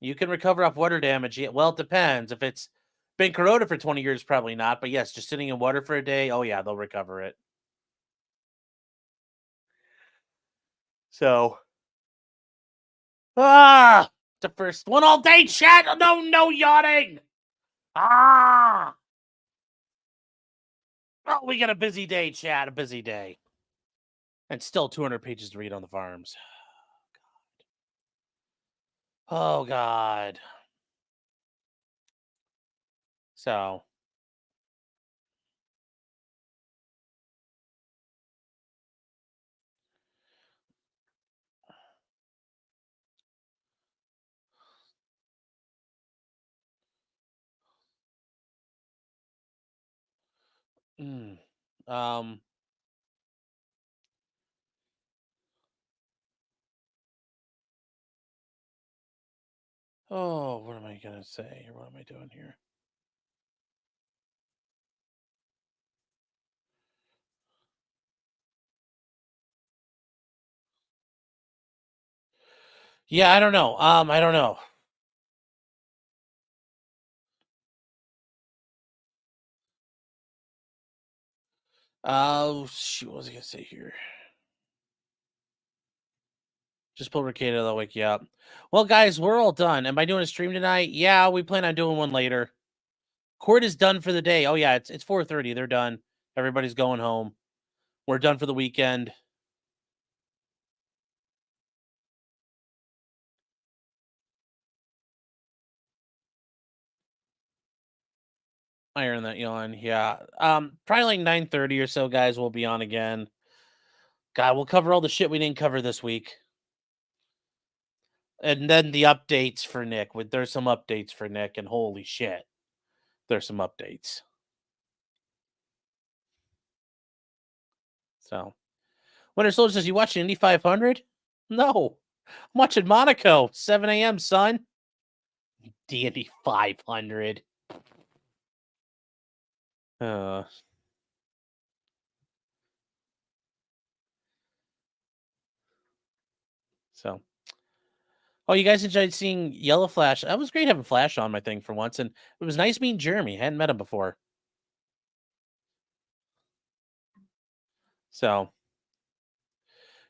You can recover off water damage. Yeah, well, it depends. If it's been corroded for 20 years, probably not. But yes, just sitting in water for a day, oh yeah, they'll recover it. So, the first one all day, chat. No yawning. Oh, we got a busy day, chat. A busy day. And still 200 pages to read on the farms. Oh, God. So. Um. Oh, what am I going to say? What am I doing here? Yeah, I don't know. I don't know. Shoot, what was I gonna say here? Just pull Ricada, that'll wake you up. Well, guys, we're all done. Am I doing a stream tonight? Yeah, we plan on doing one later. Court is done for the day. Oh yeah, it's 4:30. They're done. Everybody's going home. We're done for the weekend. Iron that yawn. Yeah. Probably like 9:30 or so, guys. We'll be on again. God, we'll cover all the shit we didn't cover this week. And then the updates for Nick. There's some updates for Nick, and holy shit, there's some updates. So, Winter Soldier says, "You watching Indy 500?" No, I'm watching Monaco. 7 a.m. son. Indy 500. So, oh, you guys enjoyed seeing Yellow Flash? That was great having Flash on my thing for once, and it was nice meeting Jeremy. I hadn't met him before. So,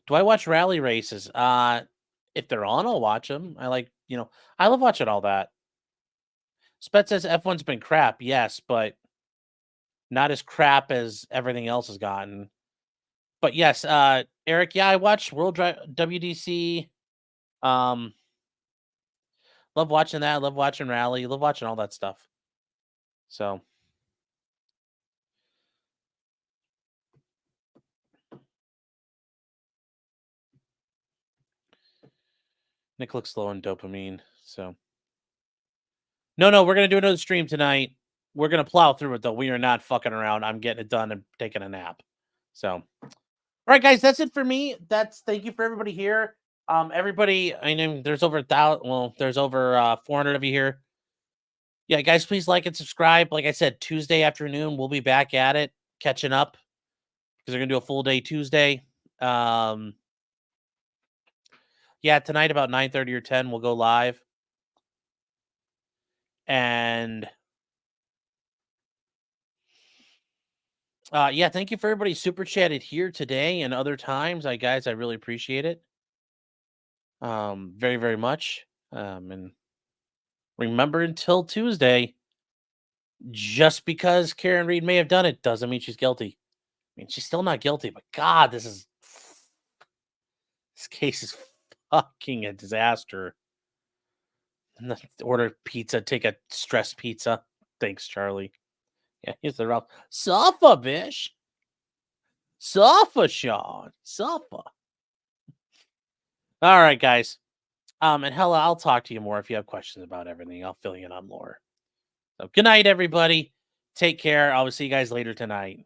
do I watch rally races? If they're on, I'll watch them. I love watching all that. Spet says F1's been crap. Yes, but not as crap as everything else has gotten. But yes, Eric, yeah, I watched World WDC. Love watching that. Love watching rally. Love watching all that stuff. So. Nick looks low on dopamine, so. No, we're going to do another stream tonight. We're going to plow through it, though. We are not fucking around. I'm getting it done and taking a nap. So, all right, guys, that's it for me. Thank you for everybody here. Everybody, I know there's over 1,000. Well, there's over 400 of you here. Yeah, guys, please like and subscribe. Like I said, Tuesday afternoon, we'll be back at it, catching up, because they're going to do a full day Tuesday. Yeah, tonight about 9:30 or 10, we'll go live. And yeah, thank you for everybody super chatted here today and other times. Guys, I really appreciate it. Very, very much. And remember, until Tuesday, just because Karen Reed may have done it doesn't mean she's guilty. I mean, she's still not guilty, but God, this case is fucking a disaster. Order pizza, take a stress pizza. Thanks, Charlie. Yeah, here's the rough. Suffer, bish. Suffer, Sean. Suffer. All right, guys. And hella, I'll talk to you more if you have questions about everything. I'll fill you in on more. So good night, everybody. Take care. I will see you guys later tonight.